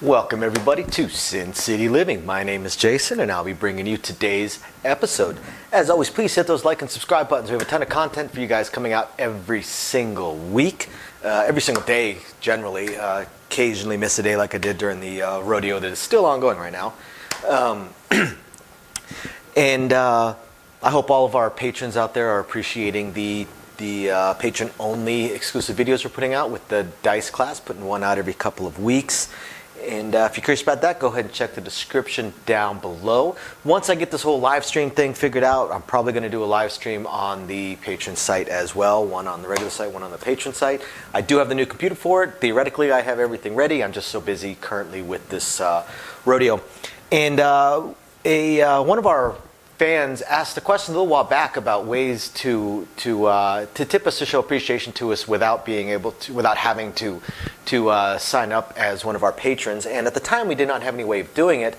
Welcome everybody to Sin City Living. My name is Jason and I'll be bringing you today's episode. As always, please hit those like and subscribe buttons. We have a ton of content for you guys coming out every single week, every single day generally. Occasionally miss a day like I did during the rodeo that is still ongoing right now. And I hope all of our patrons out there are appreciating the patron-only exclusive videos we're putting out with the dice class, putting one out every couple of weeks. And if you're curious about that, go ahead and check the description down below. Once I get this whole live stream thing figured out, I'm probably going to do a live stream on the patron site as well. One on the regular site, one on the patron site. I do have the new computer for it. Theoretically, I have everything ready. I'm just so busy currently with this rodeo. And one of our fans asked a question a little while back about ways to tip us, to show appreciation to us without having to sign up as one of our patrons. And at the time we did not have any way of doing it,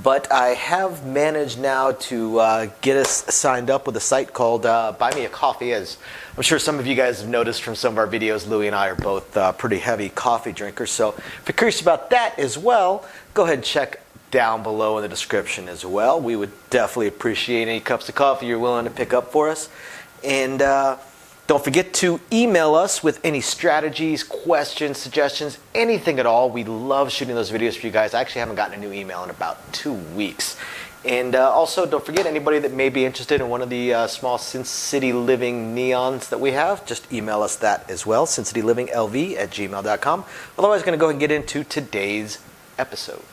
but I have managed now to get us signed up with a site called Buy Me a Coffee. As I'm sure some of you guys have noticed from some of our videos, Louie and I are both pretty heavy coffee drinkers. So if you're curious about that as well, go ahead and check down below in the description as well. We would definitely appreciate any cups of coffee you're willing to pick up for us. And don't forget to email us with any strategies, questions, suggestions, anything at all. We love shooting those videos for you guys. I actually haven't gotten a new email in about 2 weeks. And also, don't forget, anybody that may be interested in one of the small Sin City Living neons that we have, just email us that as well, sincitylivingLV@gmail.com. Otherwise, I'm going to go ahead and get into today's episode.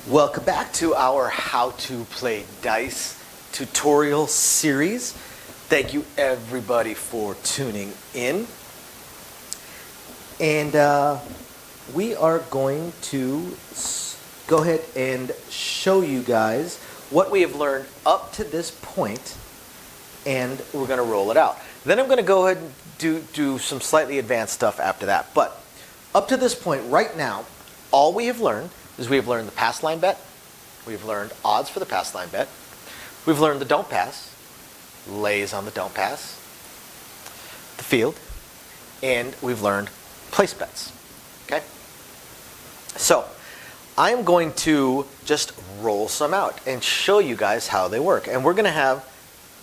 Welcome back to our How to Play Dice tutorial series. Thank you everybody for tuning in. And we are going to go ahead and show you guys what we have learned up to this point, and we're going to roll it out. Then I'm going to go ahead and do some slightly advanced stuff after that. But up to this point, right now, all we have learned is we've learned the pass line bet, we've learned odds for the pass line bet, we've learned the don't pass, lays on the don't pass, the field, and we've learned place bets. Okay? So I'm going to just roll some out and show you guys how they work. And we're going to have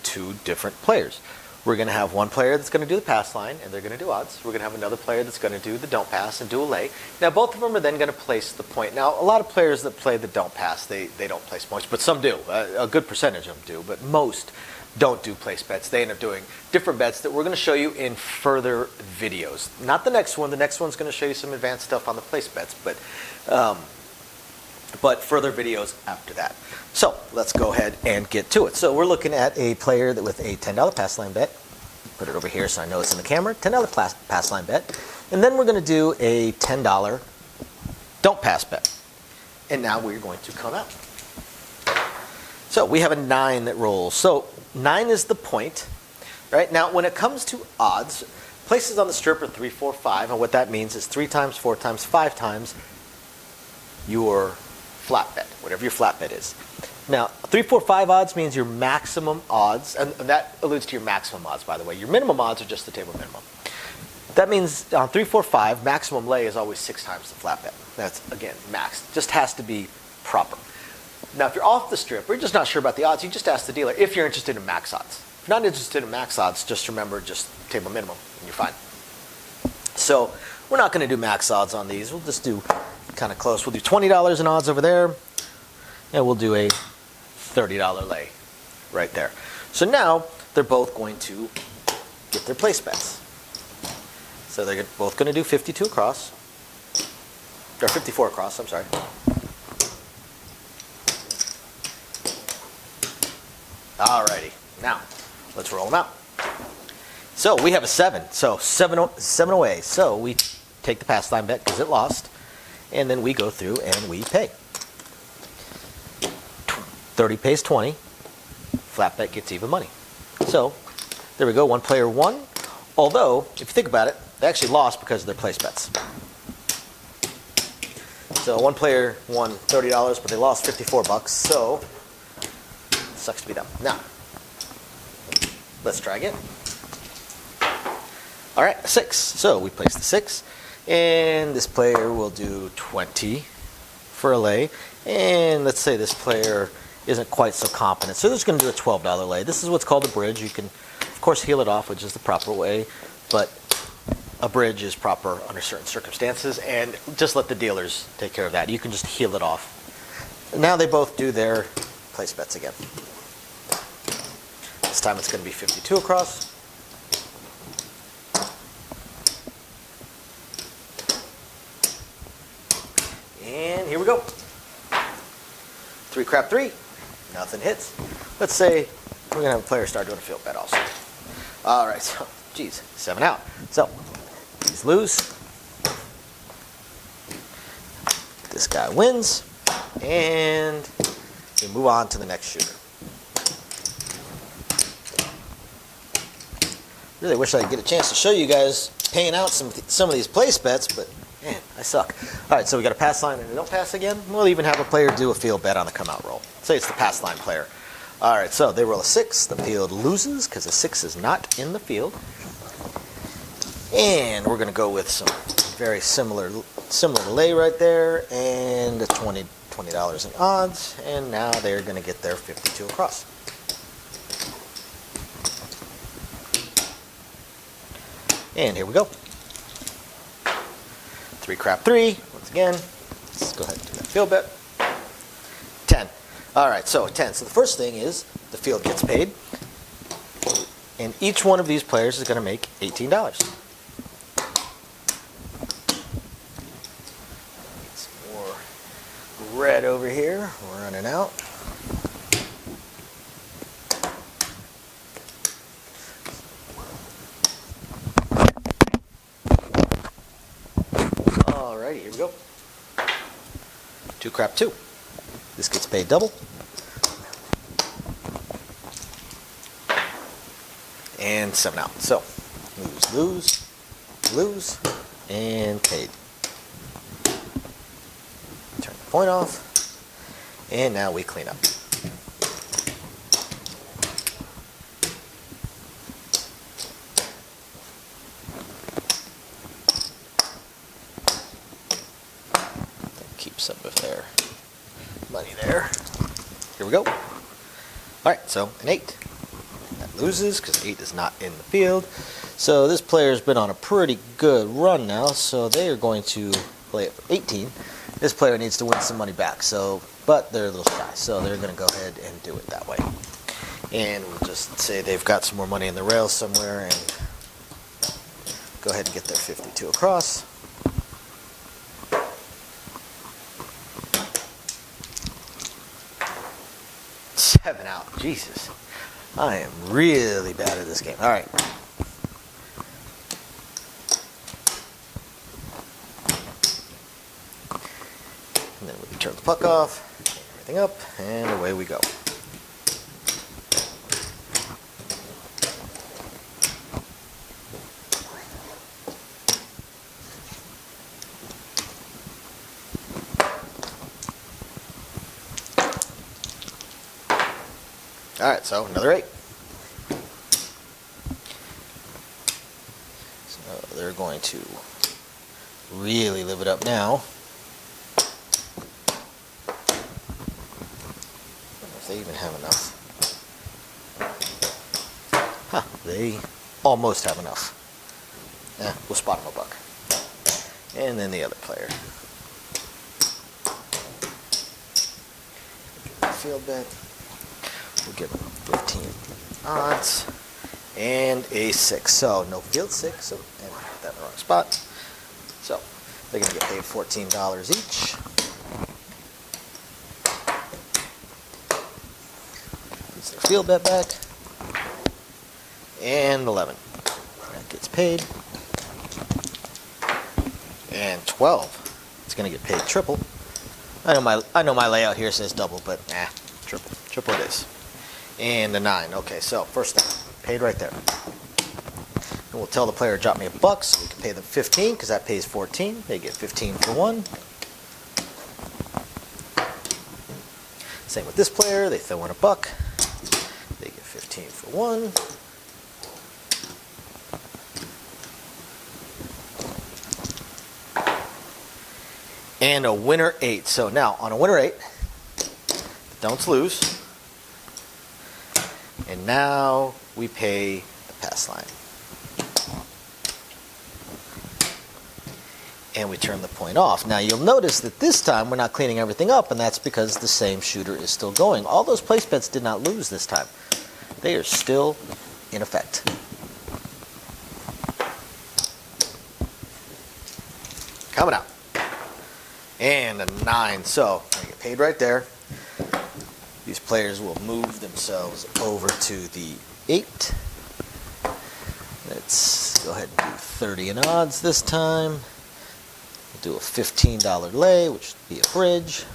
two different players. We're going to have one player that's going to do the pass line, and they're going to do odds. We're going to have another player that's going to do the don't pass and do a lay. Now, both of them are then going to place the point. Now, a lot of players that play the don't pass, they don't place points, but some do. A good percentage of them do, but most don't do place bets. They end up doing different bets that we're going to show you in further videos. Not the next one. The next one's going to show you some advanced stuff on the place bets, but further videos after that. So let's go ahead and get to it. So we're looking at a player that with a $10 pass line bet. Put it over here so I know it's in the camera. $10 pass line bet. And then we're going to do a $10 don't pass bet. And now we're going to come out. So we have a 9 that rolls. So 9 is the point. Right? Now when it comes to odds, places on the strip are 3, 4, 5. And what that means is 3 times, 4 times, 5 times your flat bet, whatever your flat bet is. Now, 3, 4, 5 odds means your maximum odds, and that alludes to your maximum odds, by the way. Your minimum odds are just the table minimum. That means on 3, 4, 5, maximum lay is always 6 times the flat bet. That's, again, max. Just has to be proper. Now, if you're off the strip, or you're just not sure about the odds, you just ask the dealer if you're interested in max odds. If you're not interested in max odds, just remember just table minimum, and you're fine. So, we're not going to do max odds on these. We'll just do kind of close. We'll do $20 in odds over there, and we'll do a $30 lay right there. So now they're both going to get their place bets. So they're both going to do 52 across, or 54 across, I'm sorry. Alrighty, now let's roll them out. So we have a 7, so 7 away. So we take the pass line bet because it lost, and then we go through and we pay. 30 pays 20. Flat bet gets even money. So there we go. One player won. Although, if you think about it, they actually lost because of their place bets. So one player won $30, but they lost 54 bucks. So sucks to be them. Now, let's try again. All right, 6. So we place the 6. And this player will do 20 for a lay. And let's say this player isn't quite so competent. So they're just going to do a $12 lay. This is what's called a bridge. You can, of course, heel it off, which is the proper way. But a bridge is proper under certain circumstances. And just let the dealers take care of that. You can just heel it off. Now they both do their place bets again. This time it's going to be 52 across. And here we go. 3 crap 3. Nothing hits. Let's say we're going to have a player start doing a field bet also. All right, so, geez, 7 out. So, these lose. This guy wins. And we move on to the next shooter. Really wish I could get a chance to show you guys paying out some of these place bets, but man, I suck. All right, so we got a pass line and we don't pass again. We'll even have a player do a field bet on the come out roll. Say it's the pass line player. All right, so they roll a 6. The field loses because the 6 is not in the field. And we're going to go with some very similar lay right there and a $20 in odds. And now they're going to get their 52 across. And here we go. 3 crap 3. Once again, let's go ahead and do that field bet. 10. All right, so 10. So the first thing is the field gets paid. And each one of these players is going to make $18. Get some more red over here. We're running out. Alrighty, here we go. 2 crap 2. This gets paid double. And 7 out. So, lose, and paid. Turn the point off. And now we clean up. Keep some of their money there. Here we go. Alright, so an 8. That loses because 8 is not in the field. So this player's been on a pretty good run now, so they are going to play it for 18. This player needs to win some money back, but they're a little shy, so they're going to go ahead and do it that way. And we'll just say they've got some more money in the rails somewhere and go ahead and get their 52 across. Seven out. Jesus. I am really bad at this game. All right. And then we turn the puck off, clean everything up, and away we go. All right, so another 8. So they're going to really live it up now. I wonder if they even have enough. Huh, they almost have enough. We'll spot them a buck. And then the other player. Field bet. We'll give them 15 odds and a 6. So no field 6. So and I put that in the wrong spot. So they're going to get paid $14 each. Gets their field bet back. And 11. That gets paid. And 12. It's going to get paid triple. I know my layout here says double, but triple. Triple it is. And the 9. Okay, so first thing, paid right there. And we'll tell the player to drop me a buck, so we can pay them 15 because that pays 14. They get 15 for 1. Same with this player. They throw in a buck. They get 15 for 1. And a winner 8. So now on a winner 8, don'ts lose. And now we pay the pass line. And we turn the point off. Now you'll notice that this time we're not cleaning everything up, and that's because the same shooter is still going. All those place bets did not lose this time. They are still in effect. Coming out. And a 9. So I get paid right there. These players will move themselves over to the 8. Let's go ahead and do 30 in odds this time. We'll do a $15 lay, which would be a bridge.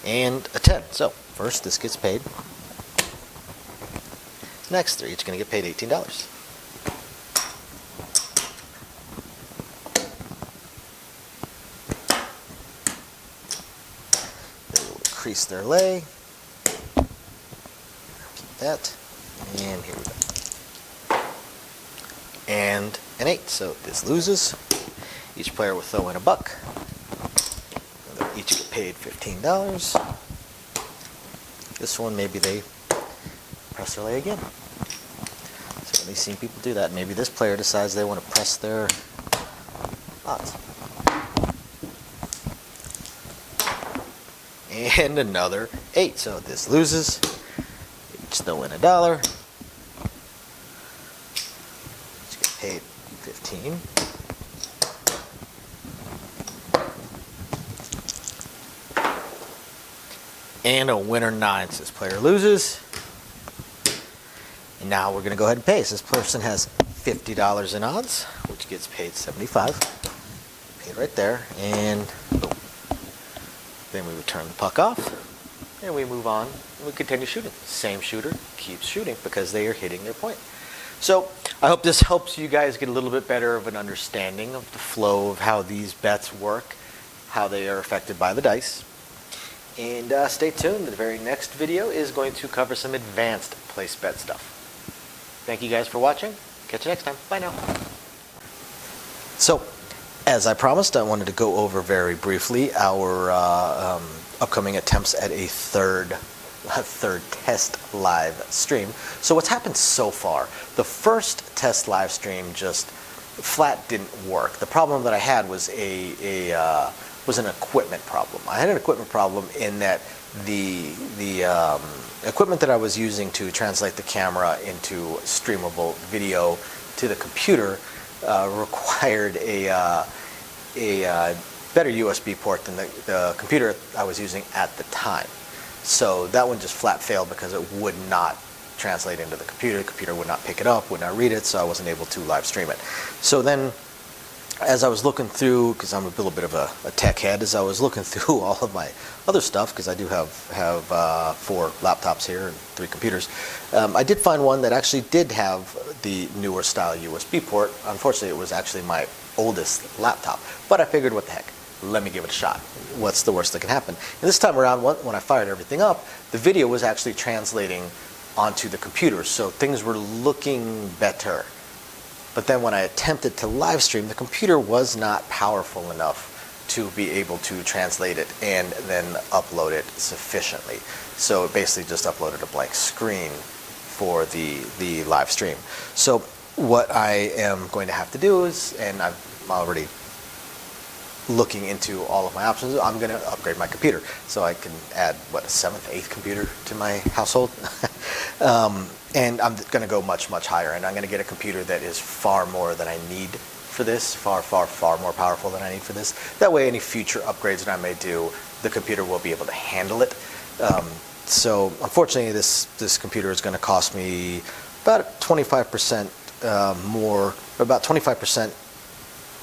And a 10. So first this gets paid. Next they're each going to get paid $18. Increase their lay. Keep that. And here we go. And an 8. So this loses. Each player will throw in a buck. They'll each get paid $15. This one, maybe they press their lay again. So at least seen people do that. Maybe this player decides they want to press their odds. And another 8. So this loses. Each throw in $1. Each get paid 15. And a winner 9. So this player loses. And now we're going to go ahead and pay. So this person has $50 in odds, which gets paid $75. Paid right there. And boom. Then we would turn the puck off, and we move on, and we continue shooting. Same shooter keeps shooting because they are hitting their point. So I hope this helps you guys get a little bit better of an understanding of the flow of how these bets work, how they are affected by the dice. And stay tuned. The very next video is going to cover some advanced place bet stuff. Thank you guys for watching. Catch you next time. Bye now. So, as I promised, I wanted to go over very briefly our upcoming attempts at a third test live stream. So what's happened so far? The first test live stream just flat didn't work. The problem that I had was was an equipment problem. I had an equipment problem in that the equipment that I was using to translate the camera into streamable video to the computer required a better USB port than the computer I was using at the time. So that one just flat failed because it would not translate into the computer. The computer would not pick it up, would not read it, so I wasn't able to live stream it. So then, as I was looking through, because I'm a little bit of a tech head, as I was looking through all of my other stuff, because I do have 4 laptops here and 3 computers, I did find one that actually did have the newer style USB port. Unfortunately, it was actually my oldest laptop, but I figured, what the heck, let me give it a shot. What's the worst that can happen? And this time around, when I fired everything up, the video was actually translating onto the computer, so things were looking better. But then when I attempted to live stream, the computer was not powerful enough to be able to translate it and then upload it sufficiently. So it basically just uploaded a blank screen for the live stream. So what I am going to have to do is, and I'm already looking into all of my options, I'm going to upgrade my computer so I can add, what, a 7th, 8th computer to my household. And I'm going to go much, much higher, and I'm going to get a computer that is far more than I need for this, far, far, far more powerful than I need for this. That way, any future upgrades that I may do, the computer will be able to handle it. So unfortunately, this computer is going to cost me about 25% more, about 25%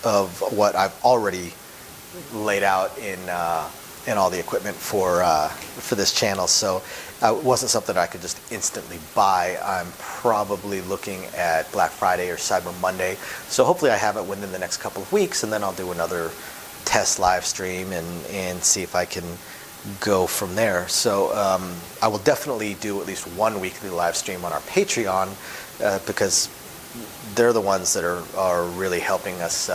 of what I've already laid out in all the equipment for this channel. So it wasn't something I could just instantly buy. I'm probably looking at Black Friday or Cyber Monday. So hopefully I have it within the next couple of weeks, and then I'll do another test live stream and see if I can go from there. So I will definitely do at least one weekly live stream on our Patreon because they're the ones that are really helping us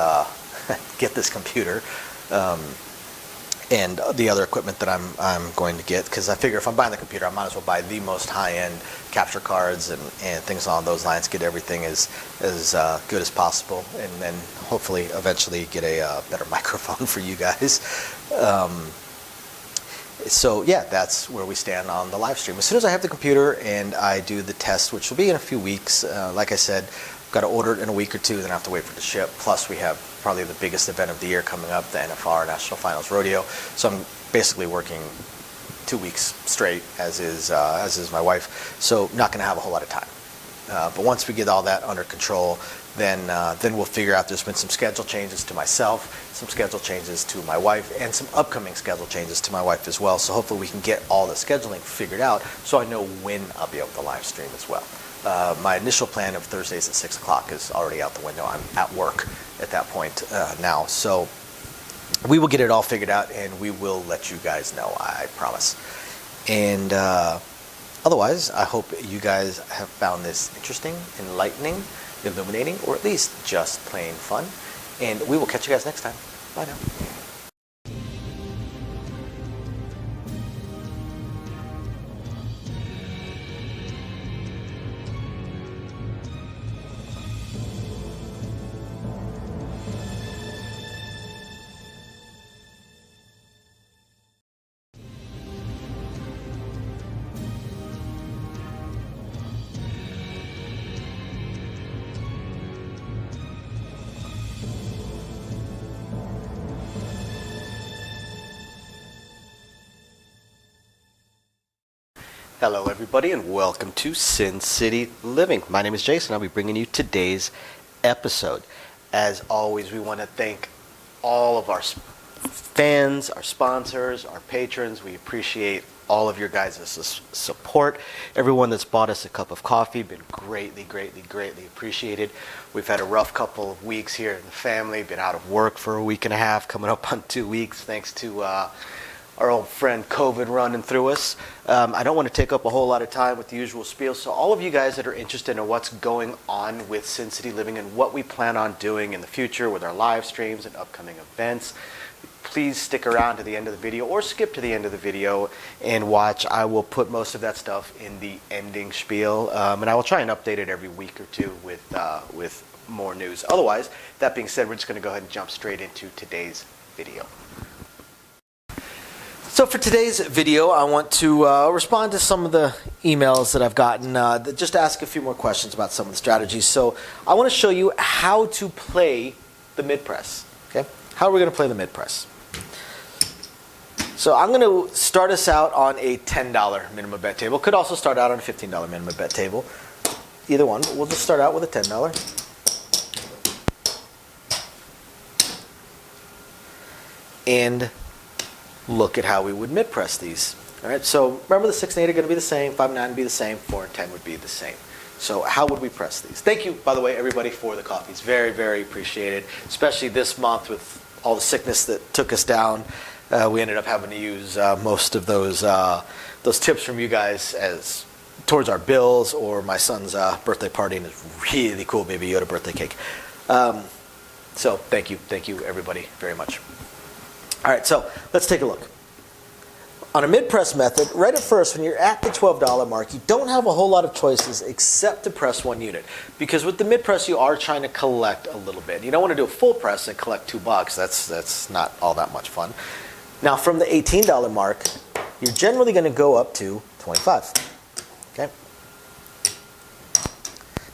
get this computer and the other equipment that I'm going to get, because I figure if I'm buying the computer, I might as well buy the most high-end capture cards and things along those lines, get everything as good as possible, and then hopefully eventually get a better microphone for you guys. So yeah, that's where we stand on the live stream. As soon as I have the computer and I do the test, which will be in a few weeks, like I said, I've got to order it in a week or two, then I have to wait for it to ship. Plus we have probably the biggest event of the year coming up, the NFR National Finals Rodeo. So I'm basically working 2 weeks straight, as is my wife. So not going to have a whole lot of time. But once we get all that under control, then we'll figure out. There's been some schedule changes to myself, some schedule changes to my wife, and some upcoming schedule changes to my wife as well. So hopefully we can get all the scheduling figured out so I know when I'll be able to live stream as well. My initial plan of Thursdays at 6 o'clock is already out the window. I'm at work at that point now. So we will get it all figured out, and we will let you guys know, I promise. And otherwise, I hope you guys have found this interesting, enlightening, illuminating, or at least just plain fun. And we will catch you guys next time. Bye now. Hello everybody, and welcome to Sin City Living. My name is Jason. I'll be bringing you today's episode. As always, we want to thank all of our fans, our sponsors, our patrons. We appreciate all of your guys' support. Everyone that's bought us a cup of coffee, been greatly appreciated. We've had a rough couple of weeks here in the family, been out of work for a week and a half, coming up on 2 weeks, thanks to our old friend COVID running through us. I don't want to take up a whole lot of time with the usual spiel, so all of you guys that are interested in what's going on with Sin City Living and what we plan on doing in the future with our live streams and upcoming events, please stick around to the end of the video or skip to the end of the video and watch. I will put most of that stuff in the ending spiel, and I will try and update it every week or two with more news. Otherwise, that being said, we're just going to go ahead and jump straight into today's video. So for today's video, I want to respond to some of the emails that I've gotten, just to ask a few more questions about some of the strategies. So I want to show you how to play the mid-press. Okay? How are we going to play the mid-press? So I'm going to start us out on a $10 minimum bet table. Could also start out on a $15 minimum bet table. Either one, but we'll just start out with a $10. And look at how we would mid-press these. All right, so remember the 6 and 8 are going to be the same, 5 and 9 would be the same, 4 and 10 would be the same. So how would we press these? Thank you, by the way, everybody, for the coffees. Very appreciated, especially this month with all the sickness that took us down. We ended up having to use most of those tips from you guys as towards our bills or my son's birthday party and his really cool Baby Yoda birthday cake. So thank you, everybody, very much. All right, so let's take a look. On a mid-press method, right at first, when you're at the $12 mark, you don't have a whole lot of choices except to press one unit. Because with the mid-press, you are trying to collect a little bit. You don't want to do a full press and collect $2. That's not all that much fun. Now, from the $18 mark, you're generally going to go up to 25. Okay.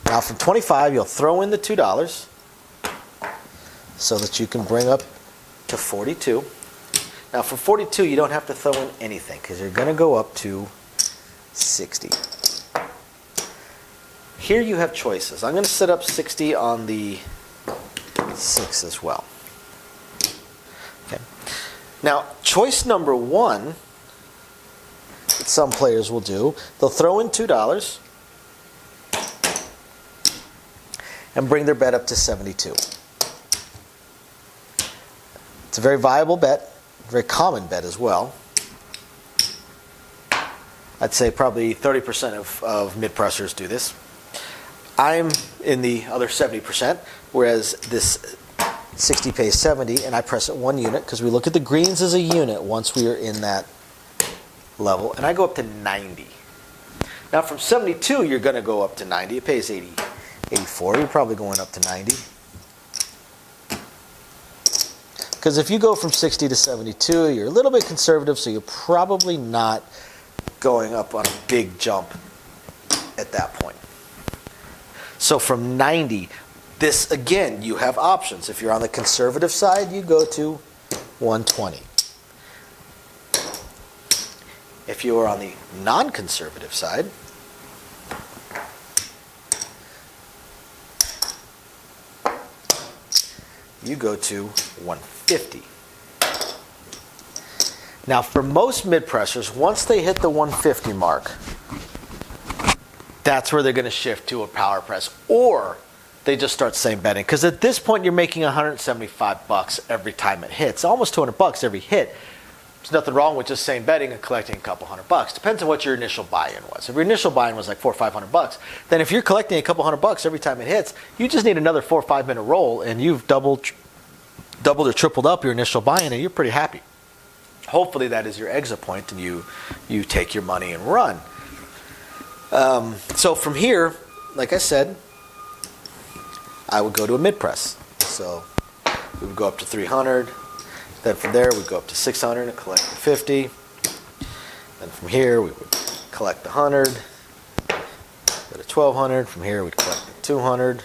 Now, from 25, you'll throw in the $2 so that you can bring up to 42. Now for 42, you don't have to throw in anything because you're going to go up to 60. Here you have choices. I'm going to set up 60 on the 6 as well. Okay. Now choice number 1 that some players will do, they'll throw in $2 and bring their bet up to 72. It's a very viable bet, very common bet as well. I'd say probably 30% of mid-pressers do this. I'm in the other 70%, whereas this 60 pays 70, and I press it 1 unit because we look at the greens as a unit once we are in that level, and I go up to 90. Now from 72, you're going to go up to 90. It pays 80, 84. You're probably going up to 90. Because if you go from 60 to 72, you're a little bit conservative, so you're probably not going up on a big jump at that point. So from 90, this, again, you have options. If you're on the conservative side, you go to 120. If you are on the non-conservative side, you go to 150. Now, for most mid-pressers, once they hit the 150 mark, that's where they're going to shift to a power press, or they just start same betting. Because at this point, you're making $175 every time it hits, almost $200 every hit. There's nothing wrong with just same betting and collecting a couple $100. Depends on what your initial buy-in was. If your initial buy-in was like $400 or $500, then if you're collecting a couple $100 every time it hits, you just need another 4 or 5 minute roll, and you've doubled or tripled up your initial buy-in, and you're pretty happy. Hopefully that is your exit point, and you take your money and run. So from here, like I said, I would go to a mid-press. So we would go up to 300. Then from there, we'd go up to 600 and collect the 50. Then from here, we would collect the 100. Go to 1200. From here, we'd collect the 200.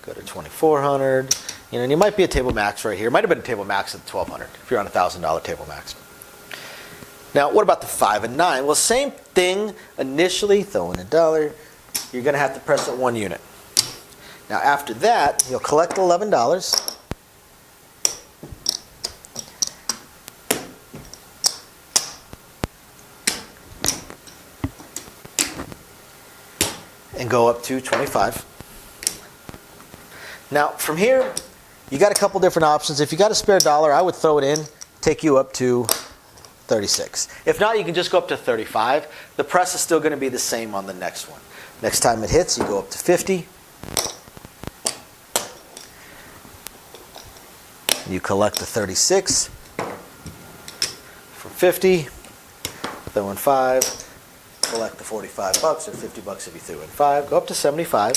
Go to 2400. You know, and you might be a table max right here. It might have been a table max at 1200 if you're on a $1,000 table max. Now, what about the 5 and 9? Well, same thing. Initially, throw in $1. You're going to have to press it 1 unit. Now, after that, you'll collect $11. And go up to 25. Now, from here, you got a couple different options. If you got a spare $1, I would throw it in, take you up to 36. If not, you can just go up to 35. The press is still going to be the same on the next one. Next time it hits, you go up to 50. You collect the 36. From 50, throw in 5. Collect the $45 or $50 if you threw in 5. Go up to 75.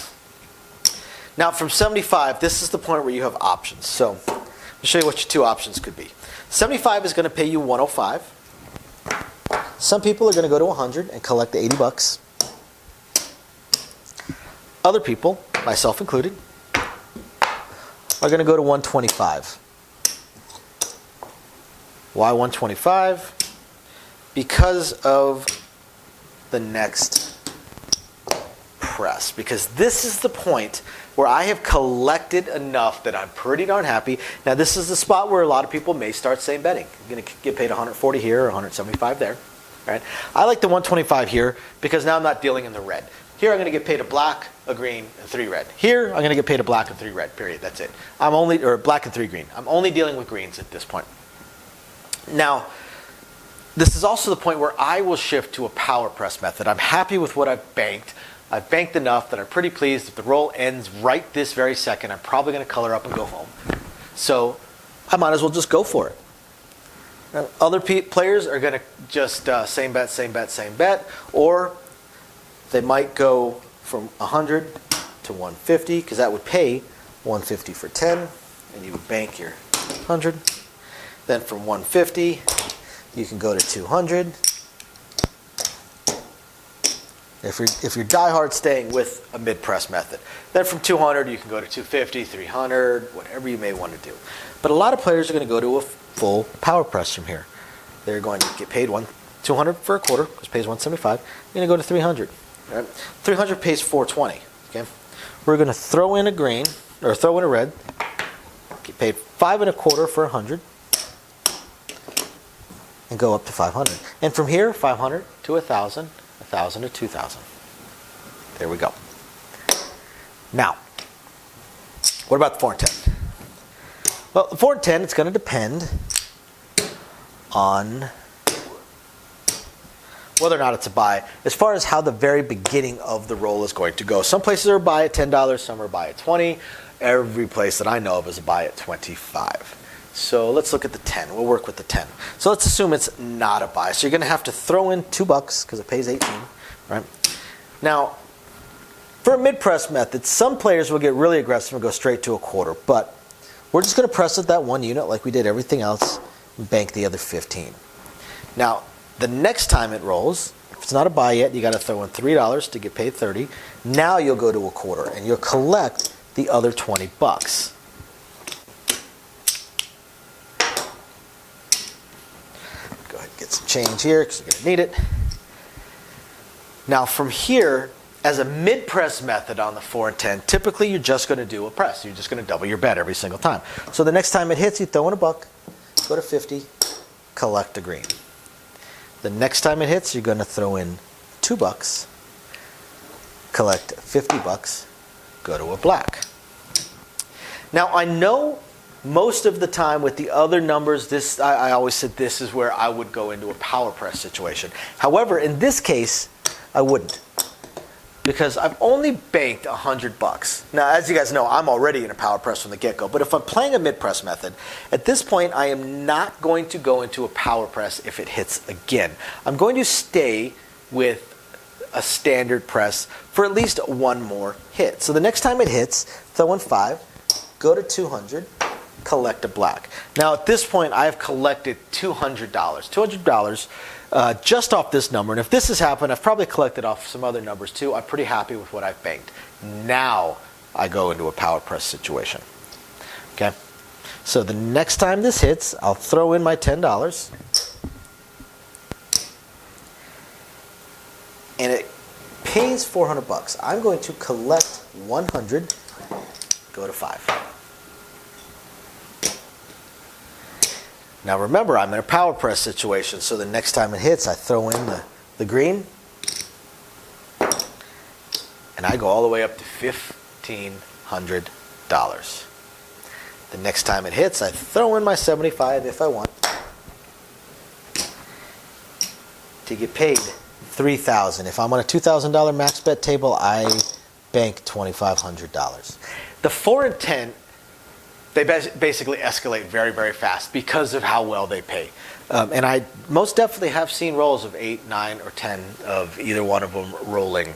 Now from 75, this is the point where you have options. So I'll show you what your 2 options could be. 75 is going to pay you 105. Some people are going to go to 100 and collect the $80. Other people, myself included, are going to go to 125. Why 125? Because of the next press. Because this is the point where I have collected enough that I'm pretty darn happy. Now this is the spot where a lot of people may start same betting. You're going to get paid 140 here or 175 there. Right? I like the 125 here because now I'm not dealing in the red. Here I'm going to get paid a black, a green, and 3 red. Here I'm going to get paid a black and 3 red, period. That's it. Or black and 3 green. I'm only dealing with greens at this point. Now, this is also the point where I will shift to a power press method. I'm happy with what I've banked. I've banked enough that I'm pretty pleased. If the roll ends right this very second, I'm probably going to color up and go home. So I might as well just go for it. Now, other players are going to just same bet, same bet, same bet. Or they might go from 100 to 150 because that would pay 150 for 10. And you would bank your 100. Then from 150, you can go to 200. If you're diehard staying with a mid-press method. Then from 200, you can go to 250, 300, whatever you may want to do. But a lot of players are going to go to a full power press from here. They're going to get paid 200 for a quarter, which pays 175. You're going to go to 300. Right? 300 pays 420. Okay, we're going to throw in a green or throw in a red. Get paid 5 1/4 for 100. And go up to 500. And from here, 500 to 1,000, 1,000 to 2,000. There we go. Now, what about the 4 and 10? Well, the 4 and 10, it's going to depend on whether or not it's a buy, as far as how the very beginning of the roll is going to go. Some places are a buy at $10, some are a buy at $20. Every place that I know of is a buy at $25. So let's look at the 10. We'll work with the 10. So let's assume it's not a buy. So you're going to have to throw in $2 because it pays 18, right? Now, for a mid-press method, some players will get really aggressive and go straight to a quarter, but we're just going to press at that 1 unit like we did everything else and bank the other 15. Now, the next time it rolls, if it's not a buy yet, you got to throw in $3 to get paid 30. Now you'll go to a quarter and you'll collect the other $20. Go ahead and get some change here because you're going to need it. Now from here, as a mid-press method on the 4 and 10, typically you're just going to do a press. You're just going to double your bet every single time. So the next time it hits, you throw in $1, go to 50, collect a green. The next time it hits, you're going to throw in $2, collect $50, go to a black. Now I know most of the time with the other numbers, I always said this is where I would go into a power press situation. However, in this case, I wouldn't, because I've only banked $100. Now, as you guys know, I'm already in a power press from the get-go, but if I'm playing a mid-press method, at this point, I am not going to go into a power press if it hits again. I'm going to stay with a standard press for at least one more hit. So the next time it hits, throw in 5, go to 200, collect a black. Now, at this point, I've collected $200. $200 just off this number. And if this has happened, I've probably collected off some other numbers too. I'm pretty happy with what I've banked. Now I go into a power press situation. Okay. So the next time this hits, I'll throw in my $10. And it pays $400. I'm going to collect 100, go to 5. Now remember, I'm in a power press situation, so the next time it hits, I throw in the green, and I go all the way up to $1,500. The next time it hits, I throw in my 75 if I want, to get paid $3,000. If I'm on a $2,000 max bet table, I bank $2,500. The 4 and 10, they basically escalate very, very fast because of how well they pay. And I most definitely have seen rolls of 8, 9, or 10 of either one of them rolling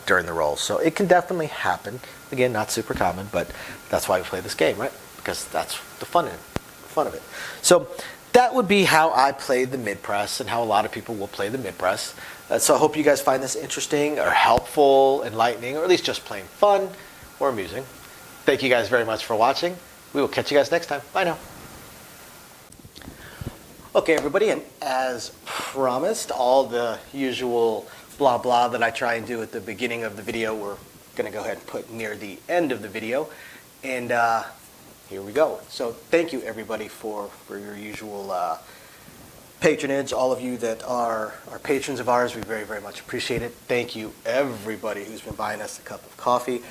during the rolls. So it can definitely happen. Again, not super common, but that's why we play this game, right? Because that's the fun of it. So that would be how I played the mid-press and how a lot of people will play the mid-press. So I hope you guys find this interesting or helpful, enlightening, or at least just plain fun or amusing. Thank you guys very much for watching. We will catch you guys next time. Bye now. Okay, everybody, and as promised, all the usual blah blah that I try and do at the beginning of the video, we're going to go ahead and put near the end of the video. And here we go. So thank you, everybody, for your usual patronage. All of you that are patrons of ours, we very, very much appreciate it. Thank you, everybody who's been buying us a cup of coffee.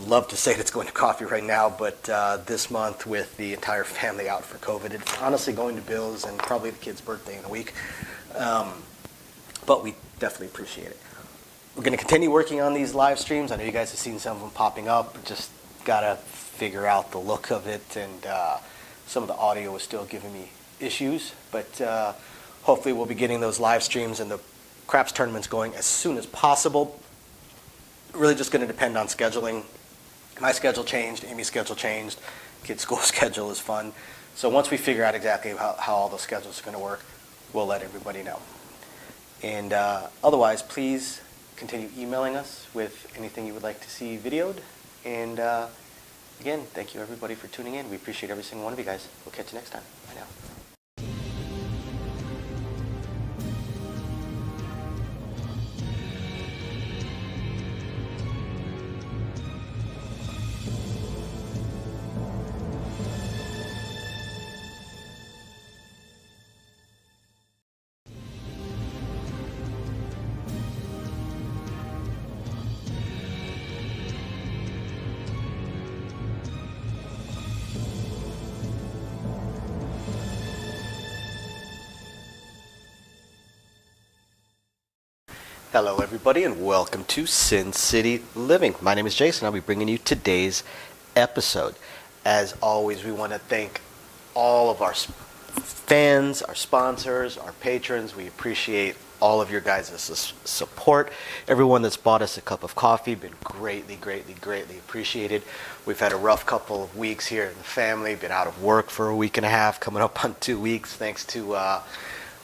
Love to say that it's going to coffee right now, but this month with the entire family out for COVID, it's honestly going to Bill's and probably the kid's birthday in a week. But we definitely appreciate it. We're going to continue working on these live streams. I know you guys have seen some of them popping up. Just got to figure out the look of it, and some of the audio is still giving me issues. But hopefully we'll be getting those live streams and the craps tournaments going as soon as possible. Really just going to depend on scheduling. My schedule changed, Amy's schedule changed, kids' school schedule is fun. So once we figure out exactly how all those schedules are going to work, we'll let everybody know. And otherwise, please continue emailing us with anything you would like to see videoed. And again, thank you everybody for tuning in. We appreciate every single one of you guys. We'll catch you next time. Bye now. Hello everybody and welcome to Sin City Living. My name is Jason. I'll be bringing you today's episode. As always, we want to thank all of our fans, our sponsors, our patrons. We appreciate all of your guys' support. Everyone that's bought us a cup of coffee, been greatly appreciated. We've had a rough couple of weeks here in the family, been out of work for a week and a half, coming up on 2 weeks, thanks to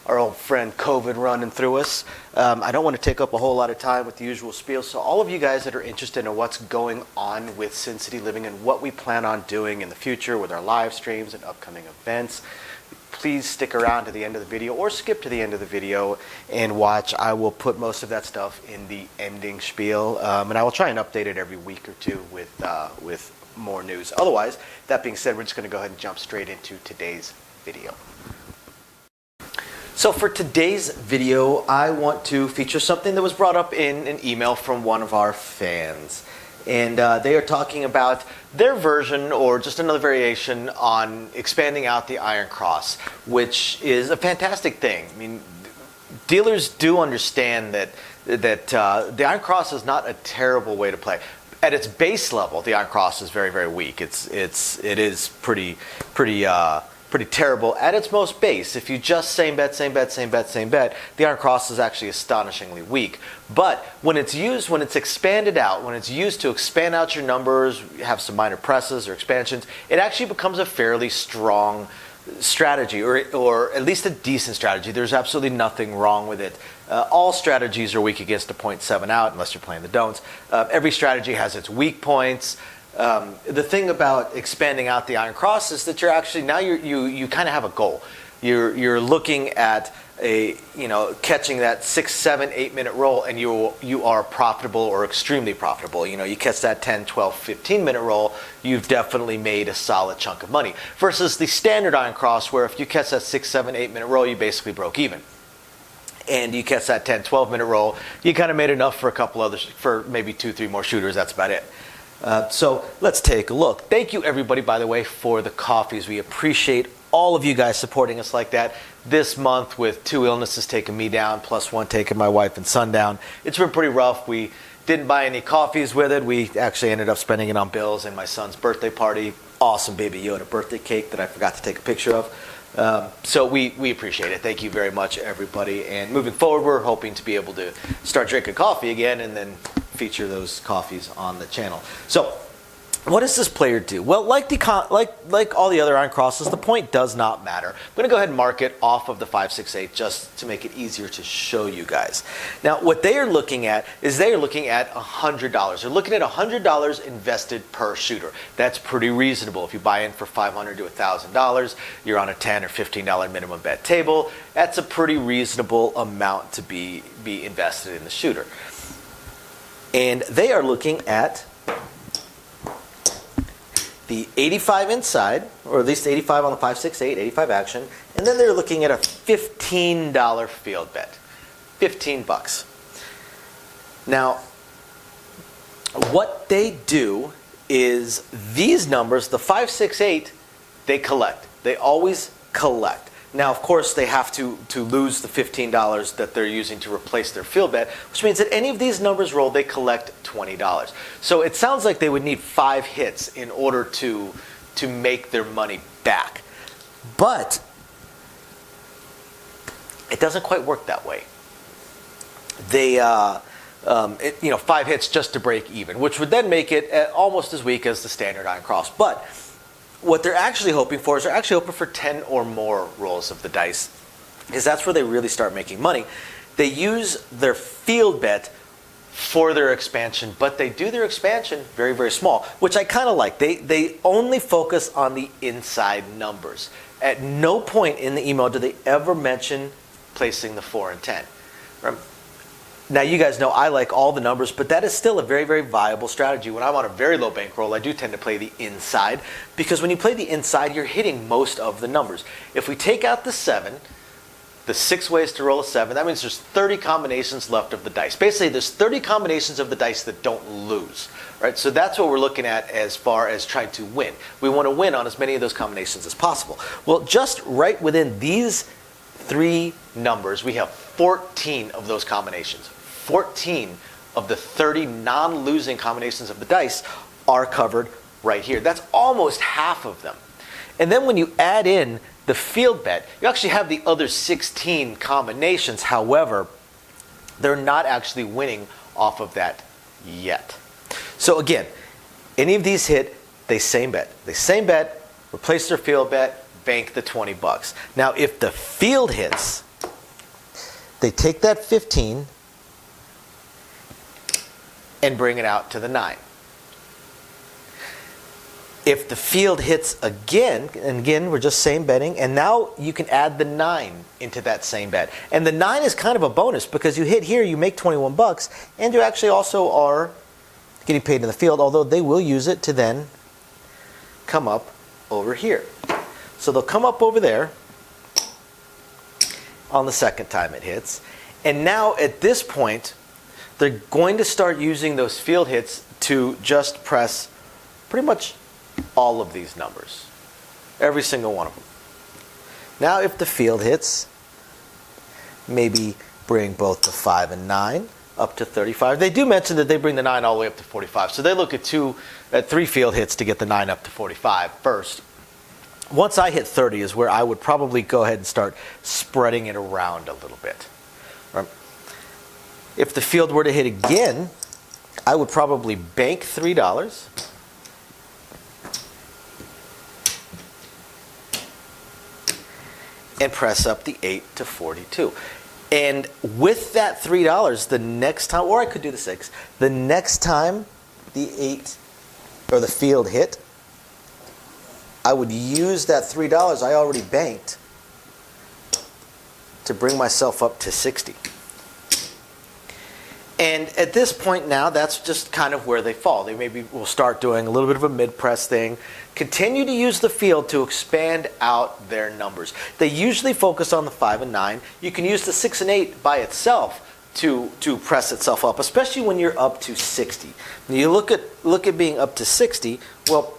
our old friend COVID running through us. I don't want to take up a whole lot of time with the usual spiel, so all of you guys that are interested in what's going on with Sin City Living and what we plan on doing in the future with our live streams and upcoming events, please stick around to the end of the video or skip to the end of the video and watch. I will put most of that stuff in the ending spiel, and I will try and update it every week or two with more news. Otherwise, that being said, we're just going to go ahead and jump straight into today's video. So for today's video, I want to feature something that was brought up in an email from one of our fans. And they are talking about their version or just another variation on expanding out the Iron Cross, which is a fantastic thing. I mean, dealers do understand that the Iron Cross is not a terrible way to play. At its base level, the Iron Cross is very weak. It is pretty terrible at its most base. If you just same bet, the Iron Cross is actually astonishingly weak. But when it's used, when it's expanded out, when it's used to expand out your numbers, have some minor presses or expansions, it actually becomes a fairly strong strategy, or at least a decent strategy. There's absolutely nothing wrong with it. All strategies are weak against a 0.7 out, unless you're playing the don'ts. Every strategy has its weak points. The thing about expanding out the Iron Cross is that you're actually now you kind of have a goal. You're looking at catching that 6, 7, 8 minute roll, and you are profitable or extremely profitable. You catch that 10, 12, 15 minute roll, you've definitely made a solid chunk of money. Versus the standard Iron Cross, where if you catch that 6, 7, 8 minute roll, you basically broke even. And you catch that 10, 12 minute roll, you kind of made enough for a couple others, for maybe 2, 3 more shooters. That's about it. So let's take a look. Thank you everybody, by the way, for the coffees. We appreciate all of you guys supporting us like that. This month, with 2 illnesses taking me down, plus 1 taking my wife and son down, it's been pretty rough. We didn't buy any coffees with it. We actually ended up spending it on bills and my son's birthday party. Awesome Baby Yoda birthday cake that I forgot to take a picture of. So we appreciate it. Thank you very much, everybody. And moving forward, we're hoping to be able to start drinking coffee again and then feature those coffees on the channel. So what does this player do? Well, like all the other Iron Crosses, the point does not matter. I'm going to go ahead and mark it off of the 568 just to make it easier to show you guys. Now, what they are looking at is they are looking at $100. They're looking at $100 invested per shooter. That's pretty reasonable. If you buy in for $500 to $1,000, you're on a $10 or $15 minimum bet table. That's a pretty reasonable amount to be invested in the shooter. And they are looking at the 85 inside, or at least 85 on the 568, 85 action, and then they're looking at a $15 field bet. 15 bucks. Now, what they do is these numbers, the 568, they collect. They always collect. Now, of course, they have to lose the $15 that they're using to replace their field bet, which means that any of these numbers rolled, they collect $20. So it sounds like they would need 5 hits in order to make their money back. But it doesn't quite work that way. They 5 hits just to break even, which would then make it almost as weak as the standard Iron Cross. But what they're actually hoping for is they're actually hoping for 10 or more rolls of the dice, because that's where they really start making money. They use their field bet for their expansion, but they do their expansion very small, which I kind of like. They only focus on the inside numbers. At no point in the email do they ever mention placing the 4 and 10. Now, you guys know I like all the numbers, but that is still a very viable strategy. When I'm on a very low bankroll, I do tend to play the inside, because when you play the inside, you're hitting most of the numbers. If we take out the 7, the 6 ways to roll a 7, that means there's 30 combinations left of the dice. Basically, there's 30 combinations of the dice that don't lose, right? So that's what we're looking at as far as trying to win. We want to win on as many of those combinations as possible. Well, just right within these 3 numbers, we have 14 of those combinations. 14 of the 30 non-losing combinations of the dice are covered right here. That's almost half of them. And then when you add in the field bet, you actually have the other 16 combinations. However, they're not actually winning off of that yet. So again, any of these hit, they same bet. They same bet, replace their field bet, bank the $20. Now, if the field hits, they take that 15 and bring it out to the 9. If the field hits again, and again, we're just same betting, and now you can add the 9 into that same bet. And the 9 is kind of a bonus because you hit here, you make $21, and you actually also are getting paid in the field, although they will use it to then come up over here. So they'll come up over there on the second time it hits. And now at this point, they're going to start using those field hits to just press pretty much all of these numbers. Every single one of them. Now if the field hits, maybe bring both the 5 and 9 up to 35. They do mention that they bring the 9 all the way up to 45. So they look at 3 field hits to get the 9 up to 45 first. Once I hit 30 is where I would probably go ahead and start spreading it around a little bit. Right? If the field were to hit again, I would probably bank $3. And press up the 8 to 42. And with that $3, the next time, or I could do the 6, the next time the 8 or the field hit, I would use that $3 I already banked to bring myself up to 60. And at this point now, that's just kind of where they fall. They maybe will start doing a little bit of a mid-press thing. Continue to use the field to expand out their numbers. They usually focus on the 5 and 9. You can use the 6 and 8 by itself to press itself up, especially when you're up to 60. When you look at being up to 60, well,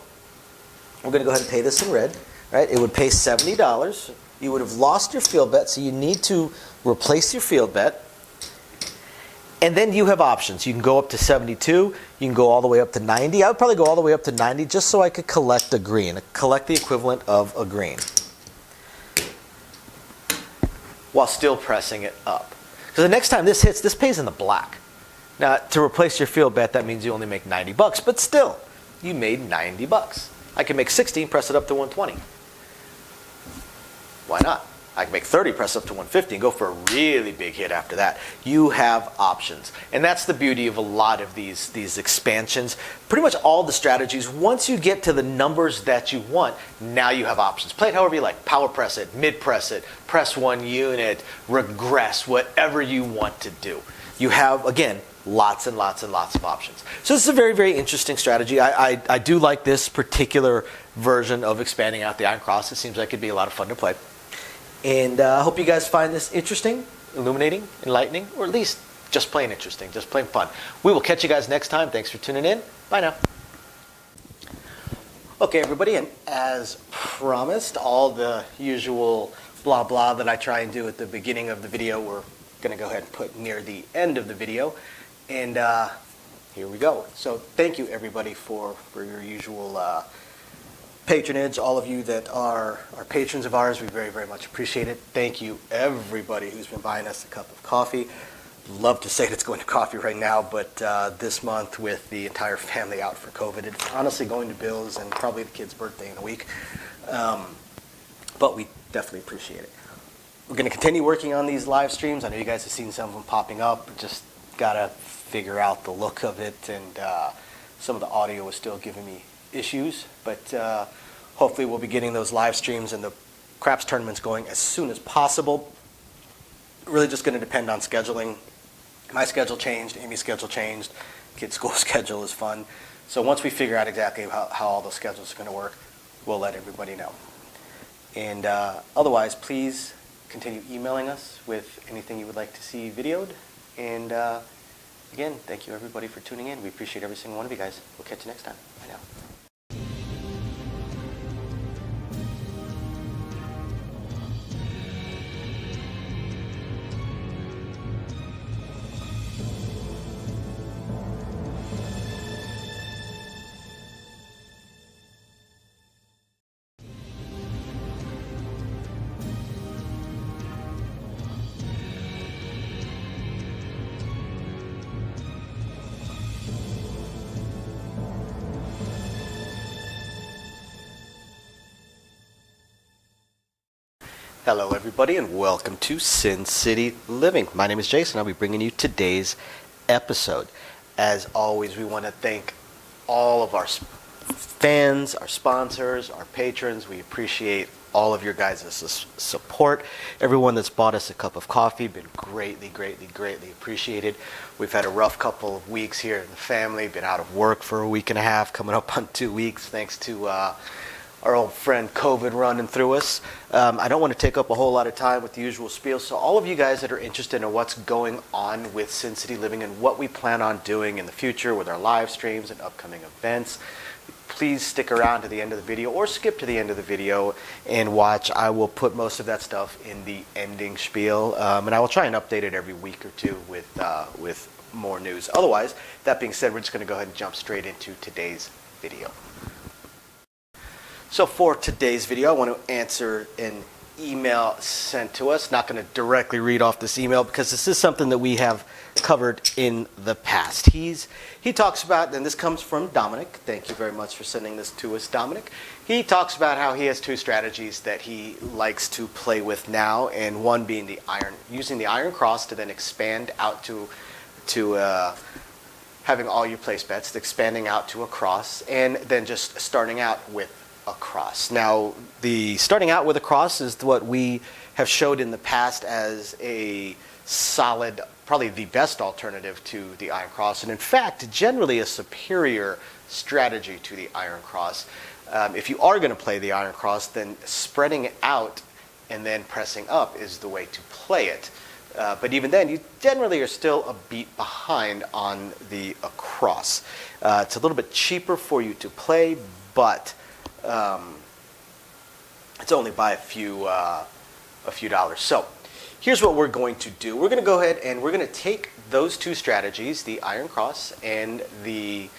we're going to go ahead and pay this in red. Right? It would pay $70. You would have lost your field bet, so you need to replace your field bet. And then you have options. You can go up to 72. You can go all the way up to 90. I would probably go all the way up to 90 just so I could collect a green, collect the equivalent of a green, while still pressing it up. Because the next time this hits, this pays in the black. Now, to replace your field bet, that means you only make $90, but still, you made $90. I can make 60 and press it up to 120. Why not? I can make 30, press up to 150, and go for a really big hit after that. You have options. And that's the beauty of a lot of these expansions. Pretty much all the strategies, once you get to the numbers that you want, now you have options. Play it however you like. Power press it, mid press it, press one unit, regress, whatever you want to do. You have, again, lots and lots and lots of options. So this is a very, very interesting strategy. I do like this particular version of expanding out the Iron Cross. It seems like it'd be a lot of fun to play. And I hope you guys find this interesting, illuminating, enlightening, or at least just plain interesting, just plain fun. We will catch you guys next time. Thanks for tuning in. Bye now. Okay, everybody, and as promised, all the usual blah blah that I try and do at the beginning of the video, we're going to go ahead and put near the end of the video. And here we go. So thank you, everybody, for your usual patronage. All of you that are patrons of ours, we very, very much appreciate it. Thank you, everybody who's been buying us a cup of coffee. Love to say that it's going to coffee right now, but this month with the entire family out for COVID, it's honestly going to Bill's and probably the kid's birthday in a week. But we definitely appreciate it. We're going to continue working on these live streams. I know you guys have seen some of them popping up. Just got to figure out the look of it, and some of the audio is still giving me issues, but hopefully we'll be getting those live streams and the craps tournaments going as soon as possible. Really just going to depend on scheduling. My schedule changed, Amy's schedule changed, kids' school schedule is fun. So once we figure out exactly how all those schedules are going to work, we'll let everybody know. And otherwise, please continue emailing us with anything you would like to see videoed. And again, thank you everybody for tuning in. We appreciate every single one of you guys. We'll catch you next time. Bye now. Hello, everybody, and welcome to Sin City Living. My name is Jason. I'll be bringing you today's episode. As always, we want to thank all of our fans, our sponsors, our patrons. We appreciate all of your guys' support. Everyone that's bought us a cup of coffee, been greatly appreciated. We've had a rough couple of weeks here in the family, been out of work for a week and a half, coming up on 2 weeks, thanks to our old friend COVID running through us. I don't want to take up a whole lot of time with the usual spiel, so all of you guys that are interested in what's going on with Sin City Living and what we plan on doing in the future with our live streams and upcoming events, please stick around to the end of the video or skip to the end of the video and watch. I will put most of that stuff in the ending spiel, and I will try and update it every week or two with more news. Otherwise, that being said, we're just going to go ahead and jump straight into today's video. So for today's video, I want to answer an email sent to us. Not going to directly read off this email because this is something that we have covered in the past. He talks about, and this comes from Dominic. Thank you very much for sending this to us, Dominic. He talks about how he has two strategies that he likes to play with now, and one being using the iron cross to then expand out to having all your place bets, expanding out to a cross, and then just starting out with a cross. Now, the starting out with a cross is what we have showed in the past as a solid, probably the best alternative to the iron cross, and in fact, generally a superior strategy to the iron cross. If you are going to play the iron cross, then spreading it out and then pressing up is the way to play it. But even then, you generally are still a beat behind on the cross. It's a little bit cheaper for you to play, but it's only by a few dollars. So here's what we're going to do. We're going to go ahead and we're going to take those two strategies, the iron cross and a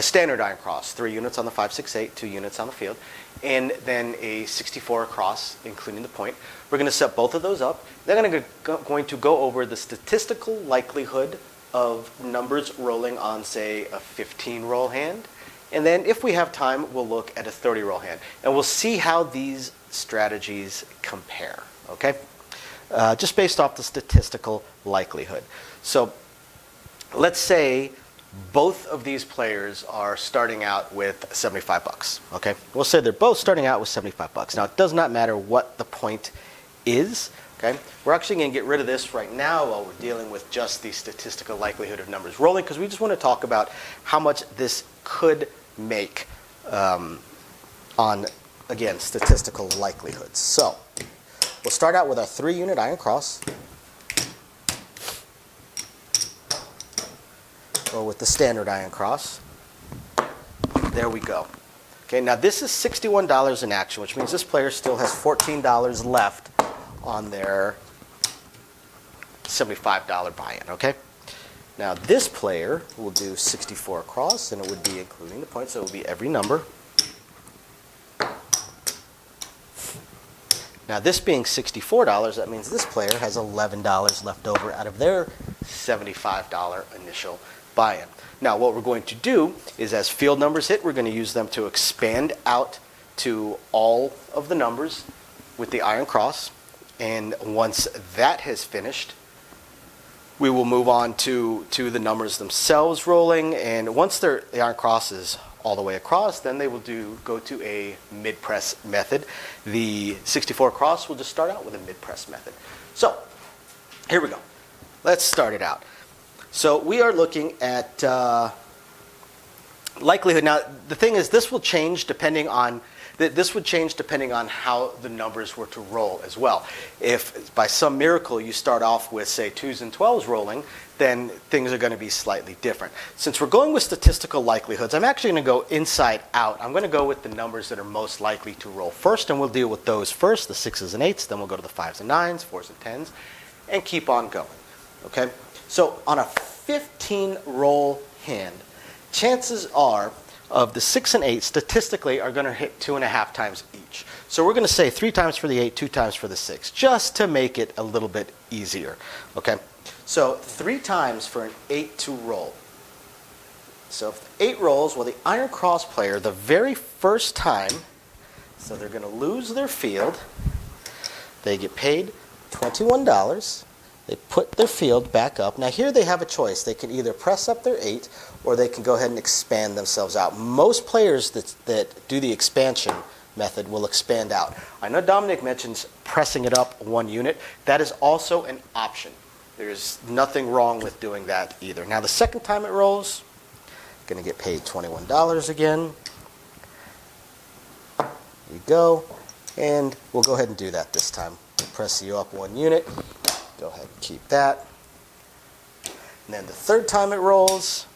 standard iron cross, 3 units on the 5-6-8, 2 units on the field, and then a 64 cross, including the point. We're going to set both of those up. Then going to go over the statistical likelihood of numbers rolling on, say, a 15-roll hand. And then if we have time, we'll look at a 30-roll hand. And we'll see how these strategies compare, okay? Just based off the statistical likelihood. So let's say both of these players are starting out with $75, okay? We'll say they're both starting out with $75. Now, it does not matter what the point is, okay? We're actually going to get rid of this right now while we're dealing with just the statistical likelihood of numbers rolling, because we just want to talk about how much this could make on, again, statistical likelihoods. So we'll start out with our 3-unit iron cross, or with the standard iron cross. There we go. Okay, now this is $61 in action, which means this player still has $14 left on their $75 buy-in, okay? Now this player will do 64 across, and it would be including the points, so it would be every number. Now this being $64, that means this player has $11 left over out of their $75 initial buy-in. Now what we're going to do is, as field numbers hit, we're going to use them to expand out to all of the numbers with the iron cross, and once that has finished, we will move on to the numbers themselves rolling, and once the iron cross is all the way across, then they will go to a mid-press method. The 64 cross will just start out with a mid-press method. So here we go. Let's start it out. So we are looking at likelihood. Now the thing is, this will change depending on how the numbers were to roll as well. If by some miracle you start off with, say, 2s and 12s rolling, then things are going to be slightly different. Since we're going with statistical likelihoods, I'm actually going to go inside out. I'm going to go with the numbers that are most likely to roll first, and we'll deal with those first, the 6s and 8s, then we'll go to the 5s and 9s, 4s and 10s, and keep on going, okay? So on a 15-roll hand, chances are of the 6 and 8 statistically are going to hit 2.5 times each. So we're going to say 3 times for the 8, 2 times for the 6, just to make it a little bit easier. Okay, so 3 times for an 8 to roll. So if 8 rolls, well, the iron cross player, the very first time, so they're going to lose their field. They get paid $21. They put their field back up. Now here they have a choice. They can either press up their 8 or they can go ahead and expand themselves out. Most players that do the expansion method will expand out. I know Dominic mentions pressing it up 1 unit. That is also an option. There's nothing wrong with doing that either. Now the second time it rolls, going to get paid $21 again. There you go. And we'll go ahead and do that this time. Press you up 1 unit. Go ahead and keep that. And then the third time it rolls,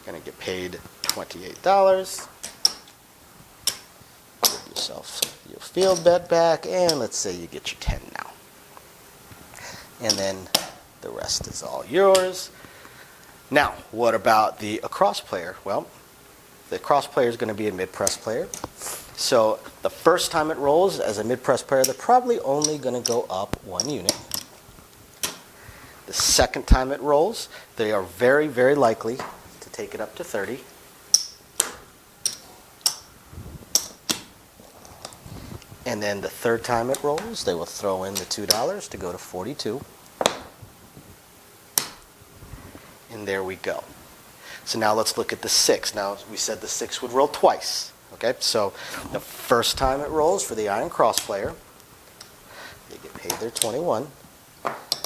going to get paid $28. Give yourself your field bet back, and let's say you get your 10 now. And then the rest is all yours. Now, what about the across player? Well, the cross player is going to be a mid-press player. So the first time it rolls as a mid-press player, they're probably only going to go up 1 unit. The second time it rolls, they are very, very likely to take it up to 30. And then the third time it rolls, they will throw in the $2 to go to 42. And there we go. So now let's look at the 6. Now we said the 6 would roll twice. Okay, so the first time it rolls for the iron cross player, they get paid their 21.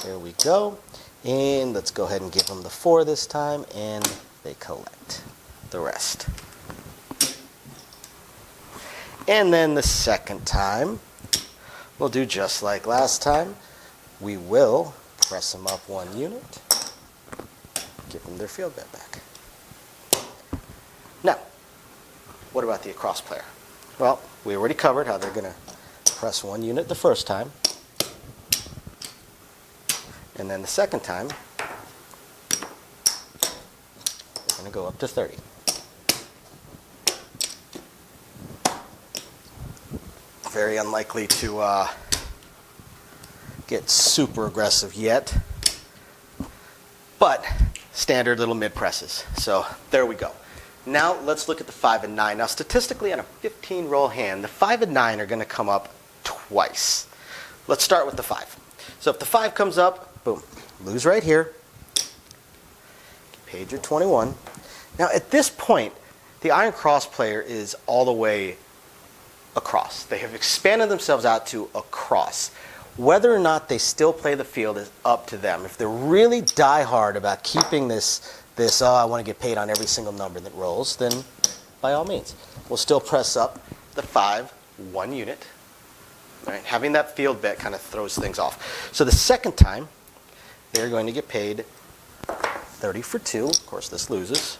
There we go. And let's go ahead and give them the 4 this time, and they collect the rest. And then the second time, we'll do just like last time. We will press them up 1 unit, give them their field bet back. Now, what about the across player? Well, we already covered how they're going to press 1 unit the first time. And then the second time, they're going to go up to 30. Very unlikely to get super aggressive yet, but standard little mid presses. So there we go. Now let's look at the 5 and 9. Now statistically on a 15 roll hand, the 5 and 9 are going to come up twice. Let's start with the 5. So if the 5 comes up, boom, lose right here. Get paid your 21. Now at this point, the iron cross player is all the way across. They have expanded themselves out to across. Whether or not they still play the field is up to them. If they're really die hard about keeping this oh, I want to get paid on every single number that rolls, then by all means, we'll still press up the 5 1 unit. Right? Having that field bet kind of throws things off. So the second time, they're going to get paid 30 for 2. Of course, this loses.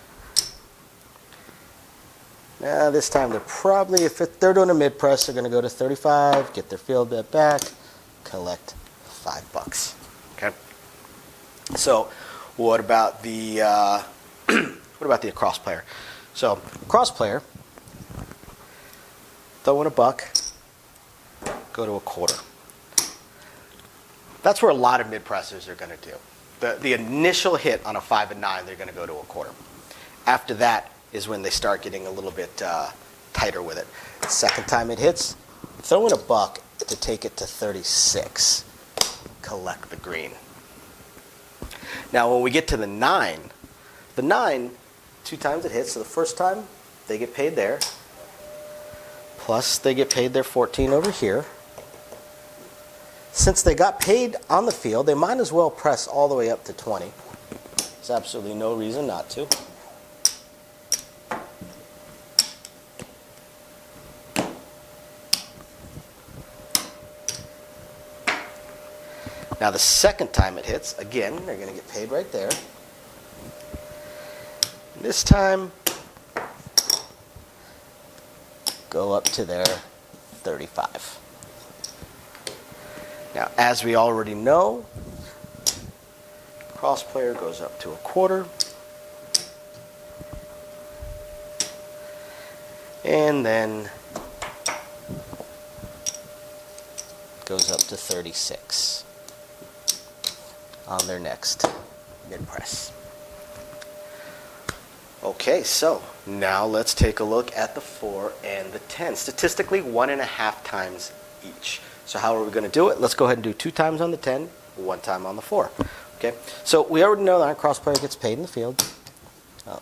Now this time they're probably, if they're doing a mid press, they're going to go to 35, get their field bet back, collect $5. Okay. So what about the across player? So cross player, throw in a buck, go to a quarter. That's where a lot of mid pressers are going to do. The initial hit on a 5 and 9, they're going to go to a quarter. After that is when they start getting a little bit tighter with it. The second time it hits, throw in a buck to take it to 36. Collect the green. Now when we get to the 9, 2 times it hits, so the first time they get paid there, plus they get paid their 14 over here. Since they got paid on the field, they might as well press all the way up to 20. There's absolutely no reason not to. Now the second time it hits, again, they're going to get paid right there. This time, go up to their 35. Now, as we already know, cross player goes up to a quarter. And then goes up to 36 on their next mid press. Okay, so now let's take a look at the 4 and the 10. Statistically, 1.5 times each. So how are we going to do it? Let's go ahead and do 2 times on the 10, 1 time on the 4. Okay. So we already know that our cross player gets paid in the field. Oh.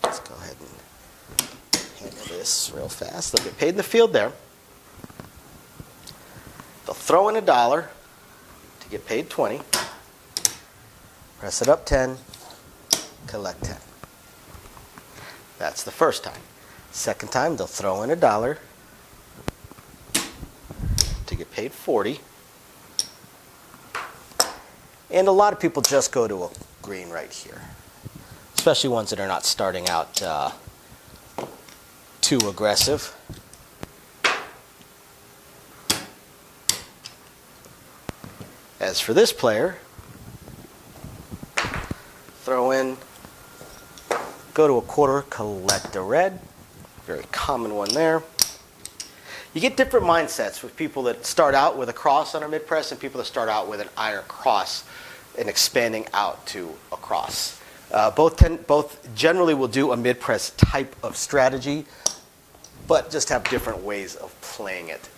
Let's go ahead and handle this real fast. They'll get paid in the field there. They'll throw in $1 to get paid 20. Press it up 10, collect 10. That's the first time. Second time, they'll throw in $1 to get paid 40. And a lot of people just go to a green right here, especially ones that are not starting out too aggressive. As for this player, throw in, go to a quarter, collect a red. Very common one there. You get different mindsets with people that start out with a cross on a mid press and people that start out with an iron cross and expanding out to a cross. Both generally will do a mid press type of strategy, but just have different ways of playing it.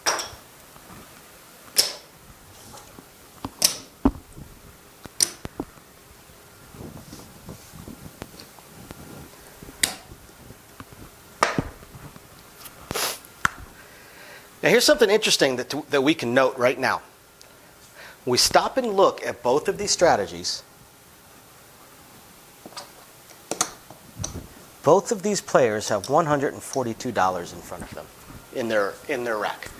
Now here's something interesting that we can note right now. We stop and look at both of these strategies. Both of these players have $142 in front of them in their rack.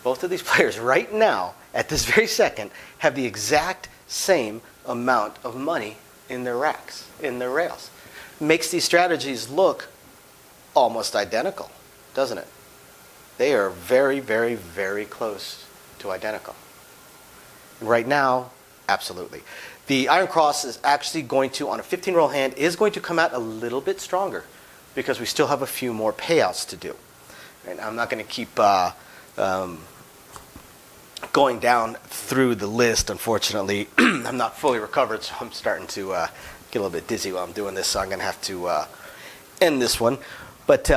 Both of these players right now, at this very second, have the exact same amount of money in their racks, in their rails. Makes these strategies look almost identical, doesn't it? They are very, very, very close to identical. Right now, absolutely. The iron cross is actually going to, on a 15-roll hand, is going to come out a little bit stronger because we still have a few more payouts to do. And I'm not going to keep going down through the list, unfortunately. I'm not fully recovered, so I'm starting to get a little bit dizzy while I'm doing this, so I'm going to have to end this one. But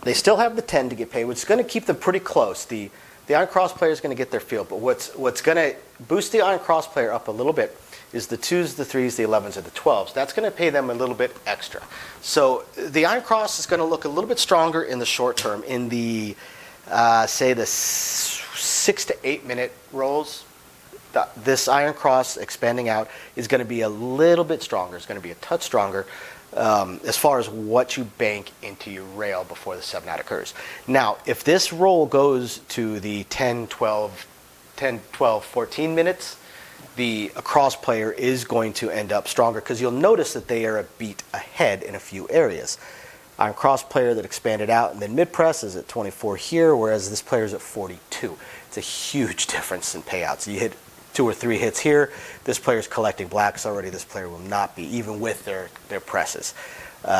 they still have the 10 to get paid, which is going to keep them pretty close. The iron cross player is going to get their field, but what's going to boost the iron cross player up a little bit is the 2s, the 3s, the 11s, or the 12s. That's going to pay them a little bit extra. So the iron cross is going to look a little bit stronger in the short term. In the, say, the 6 to 8 minute rolls, this iron cross expanding out is going to be a little bit stronger. It's going to be a touch stronger. As far as what you bank into your rail before the 7-out occurs. Now, if this roll goes to the 10, 12, 14 minutes, the cross player is going to end up stronger because you'll notice that they are a beat ahead in a few areas. Iron cross player that expanded out and then mid press is at 24 here, whereas this player is at 42. It's a huge difference in payouts. You hit 2 or 3 hits here. This player's collecting blacks already. This player will not be, even with their presses.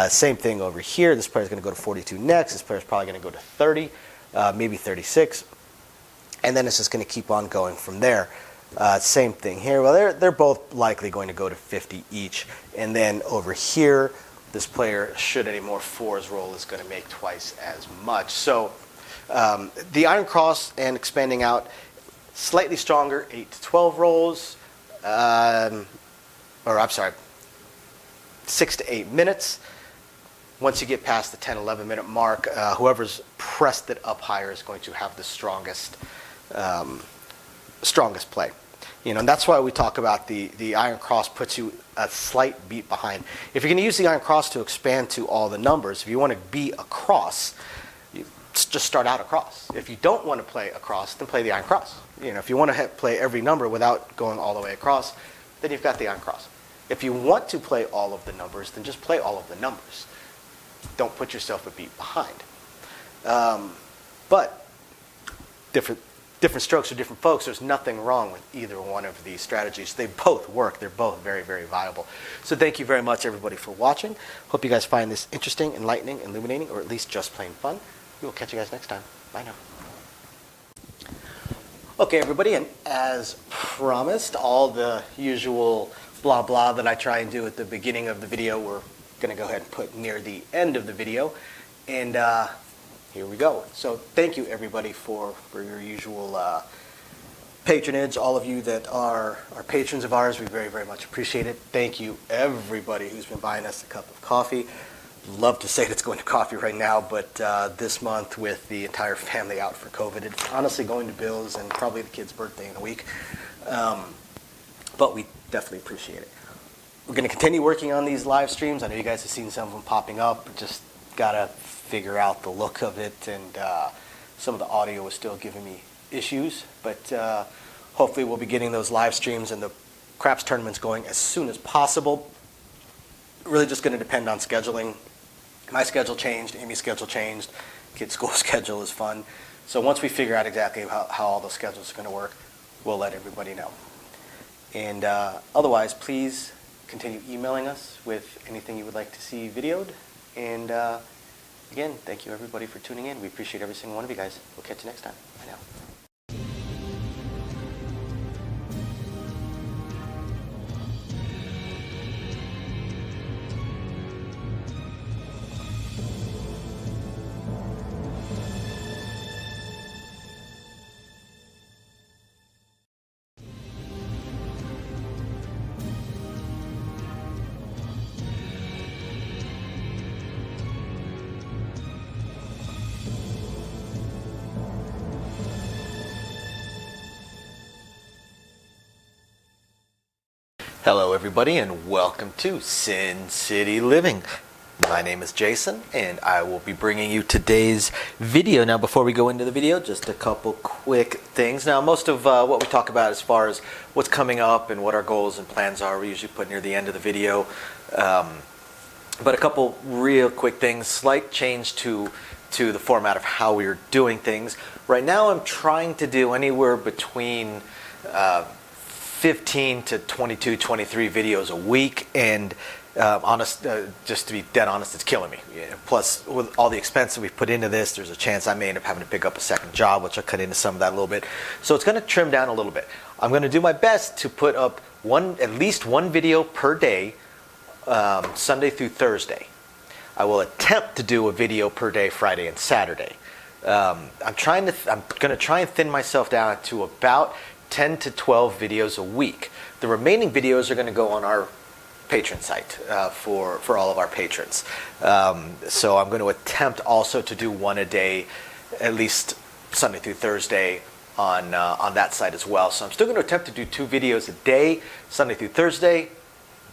Same thing over here. This player's going to go to 42 next. This player's probably going to go to 30, maybe 36. And then it's just going to keep on going from there. Same thing here. Well, they're both likely going to go to 50 each. And then over here, this player, should any more 4s roll, is going to make twice as much. So the iron cross and expanding out, slightly stronger, 8 to 12 rolls, or I'm sorry, 6 to 8 minutes. Once you get past the 10, 11 minute mark, whoever's pressed it up higher is going to have the strongest play. You know, and that's why we talk about the iron cross puts you a slight beat behind. If you're going to use the iron cross to expand to all the numbers, if you want to be a cross, you just start out across. If you don't want to play across, then play the iron cross. You know, if you want to play every number without going all the way across, then you've got the iron cross. If you want to play all of the numbers, then just play all of the numbers. Don't put yourself a beat behind. But different strokes for different folks. There's nothing wrong with either one of these strategies. They both work. They're both very, very viable. So thank you very much, everybody, for watching. Hope you guys find this interesting, enlightening, illuminating, or at least just plain fun. We will catch you guys next time. Bye now. Okay, everybody, and as promised, all the usual blah blah that I try and do at the beginning of the video, we're going to go ahead and put near the end of the video. And here we go. So thank you everybody for your usual patronage. All of you that are patrons of ours, we very, very much appreciate it. Thank you everybody who's been buying us a cup of coffee. Love to say it's going to coffee right now, but this month with the entire family out for COVID, it's honestly going to Bill's and probably the kid's birthday in a week. But we definitely appreciate it. We're going to continue working on these live streams. I know you guys have seen some of them popping up. Just got to figure out the look of it, and some of the audio is still giving me issues. But hopefully we'll be getting those live streams and the craps tournaments going as soon as possible. Really just going to depend on scheduling. My schedule changed, Amy's schedule changed, kids' school schedule is fun. So once we figure out exactly how all those schedules are going to work, we'll let everybody know. And otherwise, please continue emailing us with anything you would like to see videoed. And again, thank you everybody for tuning in. We appreciate every single one of you guys. We'll catch you next time. Bye now. Hello everybody and welcome to Sin City Living. My name is Jason and I will be bringing you today's video. Now before we go into the video, just a couple quick things. Now most of what we talk about as far as what's coming up and what our goals and plans are, we usually put near the end of the video. But a couple real quick things, slight change to the format of how we're doing things. Right now I'm trying to do anywhere between 15 to 22, 23 videos a week, and just to be dead honest, it's killing me. Yeah. Plus, with all the expense that we've put into this, there's a chance I may end up having to pick up a second job, which I'll cut into some of that a little bit. So it's going to trim down a little bit. I'm going to do my best to put up at least one video per day, Sunday through Thursday. I will attempt to do a video per day, Friday and Saturday. I'm going to try and thin myself down to about 10 to 12 videos a week. The remaining videos are going to go on our patron site for all of our patrons. So I'm going to attempt also to do one a day, at least Sunday through Thursday on that site as well. So I'm still going to attempt to do 2 videos a day, Sunday through Thursday,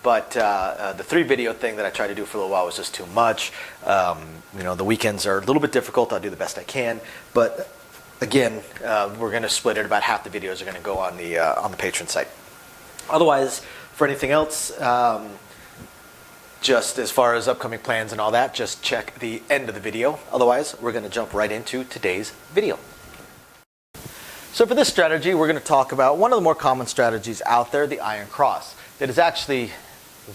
but the 3 video thing that I tried to do for a little while was just too much. The weekends are a little bit difficult. I'll do the best I can, but again, we're going to split it. About half the videos are going to go on the patron site. Otherwise, for anything else, just as far as upcoming plans and all that, just check the end of the video. Otherwise, we're going to jump right into today's video. So for this strategy, we're going to talk about one of the more common strategies out there, the iron cross. That is actually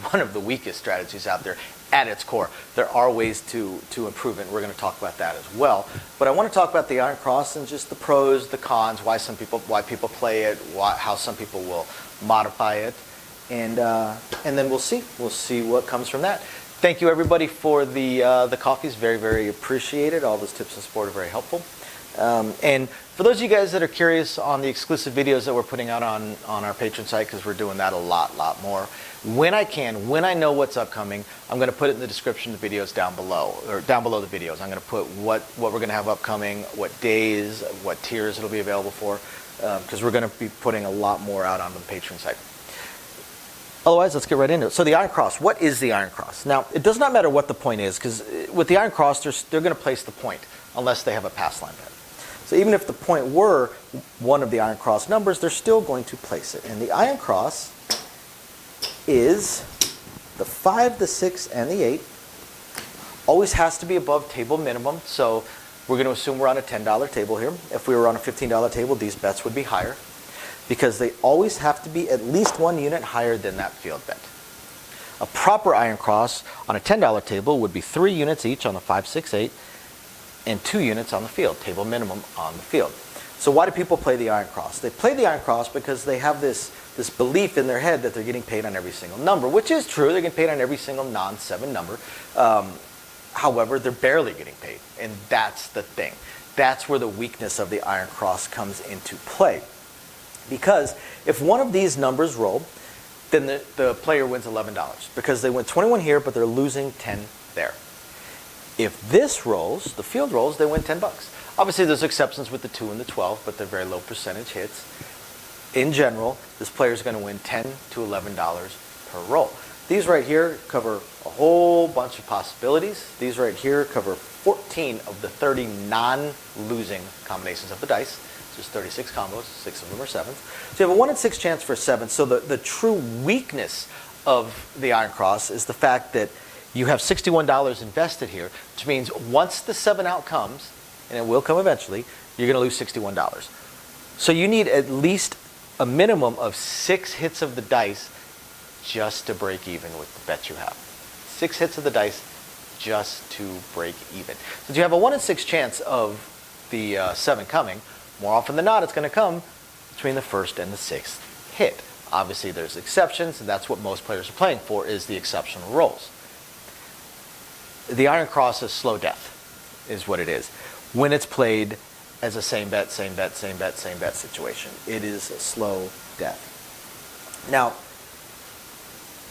one of the weakest strategies out there at its core. There are ways to improve it, and we're going to talk about that as well. But I want to talk about the iron cross and just the pros, the cons, why people play it, how some people will modify it, and then we'll see what comes from that. Thank you everybody for the coffees, very, very appreciated. All those tips and support are very helpful. And for those of you guys that are curious on the exclusive videos that we're putting out on our patron site, because we're doing that a lot more, when I know what's upcoming, I'm going to put it in the description of the videos down below the videos. I'm going to put what we're going to have upcoming, what days, what tiers it'll be available for, because we're going to be putting a lot more out on the patron site. Otherwise, let's get right into it. So the iron cross, what is the iron cross? Now, it does not matter what the point is, because with the iron cross, they're going to place the point unless they have a pass line bet. So even if the point were one of the iron cross numbers, they're still going to place it. And the iron cross is the 5, the 6, and the 8. Always has to be above table minimum. So we're going to assume we're on a $10 table here. If we were on a $15 table, these bets would be higher, because they always have to be at least 1 unit higher than that field bet. A proper iron cross on a $10 table would be 3 units each on the 5, 6, 8, and 2 units on the field, table minimum on the field. So why do people play the iron cross? They play the iron cross because they have this belief in their head that they're getting paid on every single number, which is true. They're getting paid on every single non-7 number. However, they're barely getting paid, and that's the thing. That's where the weakness of the Iron Cross comes into play. Because if one of these numbers roll, then the player wins $11 because they win 21 here, but they're losing 10 there. If this rolls, the field rolls, they win $10. Obviously, there's exceptions with the 2 and the 12, but they're very low percentage hits. In general, this player is going to win $10 to $11 per roll. These right here cover a whole bunch of possibilities. These right here cover 14 of the 30 non-losing combinations of the dice. There's 36 combos, 6 of them are 7s. So you have a 1 in 6 chance for 7. So the true weakness of the Iron Cross is the fact that you have $61 invested here, which means once the 7 out comes, and it will come eventually, you're going to lose $61. So you need at least a minimum of 6 hits of the dice just to break even with the bets you have. 6 hits of the dice just to break even. Since you have a 1 in 6 chance of the 7 coming, more often than not, it's going to come between the 1st and the 6th hit. Obviously, there's exceptions, and that's what most players are playing for, is the exceptional rolls. The Iron Cross is slow death, is what it is. When it's played as a same bet, same bet, same bet, same bet situation, it is a slow death. Now,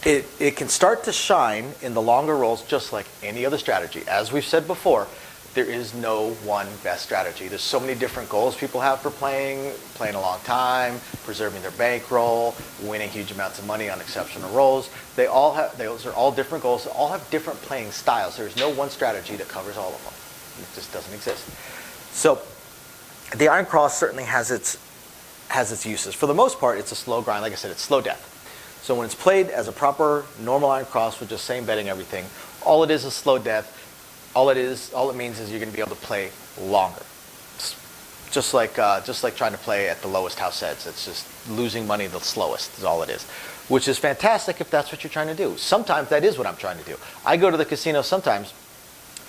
it can start to shine in the longer rolls just like any other strategy. As we've said before, there is no one best strategy. There's so many different goals people have for playing a long time, preserving their bankroll, winning huge amounts of money on exceptional rolls. Those are all different goals. They all have different playing styles. There's no one strategy that covers all of them. It just doesn't exist. So the Iron Cross certainly has its uses. For the most part, it's a slow grind. Like I said, it's slow death. So when it's played as a proper normal Iron Cross with just same betting everything, all it is slow death. All it means is you're going to be able to play longer. Just like trying to play at the lowest house heads. It's just losing money the slowest is all it is, which is fantastic if that's what you're trying to do. Sometimes that is what I'm trying to do. I go to the casino sometimes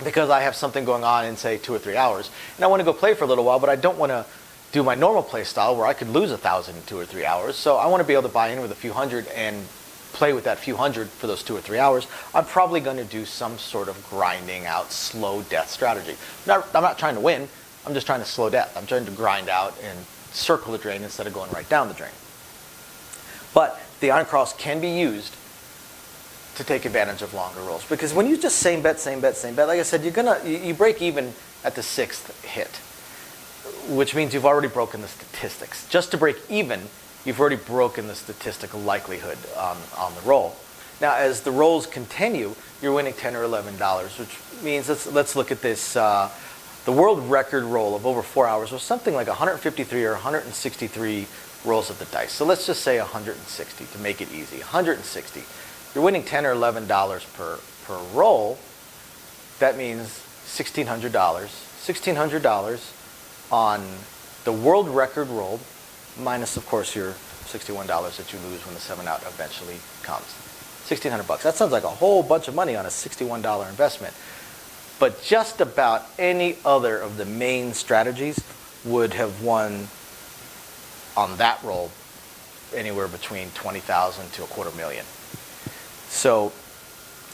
because I have something going on in, say, 2 or 3 hours, and I want to go play for a little while, but I don't want to do my normal play style where I could lose 1,000 in 2 or 3 hours. So I want to be able to buy in with a few hundred and play with that few hundred for those 2 or 3 hours. I'm probably going to do some sort of grinding out slow death strategy. I'm not trying to win. I'm just trying to slow death. I'm trying to grind out and circle the drain instead of going right down the drain. But the Iron Cross can be used to take advantage of longer rolls, because when you just same bet, same bet, same bet, like I said, you break even at the 6th hit, which means you've already broken the statistics. Just to break even, you've already broken the statistical likelihood on the roll. Now, as the rolls continue, you're winning $10 or $11, which means let's look at this. The world record roll of over 4 hours was something like 153 or 163 rolls of the dice. So let's just say 160 to make it easy. 160. You're winning $10 or $11 per roll. That means $1,600. $1,600 on the world record roll, minus, of course, your $61 that you lose when the 7 out eventually comes. $1,600. That sounds like a whole bunch of money on a $61 investment. But just about any other of the main strategies would have won on that roll anywhere between $20,000 to $250,000. So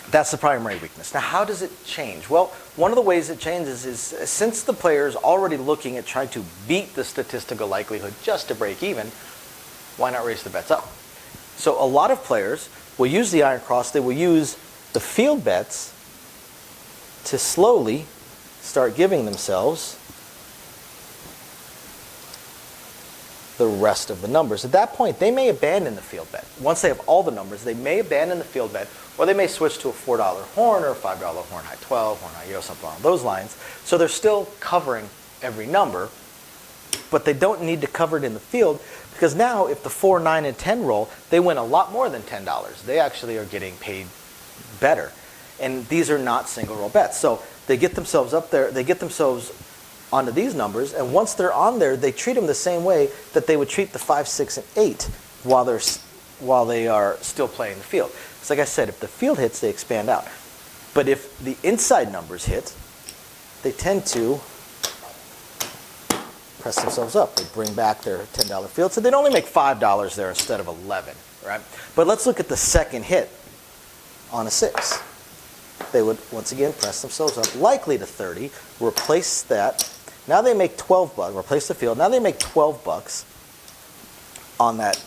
that's the primary weakness. Now, how does it change? Well, one of the ways it changes is since the player is already looking at trying to beat the statistical likelihood just to break even, why not raise the bets up? So a lot of players will use the Iron Cross. They will use the field bets to slowly start giving themselves the rest of the numbers. At that point, they may abandon the field bet. Once they have all the numbers, they may abandon the field bet, or they may switch to a $4 horn or a $5 horn high 12, horn high, something along those lines. So they're still covering every number, but they don't need to cover it in the field, because now if the 4, 9, and 10 roll, they win a lot more than $10. They actually are getting paid better. And these are not single roll bets. So they get themselves up there, they get themselves onto these numbers, and once they're on there, they treat them the same way that they would treat the 5, 6, and 8 while they are still playing the field. It's like I said, if the field hits, they expand out. But if the inside numbers hit, they tend to press themselves up. They bring back their $10 field, so they'd only make $5 there instead of 11, right? But let's look at the second hit on a 6. they would once again press themselves up, likely to 30, replace that. Now they make 12 bucks, replace the field. Now they make 12 bucks on that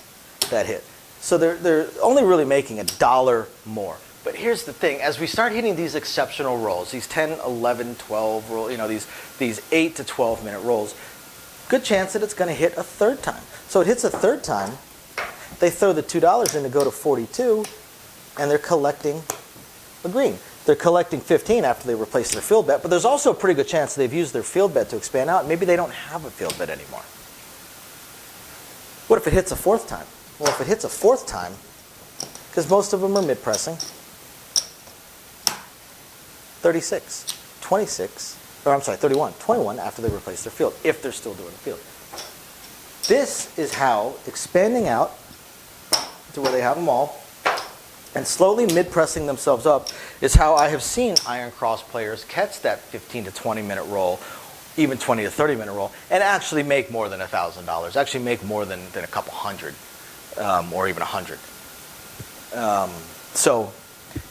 hit. So they're only really making $1 more. But here's the thing, as we start hitting these exceptional rolls, these 10, 11, 12 roll, these 8 to 12 minute rolls, good chance that it's going to hit a third time. So it hits a third time, they throw the $2 in to go to 42, and they're collecting a green. They're collecting 15 after they replace their field bet, but there's also a pretty good chance they've used their field bet to expand out. Maybe they don't have a field bet anymore. What if it hits a fourth time? Well, if it hits a fourth time, because most of them are mid-pressing, 36, 26, or I'm sorry, 31, 21 after they replace their field, if they're still doing the field. This is how expanding out to where they have them all and slowly mid-pressing themselves up is how I have seen Iron Cross players catch that 15 to 20 minute roll, even 20 to 30 minute roll, and actually make more than $1,000, actually make more than a couple hundred, or even 100. So,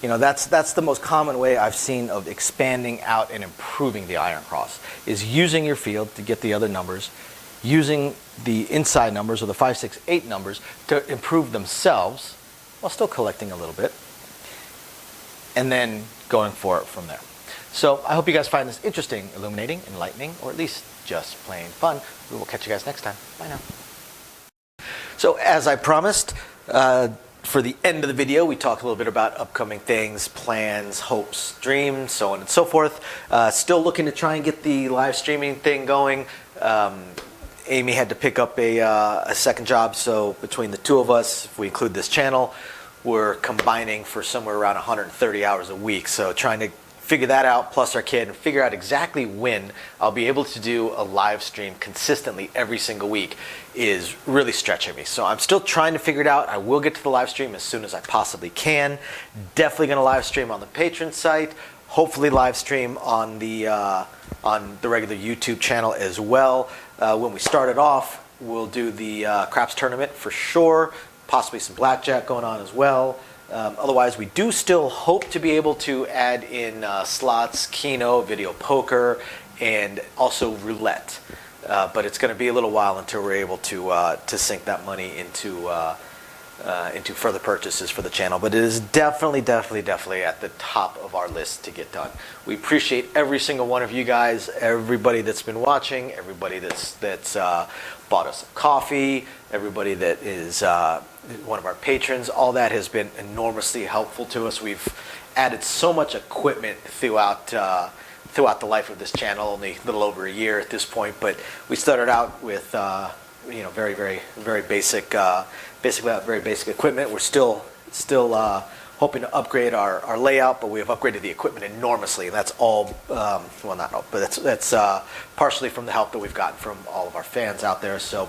that's the most common way I've seen of expanding out and improving the Iron Cross, is using your field to get the other numbers, using the inside numbers or the 5, 6, 8 numbers to improve themselves while still collecting a little bit, and then going for it from there. So I hope you guys find this interesting, illuminating, enlightening, or at least just plain fun. We will catch you guys next time. Bye now. So as I promised, for the end of the video, we talk a little bit about upcoming things, plans, hopes, dreams, so on and so forth. Still looking to try and get the live streaming thing going. Amy had to pick up a second job, so between the two of us, if we include this channel, we're combining for somewhere around 130 hours a week. So trying to figure that out, plus our kid, and figure out exactly when I'll be able to do a live stream consistently every single week is really stretching me. So I'm still trying to figure it out. I will get to the live stream as soon as I possibly can. Definitely going to live stream on the Patreon site. Hopefully live stream on the regular YouTube channel as well. When we start it off, we'll do the craps tournament for sure. Possibly some blackjack going on as well. Otherwise, we do still hope to be able to add in slots, Keno, video poker, and also roulette. But it's going to be a little while until we're able to sink that money into further purchases for the channel. But it is definitely at the top of our list to get done. We appreciate every single one of you guys, everybody that's been watching, everybody that's bought us some coffee, everybody that is one of our patrons. All that has been enormously helpful to us. We've added so much equipment throughout the life of this channel, only a little over a year at this point, but we started out with very basic very basic equipment. We're still hoping to upgrade our layout, but we have upgraded the equipment enormously, and that's all well, not all, but that's partially from the help that we've gotten from all of our fans out there. So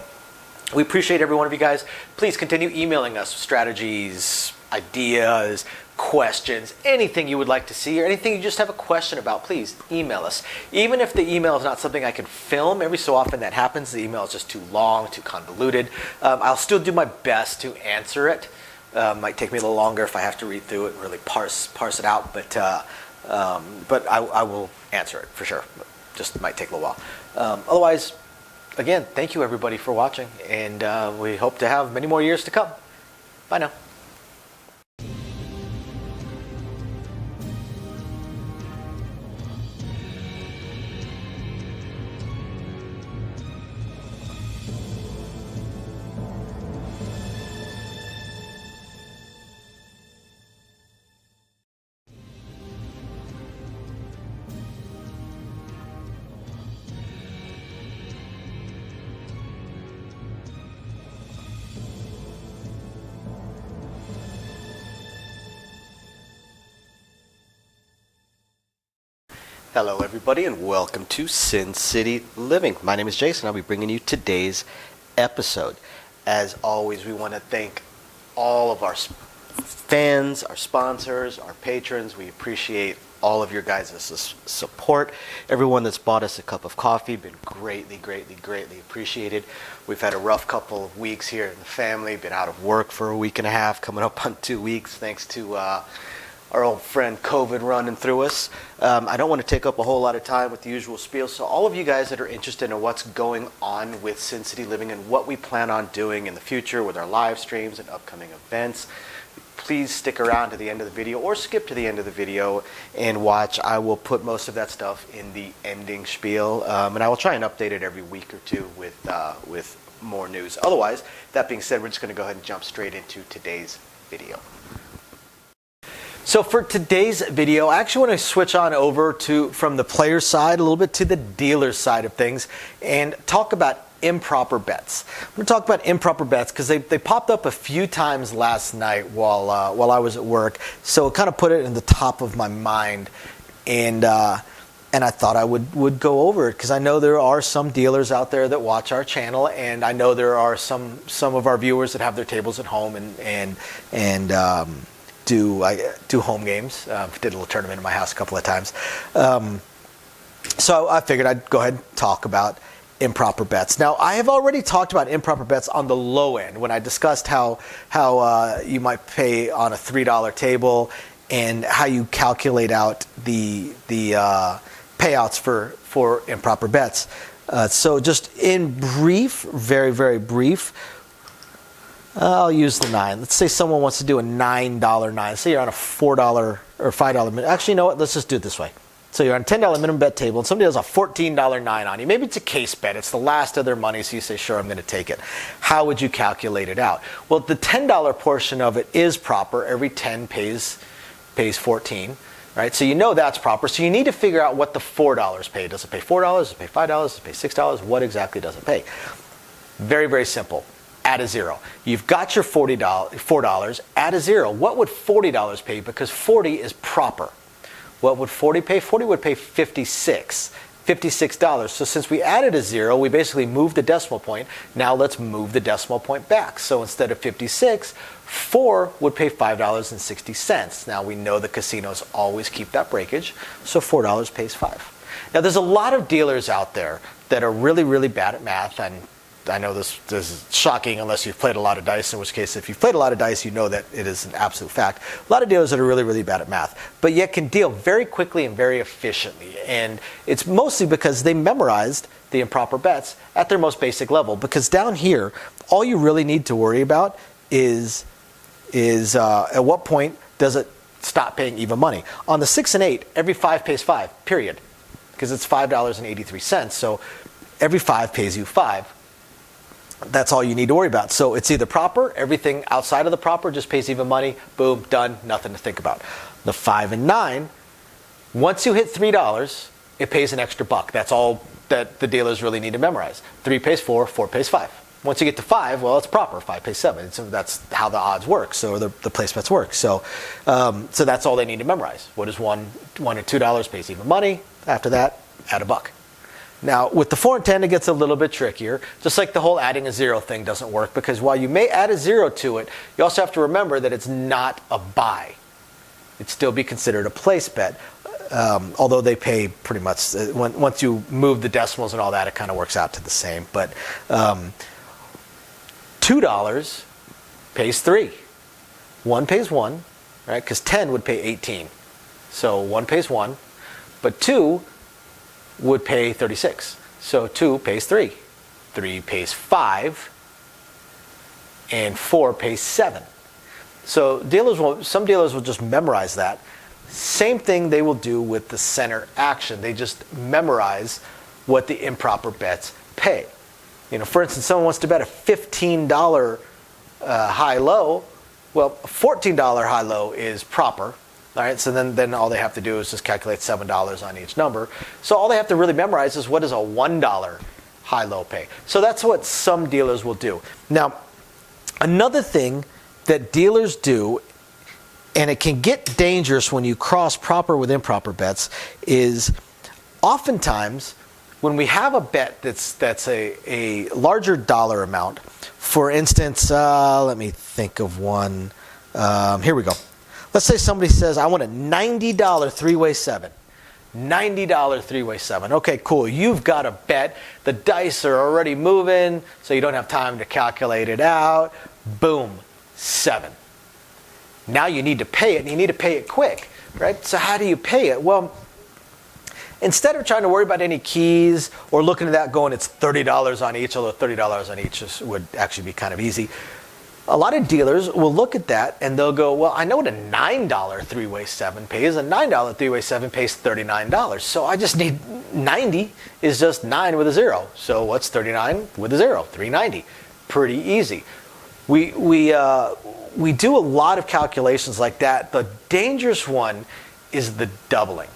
we appreciate every one of you guys. Please continue emailing us strategies, ideas, questions, anything you would like to see, or anything you just have a question about, please email us. Even if the email is not something I can film, every so often that happens, the email is just too long, too convoluted. I'll still do my best to answer it. Might take me a little longer if I have to read through it and really parse it out, but I will answer it for sure. Just might take a little while. Otherwise, again, thank you everybody for watching, and we hope to have many more years to come. Bye now. Hello everybody and welcome to Sin City Living. My name is Jason. I'll be bringing you today's episode. As always, we want to thank all of our fans, our sponsors, our patrons. We appreciate all of your guys' support. Everyone that's bought us a cup of coffee, been greatly appreciated. We've had a rough couple of weeks here in the family, been out of work for a week and a half, coming up on 2 weeks, thanks to our old friend COVID running through us. I don't want to take up a whole lot of time with the usual spiel, so all of you guys that are interested in what's going on with Sin City Living and what we plan on doing in the future with our live streams and upcoming events, please stick around to the end of the video or skip to the end of the video and watch. I will put most of that stuff in the ending spiel, and I will try and update it every week or two with more news. Otherwise, that being said, we're just going to go ahead and jump straight into today's video. So for today's video, I actually want to switch on over from the player side a little bit to the dealer side of things and talk about improper bets. I'm going to talk about improper bets because they popped up a few times last night while I was at work. So it kind of put it in the top of my mind, and I thought I would go over it because I know there are some dealers out there that watch our channel, and I know there are some of our viewers that have their tables at home and do home games. Did a little tournament in my house a couple of times. So I figured I'd go ahead and talk about improper bets. Now, I have already talked about improper bets on the low end when I discussed how you might pay on a $3 table and how you calculate out the payouts for improper bets. So just in brief, very, very brief, I'll use the 9. Let's say someone wants to do a $9 9. Say you're on a $4 or $5 minimum. Actually, you know what? Let's just do it this way. So you're on a $10 minimum bet table, and somebody has a $14 9 on you. Maybe it's a case bet. It's the last of their money, so you say, sure, I'm going to take it. How would you calculate it out? Well, the $10 portion of it is proper. Every 10 pays 14. Right? So you know that's proper. So you need to figure out what the $4 pay. Does it pay $4? Does it pay $5? Does it pay $6? What exactly does it pay? Very, very simple. Add a zero. You've got your $4. Add a zero. What would $40 pay? Because 40 is proper. What would 40 pay? 40 would pay $56. So since we added a zero, we basically moved the decimal point. Now let's move the decimal point back. So instead of 56, 4 would pay $5.60. Now we know the casinos always keep that breakage, so $4 pays 5. Now there's a lot of dealers out there that are really, really bad at math, and I know this is shocking unless you've played a lot of dice, in which case if you've played a lot of dice, you know that it is an absolute fact. A lot of dealers that are really, really bad at math, but yet can deal very quickly and very efficiently. And it's mostly because they memorized the improper bets at their most basic level. Because down here, all you really need to worry about is at what point does it stop paying even money. On the 6 and 8, every 5 pays 5, period. Because it's $5.83. So every 5 pays you 5. That's all you need to worry about. So it's either proper, everything outside of the proper just pays even money, boom, done, nothing to think about. The 5 and 9, once you hit $3, it pays an extra buck. That's all that the dealers really need to memorize. 3 pays 4, 4 pays 5. Once you get to 5, well, it's proper. 5 pays 7. So that's how the odds work. So the place bets work. So that's all they need to memorize. What is $1 and $2 pays even money. After that, add a buck. Now, with the 4 and 10, it gets a little bit trickier. Just like the whole adding a zero thing doesn't work, because while you may add a zero to it, you also have to remember that it's not a buy. It'd still be considered a place bet, although they pay pretty much, once you move the decimals and all that, it kind of works out to the same. But $2 pays 3. 1 pays 1, right? Because 10 would pay 18. So 1 pays 1, but 2 would pay 36. So 2 pays 3. 3 pays 5. And 4 pays 7. So some dealers will just memorize that. Same thing they will do with the center action. They just memorize what the improper bets pay. You know, for instance, someone wants to bet a $15 high-low. Well, a $14 high-low is proper. All right, so then all they have to do is just calculate $7 on each number. So all they have to really memorize is what does a $1 high-low pay. So that's what some dealers will do. Now, another thing that dealers do, and it can get dangerous when you cross proper with improper bets, is oftentimes when we have a bet that's a larger dollar amount. For instance, let me think of one. Here we go. Let's say somebody says, I want a $90 three-way 7. $90 three-way 7. Okay, cool. You've got a bet. The dice are already moving, so you don't have time to calculate it out. Boom, 7. Now you need to pay it, and you need to pay it quick, right? So how do you pay it? Well, instead of trying to worry about any keys or looking at that going, it's $30 on each, although $30 on each would actually be kind of easy. A lot of dealers will look at that and they'll go, well, I know what a $9 three-way 7 pays. A $9 three-way 7 pays $39. So I just need 90 is just 9 with a 0. So what's 39 with a 0? 390. Pretty easy. We do a lot of calculations like that. The dangerous one is the doubling.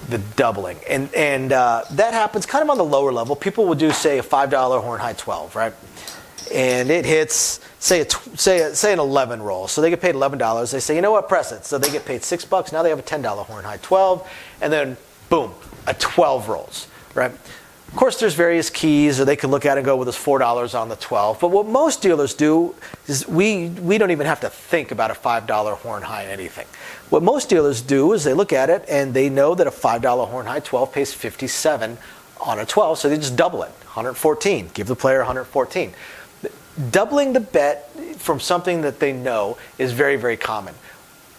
And that happens kind of on the lower level. People will do, say, a $5 horn high 12, right? And it hits, say an 11 roll. So they get paid $11. They say, you know what, press it. So they get paid $6. Now they have a $10 horn high 12. And then, boom, a 12 rolls, right? Of course, there's various keys, or they can look at it and go, well, there's $4 on the 12. But what most dealers do is we don't even have to think about a $5 horn high anything. What most dealers do is they look at it and they know that a $5 horn high 12 pays 57 on a 12, so they just double it, 114. Give the player 114. Doubling the bet from something that they know is very, very common.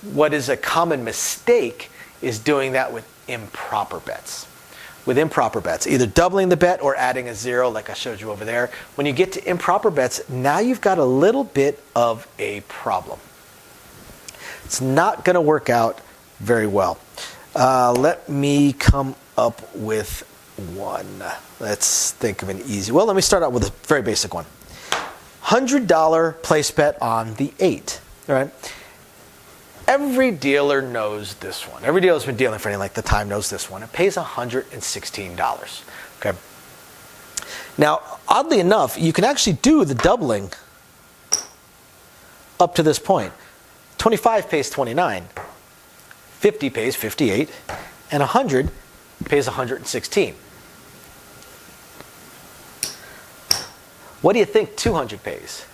What is a common mistake is doing that with improper bets. With improper bets, either doubling the bet or adding a 0 like I showed you over there. When you get to improper bets, now you've got a little bit of a problem. It's not going to work out very well. Let me come up with one. Let's think of an easy. Well, let me start out with a very basic one. $100 place bet on the 8. All right. Every dealer knows this one. Every dealer that's been dealing for any length of time knows this one. It pays $116. Okay. Now, oddly enough, you can actually do the doubling up to this point. 25 pays 29, 50 pays 58, and 100 pays 116. What do you think 200 pays?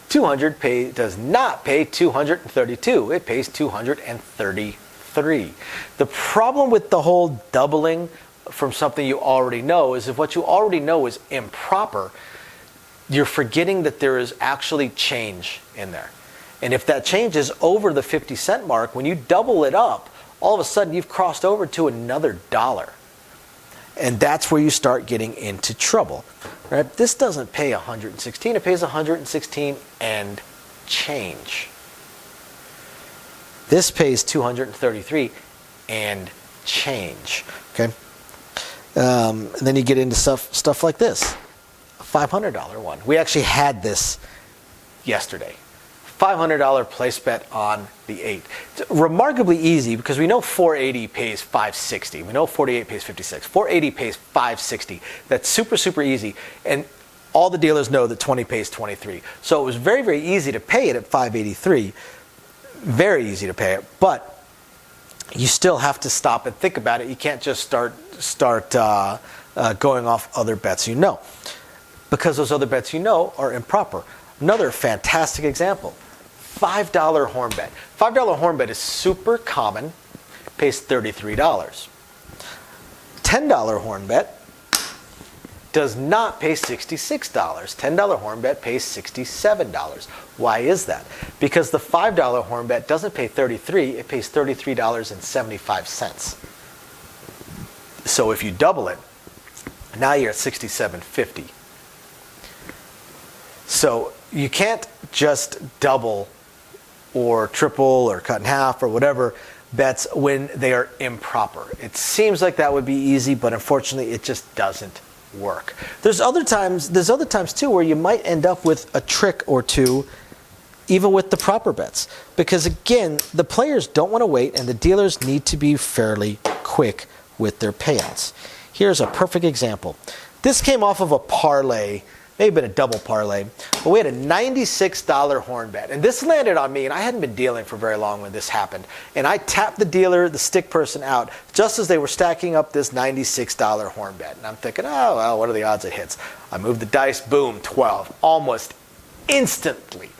200 does not pay 232. It pays 233. The problem with the whole doubling from something you already know is if what you already know is improper, you're forgetting that there is actually change in there. And if that change is over the 50-cent mark, when you double it up, all of a sudden you've crossed over to another dollar. And that's where you start getting into trouble. Right? This doesn't pay 116, it pays 116 and change. This pays 233 and change. Okay? And then you get into stuff like this. A $500 one. We actually had this yesterday. $500 place bet on the 8. It's remarkably easy because we know 480 pays 560. We know 48 pays 56. 480 pays 560. That's super, super easy. And all the dealers know that 20 pays 23. So it was very, very easy to pay it at 583. Very easy to pay it. But you still have to stop and think about it. You can't just start going off other bets you know. Because those other bets you know are improper. Another fantastic example. $5 horn bet. $5 horn bet is super common, pays $33. $10 horn bet does not pay $66. $10 horn bet pays $67. Why is that? Because the $5 horn bet doesn't pay $33, it pays $33.75. So if you double it, now you're at $67.50. So you can't just double or triple or cut in half or whatever bets when they are improper. It seems like that would be easy, but unfortunately it just doesn't work. There's other times too where you might end up with a trick or two even with the proper bets. Because again, the players don't want to wait and the dealers need to be fairly quick with their payouts. Here's a perfect example. This came off of a parlay. Maybe been a double parlay, but we had a $96 horn bet. And this landed on me, and I hadn't been dealing for very long when this happened. And I tapped the dealer, the stick person out, just as they were stacking up this $96 horn bet. And I'm thinking, oh, well, what are the odds it hits? I moved the dice, boom, 12. Almost instantly.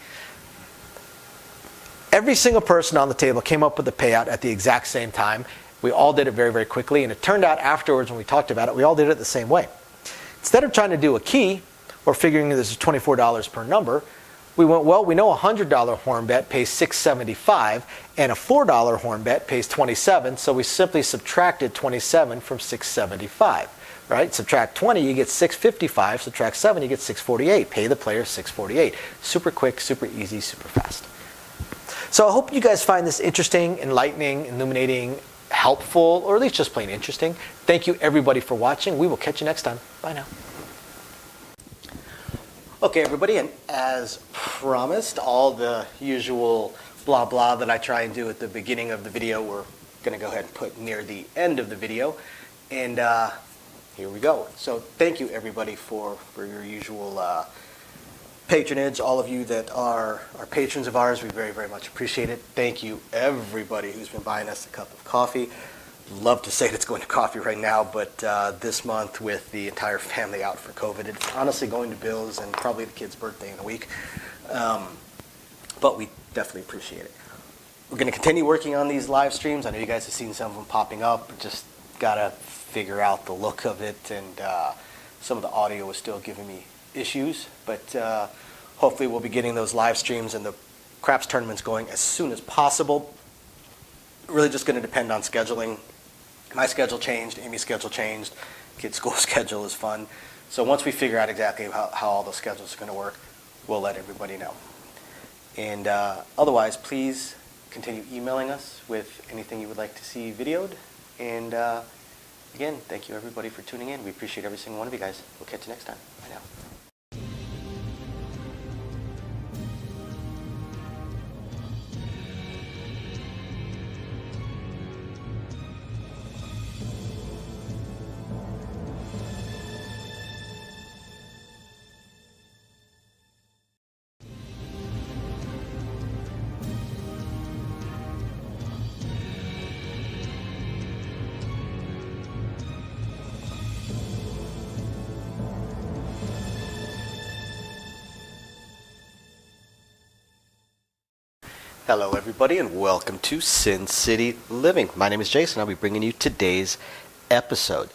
Every single person on the table came up with the payout at the exact same time. We all did it very, very quickly. And it turned out afterwards when we talked about it, we all did it the same way. Instead of trying to do a key, or figuring this is $24 per number, We went, well, we know a $100 horn bet pays $6.75 and a $4 horn bet pays $27, so we simply subtracted $27 from $6.75, right? Subtract 20, you get $6.55, subtract 7, you get $6.48. Pay the player $6.48. Super quick, super easy, super fast. So I hope you guys find this interesting, enlightening, illuminating, helpful, or at least just plain interesting. Thank you everybody for watching. We will catch you next time. Bye now. Okay, everybody, and as promised, all the usual blah blah that I try and do at the beginning of the video, we're going to go ahead and put near the end of the video. And here we go. So thank you, everybody, for your usual patronage. All of you that are patrons of ours, we very, very much appreciate it. Thank you, everybody who's been buying us a cup of coffee. Love to say it's going to coffee right now, but this month with the entire family out for COVID, it's honestly going to Bill's and probably the kid's birthday in a week. But we definitely appreciate it. We're going to continue working on these live streams. I know you guys have seen some of them popping up. Just got to figure out the look of it, and some of the audio is still giving me issues. But hopefully we'll be getting those live streams and the craps tournaments going as soon as possible. Really just going to depend on scheduling. My schedule changed, Amy's schedule changed, kids' school schedule is fun. So once we figure out exactly how all those schedules are going to work, we'll let everybody know. And otherwise, please continue emailing us with anything you would like to see videoed. And again, thank you everybody for tuning in. We appreciate every single one of you guys. We'll catch you next time. Bye now. Hello everybody and welcome to Sin City Living. My name is Jason. I'll be bringing you today's episode.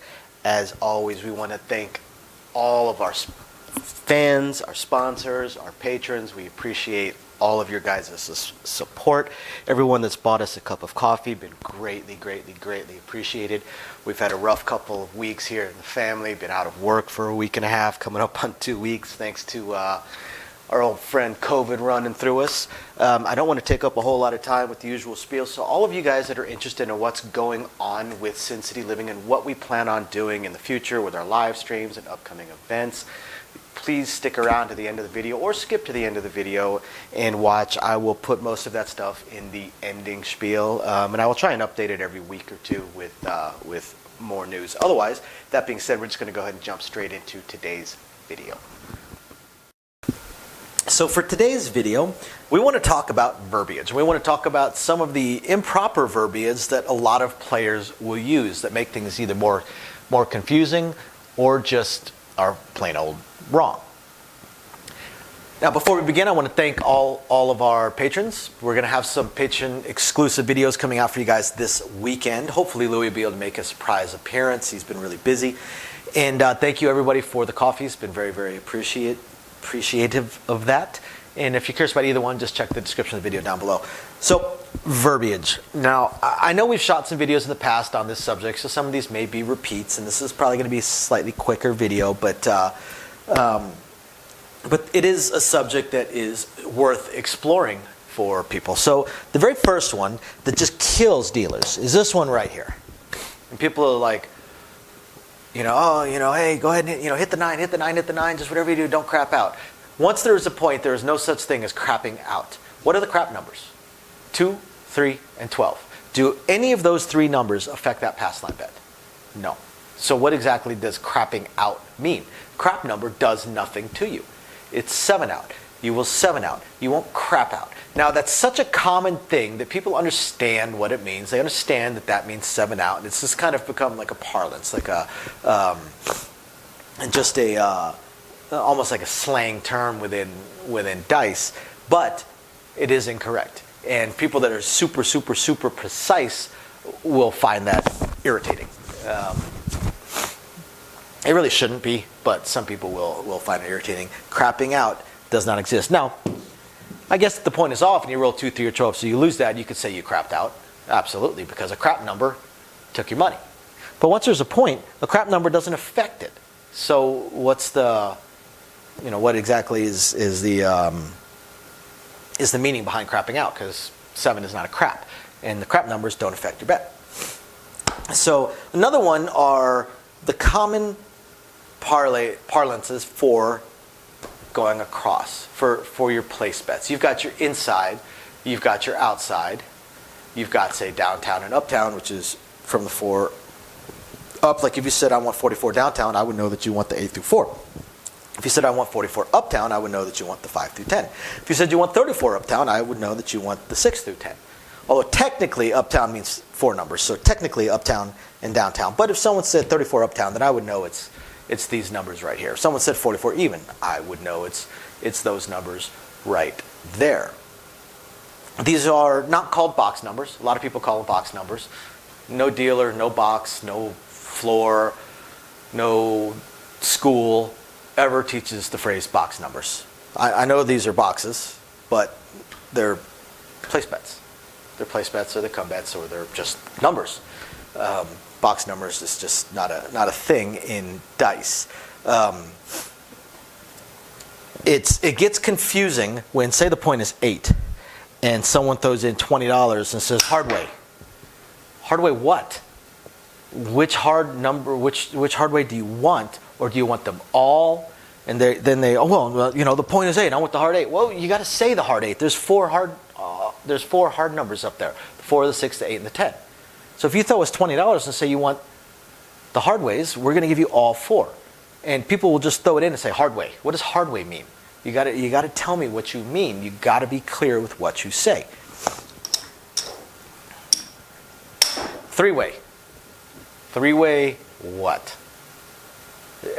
As always, we want to thank all of our fans, our sponsors, our patrons. We appreciate all of your guys' support. Everyone that's bought us a cup of coffee, been greatly, greatly, greatly appreciated. We've had a rough couple of weeks here in the family, been out of work for a week and a half, coming up on 2 weeks thanks to our old friend COVID running through us. I don't want to take up a whole lot of time with the usual spiel, so all of you guys that are interested in what's going on with Sin City Living and what we plan on doing in the future with our live streams and upcoming events, please stick around to the end of the video or skip to the end of the video and watch. I will put most of that stuff in the ending spiel, and I will try and update it every week or two with more news. Otherwise, that being said, we're just going to go ahead and jump straight into today's video. So for today's video, we want to talk about verbiage. We want to talk about some of the improper verbiage that a lot of players will use that make things either more confusing or just are plain old wrong. Now, before we begin, I want to thank all of our patrons. We're going to have some patron exclusive videos coming out for you guys this weekend. Hopefully, Louis will be able to make a surprise appearance. He's been really busy. And thank you, everybody, for the coffee. It's been very, very appreciative of that. And if you're curious about either one, just check the description of the video down below. So, verbiage. Now, I know we've shot some videos in the past on this subject, so some of these may be repeats, and this is probably going to be a slightly quicker video, but it is a subject that is worth exploring for people. So, the very first one that just kills dealers is this one right here. And people are like, hey, go ahead and hit the 9, just whatever you do, don't crap out. Once there is a point, there is no such thing as crapping out. What are the crap numbers? 2, 3, and 12. Do any of those three numbers affect that pass line bet? No. So what exactly does crapping out mean? Crap number does nothing to you. It's 7 out. You will 7 out. You won't crap out. Now, that's such a common thing that people understand what it means. They understand that means 7 out. And it's just kind of become like a parlance, like almost like a slang term within dice. But it is incorrect. And people that are super, super, super precise will find that irritating. It really shouldn't be, but some people will find it irritating. Crapping out does not exist. Now, I guess the point is off and you roll 2, 3, or 12, so you lose that, you could say you crapped out. Absolutely, because a crap number took your money. But once there's a point, the crap number doesn't affect it. So what's the, what exactly is the meaning behind crapping out? Because 7 is not a crap, and the crap numbers don't affect your bet. So another one are the common parlances for going across, for your place bets. You've got your inside, you've got your outside, you've got, say, downtown and uptown, which is from the 4 up. Like if you said I want 44 downtown, I would know that you want the 8 through 4. If you said I want 44 uptown, I would know that you want the 5 through 10. If you said you want 34 uptown, I would know that you want the 6 through 10. Although technically uptown means 4 numbers, so technically uptown and downtown. But if someone said 34 uptown, then I would know it's these numbers right here. If someone said 44 even, I would know it's those numbers right there. These are not called box numbers. A lot of people call them box numbers. No dealer, no box, no floor, no school ever teaches the phrase box numbers. I know these are boxes, but they're place bets. They're place bets or they're come bets or they're just numbers. Box numbers is just not a thing in dice. It gets confusing when, say, the point is 8, and someone throws in $20 and says hard way. Hard way what? Which hard number? Which hard way do you want, or do you want them all? And then they the point is 8. I want the hard 8. Well, you got to say the hard 8. There's 4 hard numbers up there: the 4, the 6, the 8, and the 10. So if you throw us $20 and say you want the hard ways, we're going to give you all 4. And people will just throw it in and say hard way. What does hard way mean? You got to tell me what you mean. You got to be clear with what you say. 3-way. 3-way what?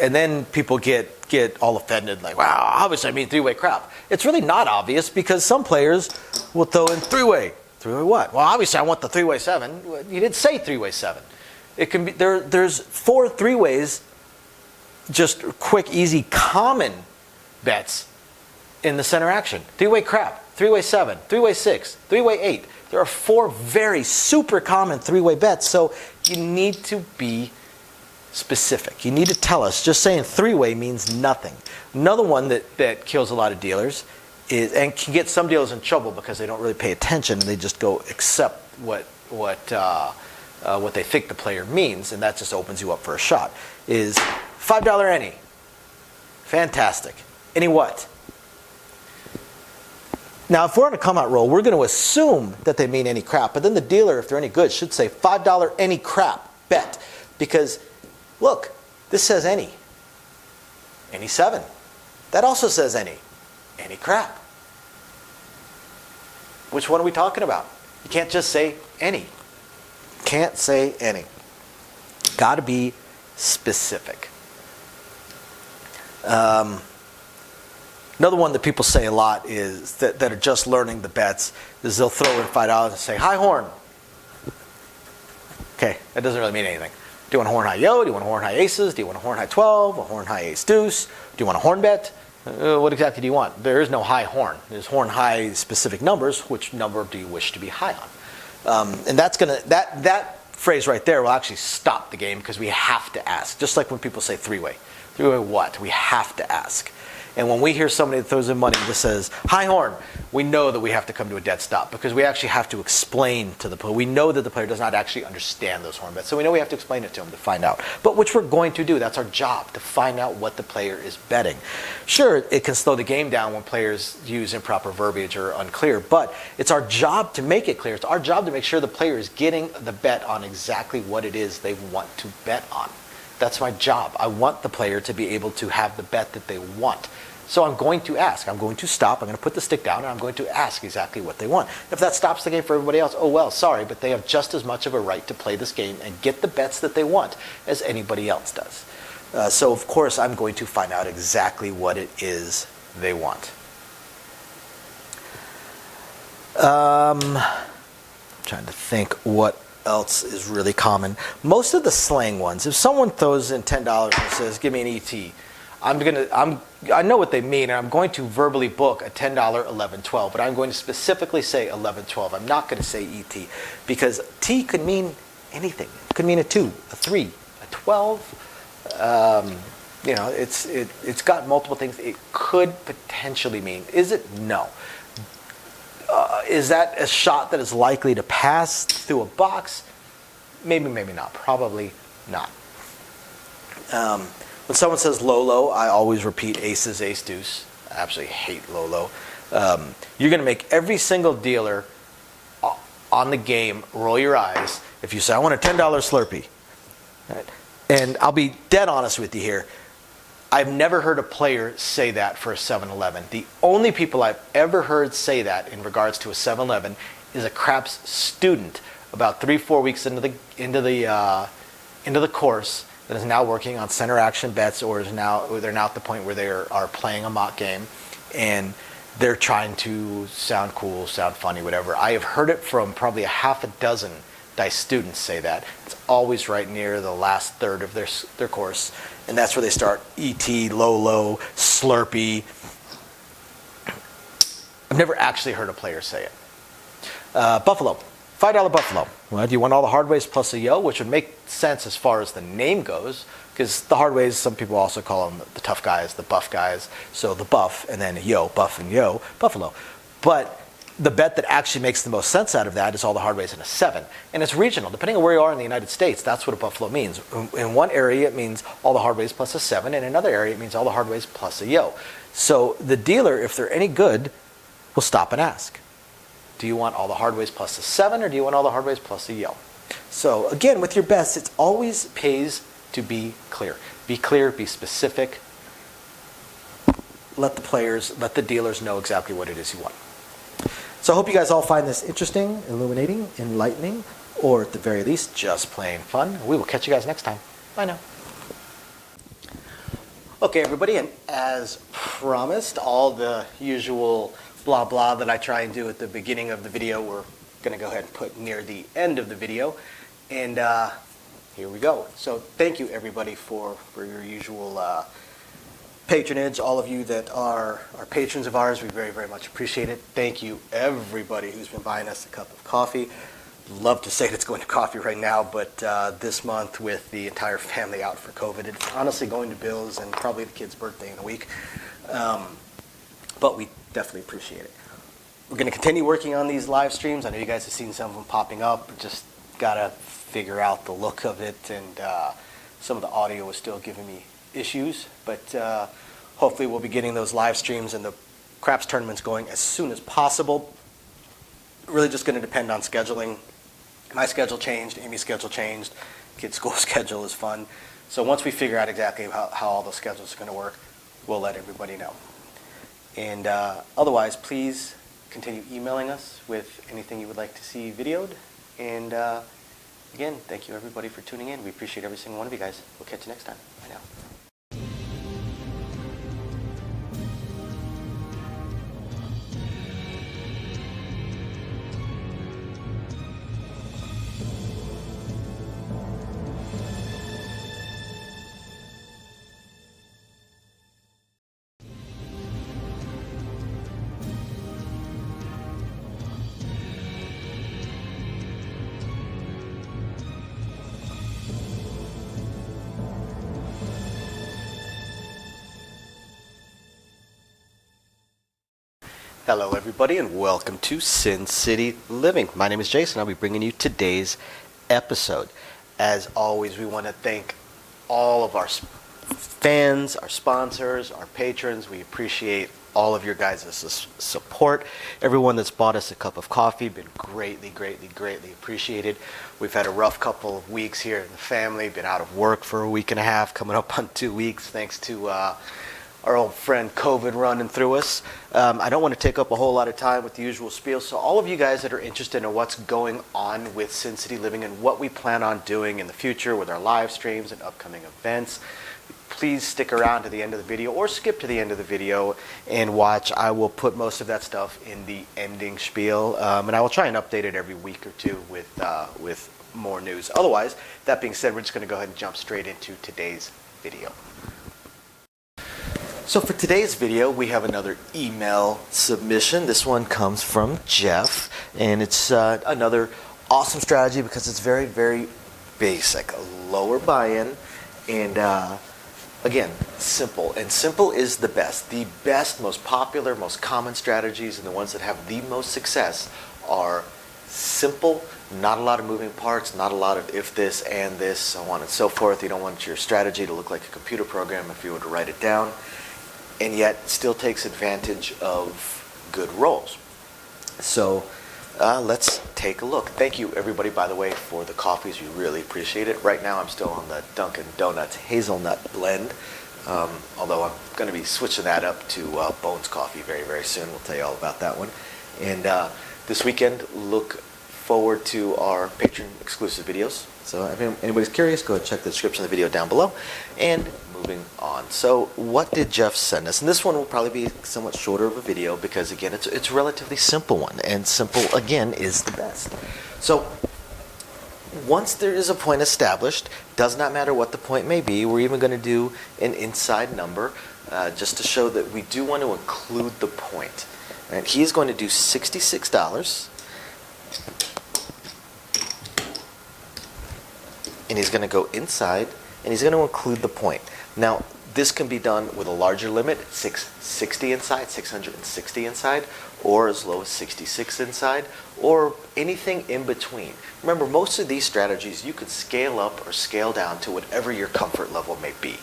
And then people get all offended, like, wow, obviously I mean 3-way crap. It's really not obvious because some players will throw in 3-way. 3-way what? Well, obviously I want the 3-way 7. You didn't say 3-way 7. It can be there's 4 3-ways, just quick, easy, common bets in the center action. 3-way crap, 3-way 7, 3-way 6, 3-way 8. There are 4 very super common 3-way bets, so you need to be specific. You need to tell us. Just saying 3-way means nothing. Another one that kills a lot of dealers is, and can get some dealers in trouble because they don't really pay attention and they just go accept what they think the player means, and that just opens you up for a shot, is $5 any. Fantastic. Any what? Now, if we're on a come-out roll, we're going to assume that they mean any crap, but then the dealer, if they're any good, should say $5 any crap bet. Because, look, this says any. Any 7. That also says any. Any crap. Which one are we talking about? You can't just say any. Can't say any. Got to be specific. Another one that people say a lot is that are just learning the bets is they'll throw in $5 and say high horn. Okay, that doesn't really mean anything. Do you want a horn high yo? Do you want a horn high aces? Do you want a horn high 12? A horn high ace deuce? Do you want a horn bet? What exactly do you want? There is no high horn. There's horn high specific numbers. Which number do you wish to be high on? And that's gonna that phrase right there will actually stop the game because we have to ask. Just like when people say 3-way. 3-way what? We have to ask. And when we hear somebody that throws in money that says high horn, we know that we have to come to a dead stop because we actually have to explain to the player. We know that the player does not actually understand those horn bets, so we know we have to explain it to him to find out. But which we're going to do. That's our job, to find out what the player is betting. Sure, it can slow the game down when players use improper verbiage or unclear, but it's our job to make it clear. It's our job to make sure the player is getting the bet on exactly what it is they want to bet on. That's my job. I want the player to be able to have the bet that they want. So I'm going to ask. I'm going to stop. I'm going to put the stick down, and I'm going to ask exactly what they want. If that stops the game for everybody else, oh well, sorry, but they have just as much of a right to play this game and get the bets that they want as anybody else does. So of course, I'm going to find out exactly what it is they want. Trying to think what else is really common. Most of the slang ones, if someone throws in $10 and says, give me an ET, I know what they mean, and I'm going to verbally book a $10 11-12, but I'm going to specifically say 11-12. I'm not going to say ET, because T could mean anything. It could mean a 2, a 3, a 12. It's got multiple things it could potentially mean. Is it? No. Is that a shot that is likely to pass through a box? Maybe, maybe not. Probably not. When someone says low, I always repeat aces, ace, deuce. I absolutely hate low. You're going to make every single dealer on the game roll your eyes if you say, I want a $10 Slurpee. Right? And I'll be dead honest with you here. I've never heard a player say that for a 7-Eleven. The only people I've ever heard say that in regards to a 7-Eleven is a craps student about 3-4 weeks into the course that is now working on center action bets, or they're now at the point where they are playing a mock game, and they're trying to sound cool, sound funny, whatever. I have heard it from probably a half a dozen dice students say that. It's always right near the last third of their course, and that's where they start ET, low, Slurpee. I've never actually heard a player say it. Buffalo. $5 Buffalo. Well, do you want all the hard ways plus a yo? Which would make sense as far as the name goes, because the hard ways, some people also call them the tough guys, the buff guys. So the buff and then yo, buff and yo, Buffalo. But the bet that actually makes the most sense out of that is all the hard ways in a 7. And it's regional. Depending on where you are in the United States, that's what a Buffalo means. In one area, it means all the hard ways plus a 7. In another area, it means all the hard ways plus a yo. So the dealer, if they're any good, will stop and ask, do you want all the hard ways plus a 7, or do you want all the hard ways plus a yo? So again, with your bets, it always pays to be clear. Be clear, be specific. Let the dealers know exactly what it is you want. So I hope you guys all find this interesting, illuminating, enlightening, or at the very least, just plain fun. We will catch you guys next time. Bye now. Okay, everybody, and as promised, all the usual blah blah that I try and do at the beginning of the video, we're going to go ahead and put near the end of the video. And here we go. So thank you, everybody, for your usual patronage. All of you that are patrons of ours, we very, very much appreciate it. Thank you, everybody who's been buying us a cup of coffee. Love to say it's going to coffee right now, but this month with the entire family out for COVID, it's honestly going to Bill's and probably the kid's birthday in a week. But we definitely appreciate it. We're going to continue working on these live streams. I know you guys have seen some of them popping up. Just got to figure out the look of it, and some of the audio is still giving me issues. But hopefully we'll be getting those live streams and the craps tournaments going as soon as possible. Really just going to depend on scheduling. My schedule changed, Amy's schedule changed, kids' school schedule is fun. So once we figure out exactly how all those schedules are going to work, we'll let everybody know. And otherwise, please continue emailing us with anything you would like to see videoed. And again, thank you everybody for tuning in. We appreciate every single one of you guys. We'll catch you next time. Bye now. Hello everybody, and welcome to Sin City Living. My name is Jason. I'll be bringing you today's episode. As always, we want to thank all of our fans, our sponsors, our patrons. We appreciate all of your guys' support. Everyone that's bought us a cup of coffee, been greatly, greatly, greatly appreciated. We've had a rough couple of weeks here in the family, been out of work for a week and a half, coming up on 2 weeks, thanks to our old friend COVID running through us. I don't want to take up a whole lot of time with the usual spiel, so all of you guys that are interested in what's going on with Sin City Living and what we plan on doing in the future with our live streams and upcoming events, please stick around to the end of the video or skip to the end of the video and watch. I will put most of that stuff in the ending spiel, and I will try and update it every week or two with more news. Otherwise, that being said, we're just going to go ahead and jump straight into today's video. So for today's video, we have another email submission. This one comes from Jeff, and it's another awesome strategy because it's very, very basic. A lower buy-in, and again, simple. And simple is the best. The best, most popular, most common strategies, and the ones that have the most success are simple, not a lot of moving parts, not a lot of if this and this, so on and so forth. You don't want your strategy to look like a computer program if you were to write it down, and yet still takes advantage of good rolls. So let's take a look. Thank you, everybody, by the way, for the coffees. We really appreciate it. Right now, I'm still on the Dunkin' Donuts hazelnut blend, although I'm going to be switching that up to Bones coffee very, very soon. We'll tell you all about that one. And this weekend, look forward to our patron exclusive videos. So if anybody's curious, go ahead and check the description of the video down below. And moving on. So what did Jeff send us? And this one will probably be somewhat shorter of a video because, again, it's a relatively simple one. And simple, again, is the best. So once there is a point established, does not matter what the point may be, we're even going to do an inside number just to show that we do want to include the point. And he's going to do $66. And he's going to go inside, and he's going to include the point. Now, this can be done with a larger limit, 660 inside, 660 inside, or as low as 66 inside, or anything in between. Remember, most of these strategies you could scale up or scale down to whatever your comfort level may be.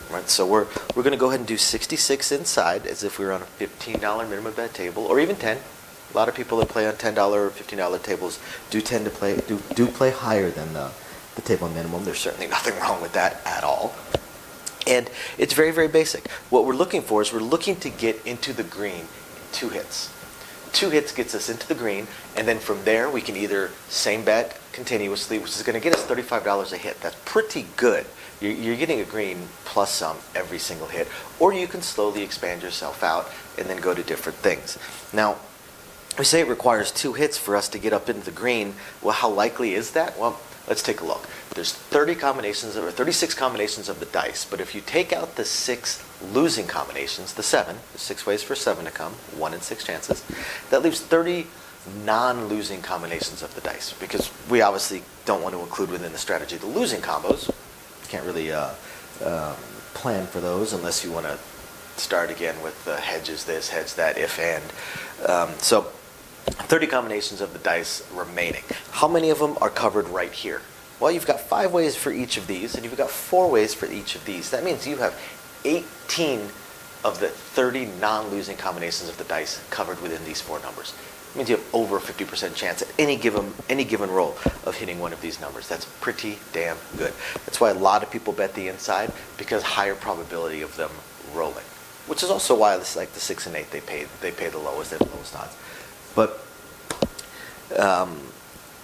Right? So we're going to go ahead and do 66 inside, as if we were on a $15 minimum bet table, or even 10. A lot of people that play on $10 or $15 tables do tend to play higher than the table minimum. There's certainly nothing wrong with that at all. And it's very, very basic. What we're looking for is we're looking to get into the green in 2 hits. 2 hits gets us into the green, and then from there we can either same bet continuously, which is going to get us $35 a hit. That's pretty good. You're getting a green plus some every single hit, or you can slowly expand yourself out and then go to different things. Now, we say it requires 2 hits for us to get up into the green. Well, how likely is that? Well, let's take a look. There's 36 combinations of the dice, but if you take out the 6 losing combinations, the 7, there's 6 ways for 7 to come, 1 in 6 chances, that leaves 30 non-losing combinations of the dice, because we obviously don't want to include within the strategy the losing combos. Can't really plan for those unless you want to start again with the hedges this, hedge that, if and. So 30 combinations of the dice remaining. How many of them are covered right here? Well, you've got 5 ways for each of these, and you've got 4 ways for each of these. That means you have 18 of the 30 non-losing combinations of the dice covered within these 4 numbers. It means you have over a 50% chance at any given roll of hitting one of these numbers. That's pretty damn good. That's why a lot of people bet the inside, because higher probability of them rolling. Which is also why this, like the 6 and 8, they pay the lowest, they have the lowest odds. But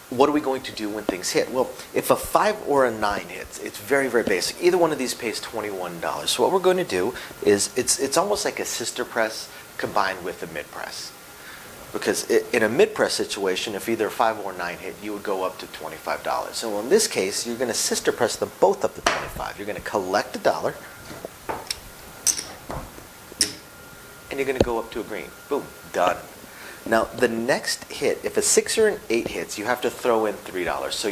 what are we going to do when things hit? Well, if a 5 or a 9 hits, it's very, very basic. Either one of these pays $21. So what we're going to do is it's almost like a sister press combined with a mid press. Because in a mid press situation, if either a 5 or 9 hit, you would go up to $25. So in this case, you're going to sister press them both up to $25. You're going to collect $1, and you're going to go up to a green. Boom, done. Now, the next hit, if a 6 or an 8 hits, you have to throw in $3. So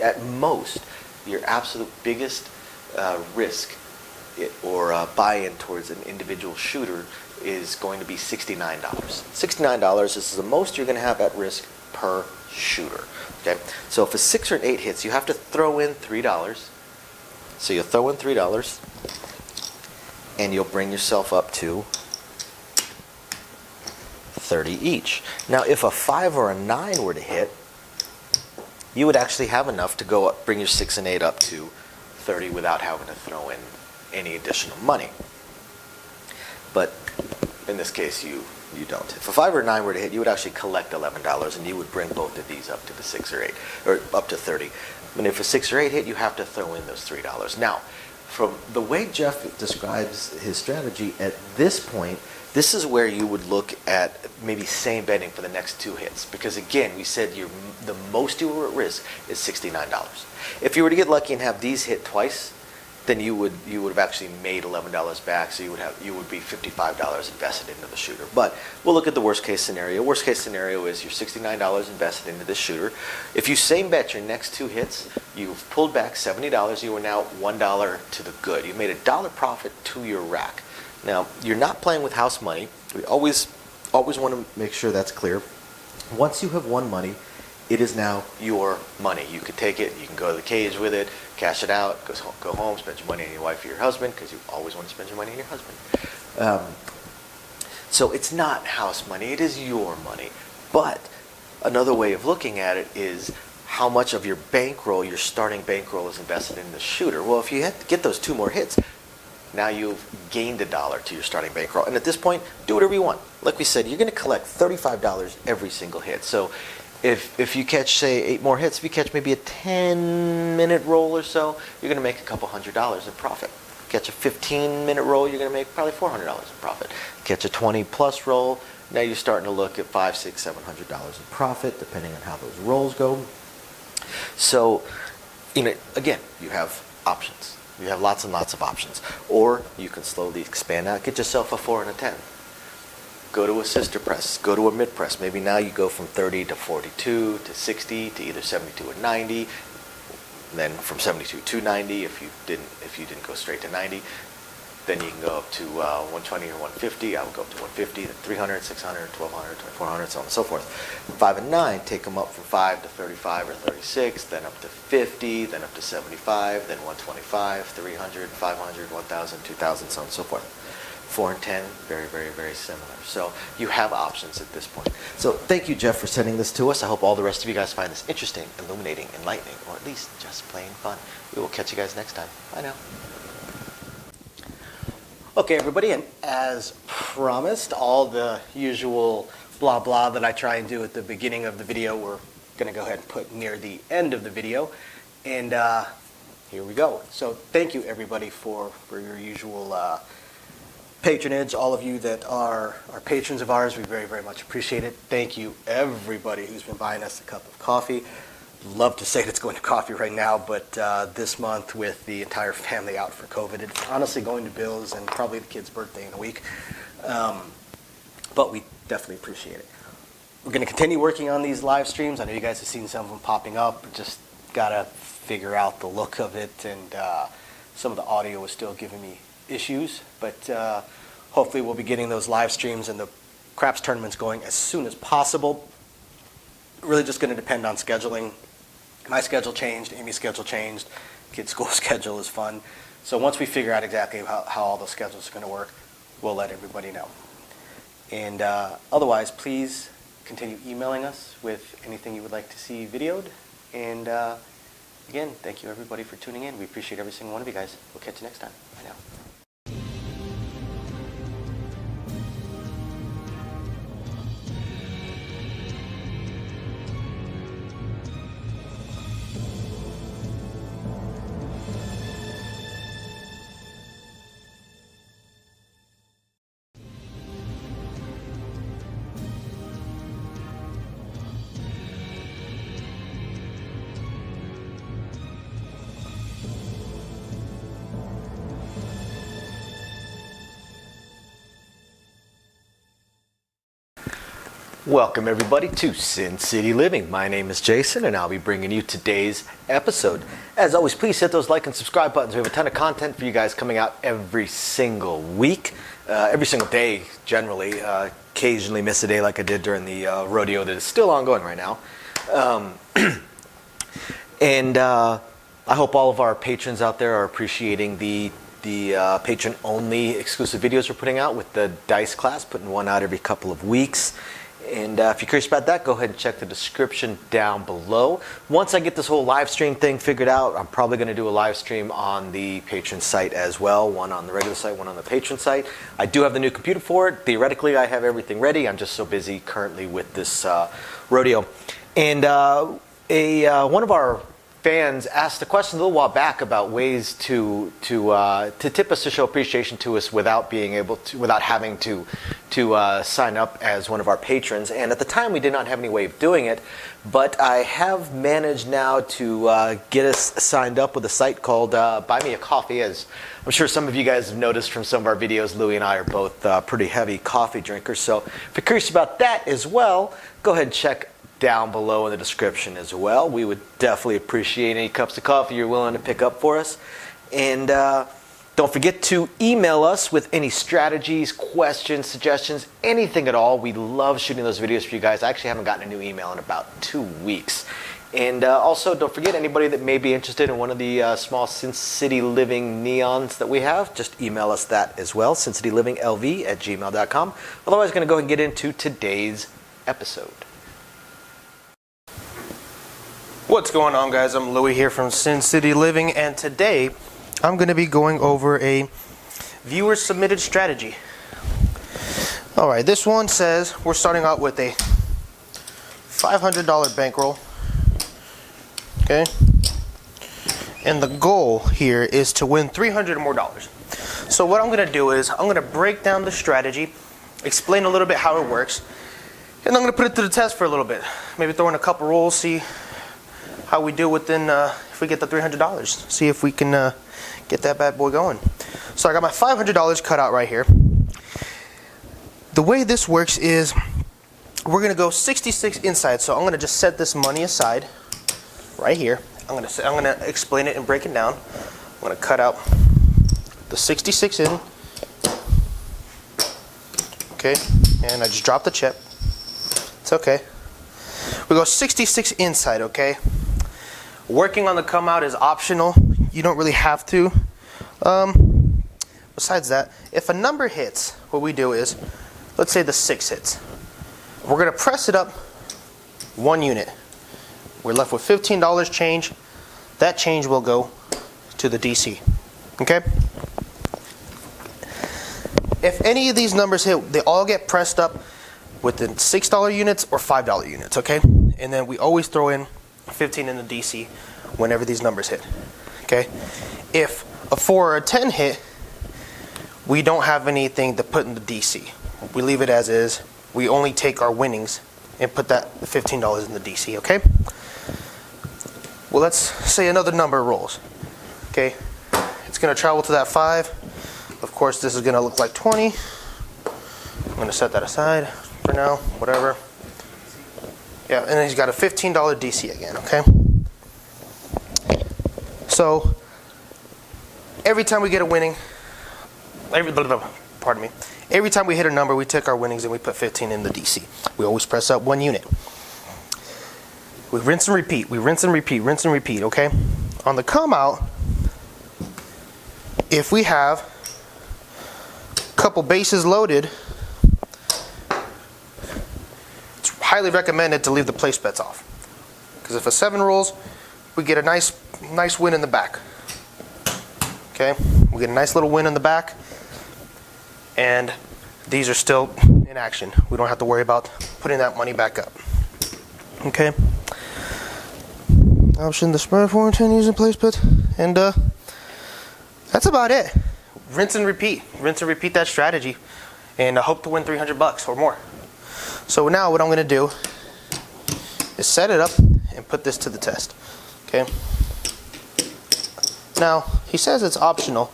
at most, your absolute biggest risk or buy-in towards an individual shooter is going to be $69. $69 is the most you're going to have at risk per shooter. Okay, so if a 6 or an 8 hits, you have to throw in $3. So you'll throw in $3, and you'll bring yourself up to 30 each. Now, if a 5 or a 9 were to hit, you would actually have enough to go up, bring your 6 and 8 up to 30 without having to throw in any additional money. But in this case, you don't. If a 5 or 9 were to hit, you would actually collect $11, and you would bring both of these up to the 6 or 8, or up to 30. And if a 6 or 8 hit, you have to throw in those $3. Now, from the way Jeff describes his strategy at this point, this is where you would look at maybe same betting for the next 2 hits. Because again, we said the most you were at risk is $69. If you were to get lucky and have these hit twice, then you would have actually made $11 back. So you would be $55 invested into the shooter. But we'll look at the worst case scenario. Worst case scenario is you're $69 invested into this shooter. If you same bet your next two hits, you've pulled back $70. You are now $1 to the good. You made $1 profit to your rack. Now you're not playing with house money. We always want to make sure that's clear. Once you have won money, it is now your money. You could take it, you can go to the cage with it, cash it out, go home, spend your money on your wife or your husband, because you always want to spend your money on your husband. So it's not house money, it is your money. But another way of looking at it is how much of your bankroll, your starting bankroll, is invested in the shooter. Well, if you had to get those two more hits, now you've gained $1 to your starting bankroll. And at this point, do whatever you want. Like we said, you're going to collect $35 every single hit. So if you catch, say, 8 more hits, if you catch maybe a 10-minute roll or so, you're going to make a couple $100 in profit. Catch a 15-minute roll, you're going to make probably $400 in profit. Catch a 20-plus roll, now you're starting to look at $500, $600, $700 in profit, depending on how those rolls go. So, again, you have options. You have lots and lots of options. Or you can slowly expand out, get yourself a 4 and a 10. Go to a sister press, go to a mid press. Maybe now you go from 30 to 42 to 60 to either 72 or 90. Then from 72 to 90 if you didn't go straight to 90. Then you can go up to 120 or 150. I would go up to 150, then 300, 600, 1200, 2400, so on and so forth. 5 and 9 take them up from 5 to 35 or 36, then up to 50, then up to 75, then 125, 300, 500, 1000, 2000, so on and so forth. 4 and 10, very, very, very similar. So you have options at this point. So thank you, Jeff, for sending this to us. I hope all the rest of you guys find this interesting, illuminating, enlightening, or at least just plain fun. We will catch you guys next time. Bye now. Okay, everybody, and as promised, all the usual blah blah that I try and do at the beginning of the video, we're going to go ahead and put near the end of the video. And here we go. So thank you, everybody, for your usual patronage. All of you that are patrons of ours, we very, very much appreciate it. Thank you, everybody who's been buying us a cup of coffee. Love to say that it's going to coffee right now, but this month with the entire family out for COVID, it's honestly going to Bill's and probably the kid's birthday in a week. But we definitely appreciate it. We're going to continue working on these live streams. I know you guys have seen some of them popping up. Just got to figure out the look of it, and some of the audio is still giving me issues. But hopefully we'll be getting those live streams and the craps tournaments going as soon as possible. Really just going to depend on scheduling. My schedule changed, Amy's schedule changed, kids' school schedule is fun. So once we figure out exactly how all those schedules are going to work, we'll let everybody know. And otherwise, please continue emailing us with anything you would like to see videoed. And again, thank you everybody for tuning in. We appreciate every single one of you guys. We'll catch you next time. Bye now. Welcome everybody to Sin City Living. My name is Jason and I'll be bringing you today's episode. As always, please hit those like and subscribe buttons. We have a ton of content for you guys coming out every single week, every single day generally. Occasionally miss a day like I did during the rodeo that is still ongoing right now. And I hope all of our patrons out there are appreciating the patron-only exclusive videos we're putting out with the dice class, putting one out every couple of weeks. And if you're curious about that, go ahead and check the description down below. Once I get this whole live stream thing figured out, I'm probably going to do a live stream on the patron site as well. One on the regular site, one on the patron site. I do have the new computer for it. Theoretically, I have everything ready. I'm just so busy currently with this rodeo. And one of our fans asked a question a little while back about ways to tip us, to show appreciation to us without having to sign up as one of our patrons. And at the time, we did not have any way of doing it, but I have managed now to get us signed up with a site called Buy Me a Coffee. As I'm sure some of you guys have noticed from some of our videos, Louie and I are both pretty heavy coffee drinkers. So if you're curious about that as well, go ahead and check down below in the description as well. We would definitely appreciate any cups of coffee you're willing to pick up for us. And don't forget to email us with any strategies, questions, suggestions, anything at all. We love shooting those videos for you guys. I actually haven't gotten a new email in about 2 weeks. And also, don't forget, anybody that may be interested in one of the small Sin City Living neons that we have, just email us that as well, sincityliving.lv@gmail.com. Otherwise, going to go ahead and get into today's episode. What's going on, guys? I'm Louie here from Sin City Living, and today I'm going to be going over a viewer submitted strategy. Alright, this one says we're starting out with a $500 bankroll. Okay? And the goal here is to win $300 more. So what I'm going to do is I'm going to break down the strategy, explain a little bit how it works, and I'm going to put it to the test for a little bit. Maybe throw in a couple rolls, see how we do within, if we get the $300. See if we can get that bad boy going. So I got my $500 cut out right here. The way this works is we're going to go 66 inside. So I'm going to just set this money aside right here. I'm going to explain it and break it down. I'm going to cut out the 66 in. Okay, and I just dropped the chip. It's okay. We go 66 inside, okay? Working on the come out is optional. You don't really have to. Besides that, if a number hits, what we do is, let's say the 6 hits. We're going to press it up 1 unit. We're left with $15 change. That change will go to the DC. Okay? If any of these numbers hit, they all get pressed up with the $6 units or $5 units, okay? And then we always throw in 15 in the DC whenever these numbers hit. Okay? If a 4 or a 10 hit, we don't have anything to put in the DC. We leave it as is. We only take our winnings and put that $15 in the DC, okay? Well, let's say another number rolls. Okay? It's going to travel to that 5. Of course, this is going to look like 20. I'm going to set that aside for now, whatever. Yeah, and then he's got a $15 DC again, okay? So, every time we get a winning, every time we hit a number, we take our winnings and we put 15 in the DC. We always press up 1 unit. We rinse and repeat, rinse and repeat, okay? On the come out, if we have a couple bases loaded, it's highly recommended to leave the place bets off. Because if a 7 rolls, we get a nice win in the back. Okay? We get a nice little win in the back. And these are still in action. We don't have to worry about putting that money back up. Okay? Option the spread 4 and 10 using place bets. And that's about it. Rinse and repeat that strategy. And I hope to win $300 or more. So now what I'm going to do is set it up and put this to the test. Okay? Now, he says it's optional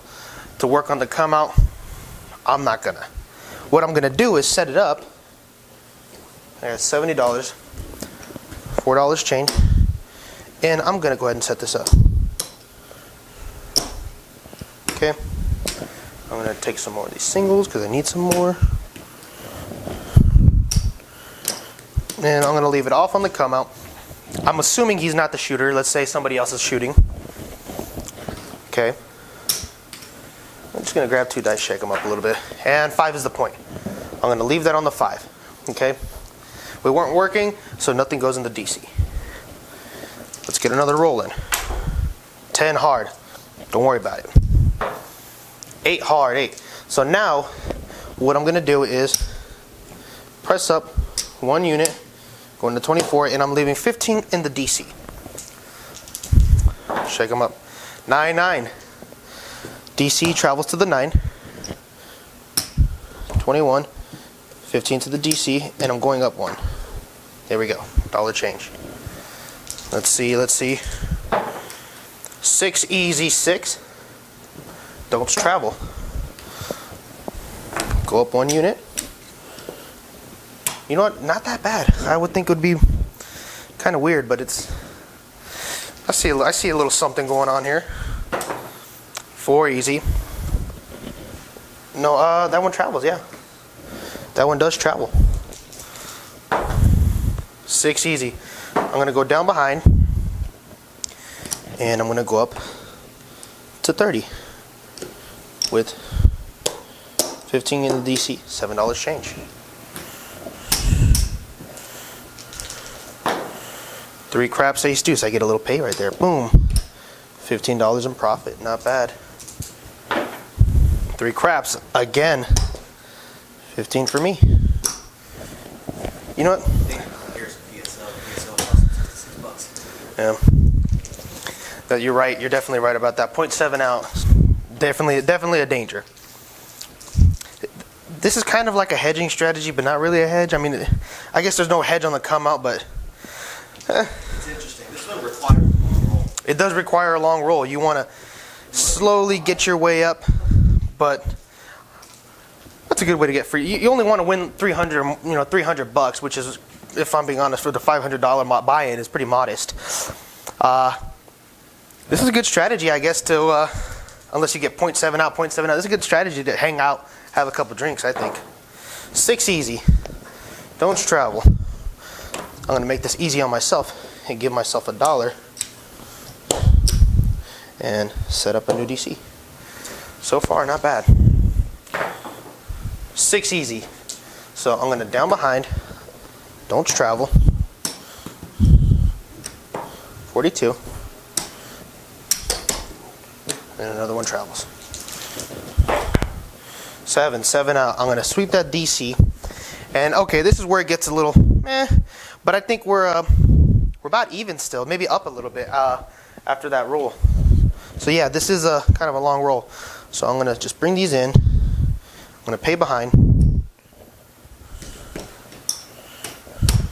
to work on the come out. I'm not gonna. What I'm gonna do is set it up. I got $70, $4 change, and I'm gonna go ahead and set this up. Okay? I'm gonna take some more of these singles because I need some more. And I'm gonna leave it off on the come out. I'm assuming he's not the shooter. Let's say somebody else is shooting. Okay. I'm just going to grab 2 dice, shake them up a little bit. And 5 is the point. I'm going to leave that on the 5. Okay. We weren't working, so nothing goes in the DC. Let's get another roll in. 10 hard. Don't worry about it. 8 hard, 8. So now, what I'm going to do is press up 1 unit, go into 24, and I'm leaving 15 in the DC. Shake them up. 9, 9. DC travels to the 9. 21. 15 to the DC, and I'm going up 1. There we go. Dollar change. Let's see. 6 easy, 6. Don't travel. Go up 1 unit. You know what? Not that bad. I would think it would be kind of weird, but it's. I see a little something going on here. 4 easy. No, that one travels. Yeah, that one does travel. 6 easy. I'm gonna go down behind, and I'm gonna go up to 30 with 15 in the DC. $7 change. 3 craps, ace deuce. I get a little pay right there. Boom. $15 in profit. Not bad. 3 craps again. 15 for me. You know what? Here's VSO plus $66. Yeah. That you're right. You're definitely right about that. 0.7 out. Definitely a danger. This is kind of like a hedging strategy, but not really a hedge. I mean, I guess there's no hedge on the come out, but. It's interesting. This one requires a long roll. It does require a long roll. You want to slowly get your way up, but that's a good way to get free. You only want to win $300 which is, if I'm being honest, for the $500 buy-in is pretty modest. This is a good strategy, I guess, to unless you get 0.7 out, 0.7 out. This is a good strategy to hang out, have a couple drinks, I think. 6 easy. Don't travel. I'm going to make this easy on myself and give myself $1 and set up a new DC. So far, not bad. 6 easy. So I'm going to down behind. Don't travel. 42. And another one travels. 7 out. I'm going to sweep that DC. And okay, this is where it gets a little meh. But I think we're about even still, maybe up a little bit after that roll. So yeah, this is a kind of a long roll. So I'm gonna just bring these in. I'm gonna pay behind,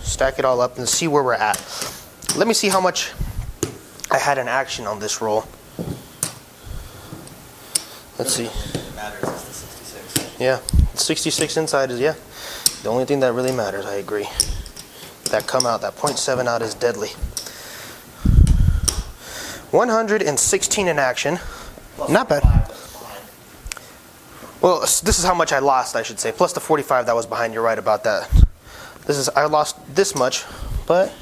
stack it all up, and see where we're at. Let me see how much I had in action on this roll. Let's see. What matters is the 66. Yeah, 66 inside is the only thing that really matters. I agree. That come out, that 0.7 out is deadly. 116 in action. Not bad. Well, this is how much I lost, I should say. Plus the 45 that was behind. You're right about that. I lost this much, but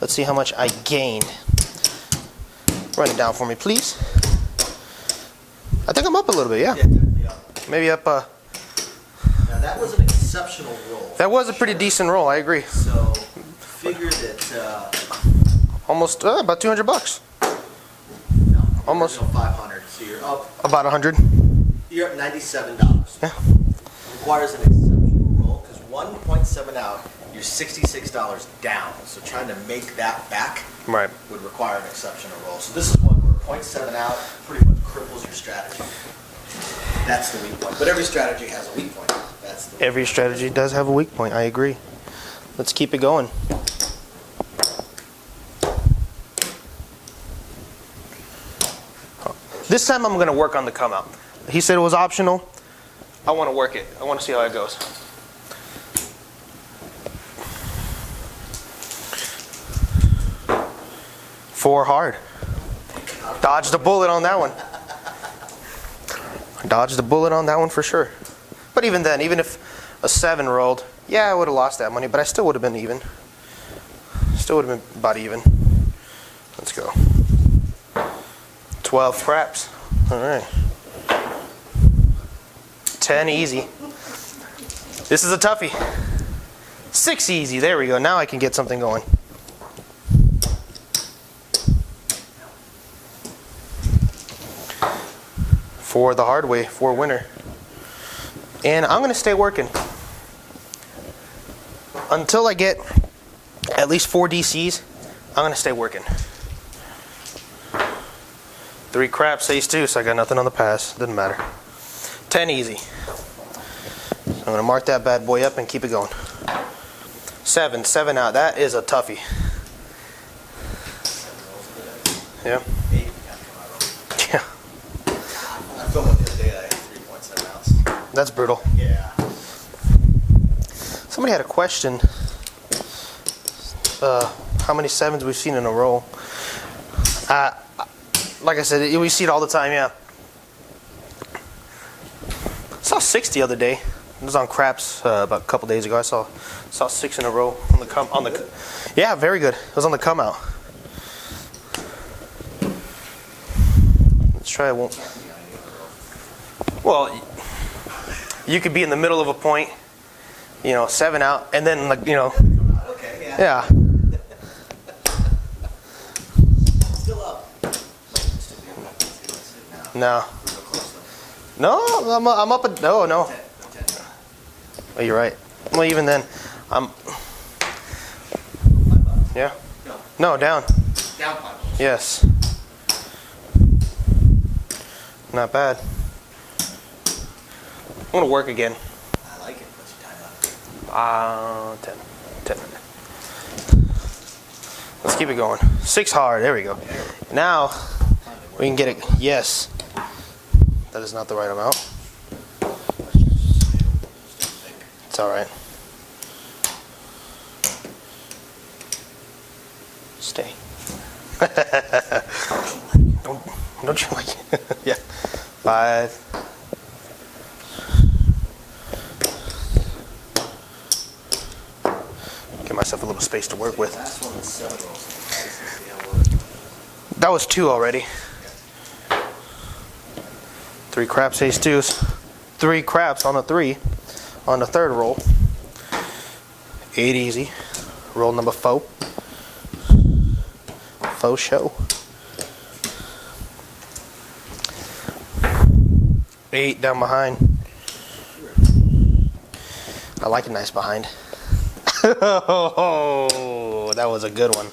let's see how much I gained. Run it down for me, please. I think I'm up a little bit, yeah. Yeah, definitely up. Maybe up. Now that was an exceptional roll. That was a pretty decent roll. I agree. So figure that. Almost about $200. No, Almost. 500. So you're up. About 100. You're up $97. Yeah. Requires an exceptional roll because 1.7 out, you're $66 down. So trying to make that back Right. would require an exceptional roll. So this is one where 0.7 out pretty much cripples your strategy. That's the weak point. But every strategy has a weak point. That's the Every strategy does have a weak point. I agree. Let's keep it going. This time I'm going to work on the come out. He said it was optional. I want to work it. I want to see how it goes. Four hard. Dodged the bullet on that one. Dodged the bullet on that one for sure. But even then, even if a 7 rolled, yeah, I would have lost that money, but I still would have been even. Still would have been about even. Let's go. 12 craps. All right. 10 easy. This is a toughie. 6 easy. There we go. Now I can get something going. For the hard way, for winner. And I'm going to stay working until I get at least 4 DCs. I'm going to stay working. 3 craps, ace deuce. I got nothing on the pass. Doesn't matter. 10 easy. I'm gonna mark that bad boy up and keep it going. 7 out. That is a toughie. Yeah. Yeah. I filmed one the other day that I had 3.7 ounce. That's brutal. Yeah. Somebody had a question. How many 7s we've seen in a row? Like I said, we see it all the time. Yeah. I saw 6 the other day. It was on craps about a couple days ago. I saw 6 in a row on the. Yeah, very good. It was on the come out. Let's try it. Well, you could be in the middle of a point, 7 out, and then Okay, yeah. Still up. No. No, I'm up at no. Oh, you're right. Well, even then, yeah. No, down. Down 5. Yes. Not bad. I'm gonna work again. I like it. What's your time up? 10. Let's keep it going. 6 hard. There we go. Now we can get it. Yes. That is not the right amount. It's all right. Stay. Don't you like it? Yeah. 5. Give myself a little space to work with. Last one was 7 rolls. That was 2 already. 3 craps, ace deuce. 3 craps on a 3 on the third roll. 8 easy. Roll number 4. Faux show. 8 down behind. I like a nice behind. Oh, that was a good one.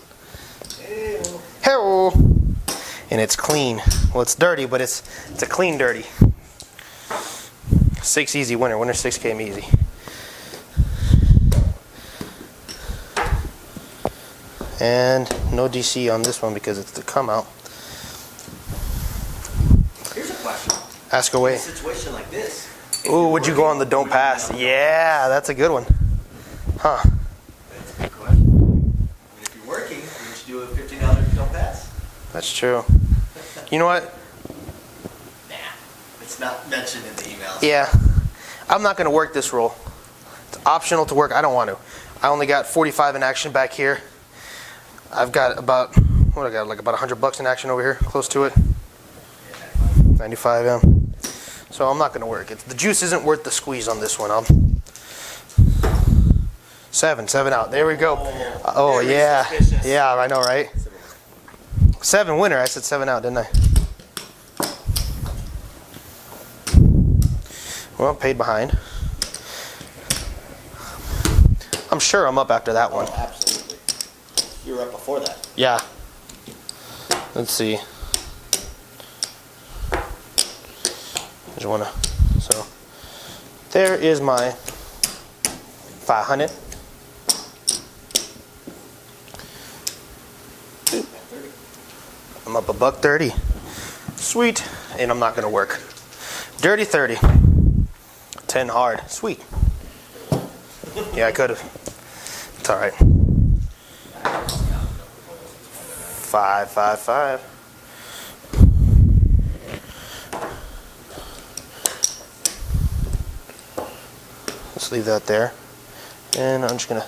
Hello. And it's clean. Well, it's dirty, but it's a clean dirty. 6 easy winner. Winner 6 came easy. And no DC on this one because it's the come out. Here's a question. Ask away. In a situation like this. Ooh, would you go on the don't pass? Yeah, that's a good one. Huh. That's a good question. I mean, if you're working, would you do a $15 don't pass? That's true. You know what? Nah. It's not mentioned in the emails. Yeah. I'm not going to work this roll. It's optional to work. I don't want to. I only got 45 in action back here. I've got about, what I got, like about $100 in action over here, close to it. 95, yeah. So I'm not going to work. The juice isn't worth the squeeze on this one. 7 out. There we go. Oh, yeah. Suspicious. Yeah, I know, right? 7 winner. I said 7 out, didn't I? Well, paid behind. I'm sure I'm up after that one. Oh, absolutely. You were up before that. Yeah. Let's see. Just wanna. So there is my 500. I'm up $1.30. Sweet. And I'm not gonna work. Dirty 30. 10 hard. Sweet. Yeah, I could have. It's all right. 5. Let's leave that there. And I'm just gonna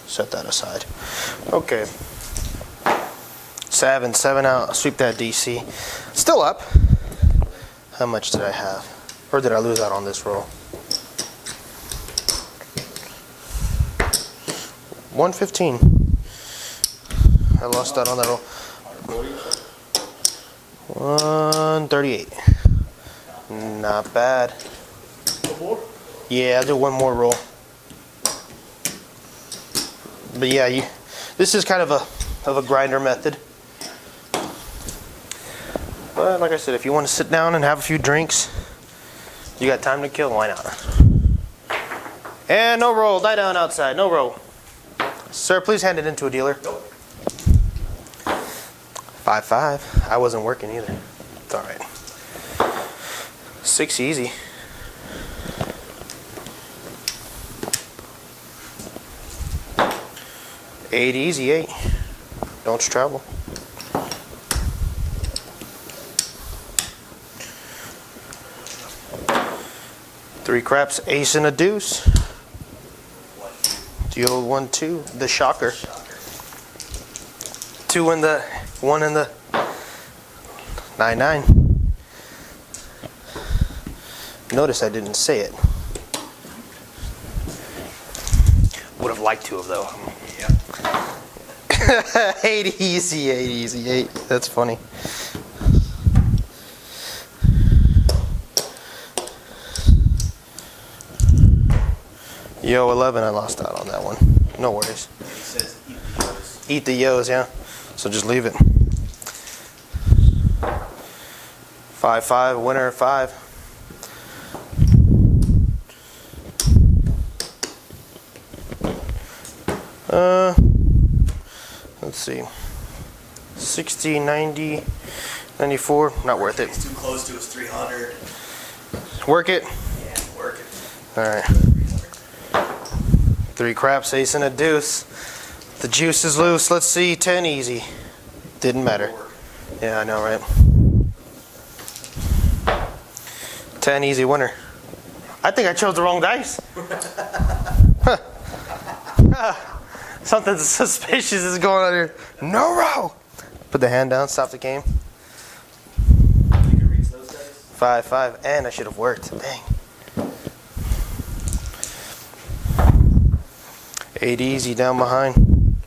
set that aside. Okay. 7 out. Sweep that DC. Still up. How much did I have? Or did I lose out on this roll? 115. I lost out on that roll. 138. Not bad. Yeah, I'll do one more roll. But yeah, this is kind of a grinder method. But like I said, if you want to sit down and have a few drinks, you got time to kill, why not? And no roll, die down outside, no roll. Sir, please hand it into a dealer. Nope. 5-5. I wasn't working either. It's all right. 6 easy. Eight easy, 8. Don't you travel. Three craps, ace and a deuce. The old 1-2, the shocker. 2 in the 1 in the 9-9. Notice I didn't say it. Would have liked to have though. Yep. 8 easy, 8 easy, 8. That's funny. Yo, 11, I lost out on that one. No worries. He says eat the yo's. Eat the yos, yeah. So just leave it. 5-5, winner 5. Let's see. 60, 90, 94. Not worth it. It's too close to his 300. Work it. Yeah, work it. All right. 3 craps, ace and a deuce. The juice is loose. Let's see. 10 easy. Didn't matter. Yeah, I know, right? 10 easy winner. I think I chose the wrong dice. Something suspicious is going on here. No row. Put the hand down. Stop the game. You can reach those guys. 5-5, and I should have worked. Dang. 8 easy down behind.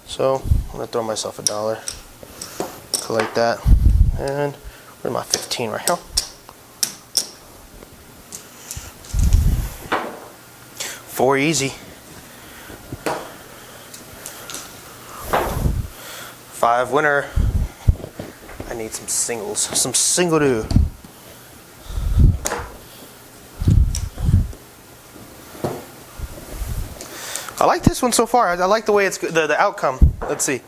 So I'm gonna throw myself $1. Collect that, and where's my 15 right here? 4 easy. 5 winner. I need some singles, some single do. I like this one so far. I like the way it's the outcome. Let's see.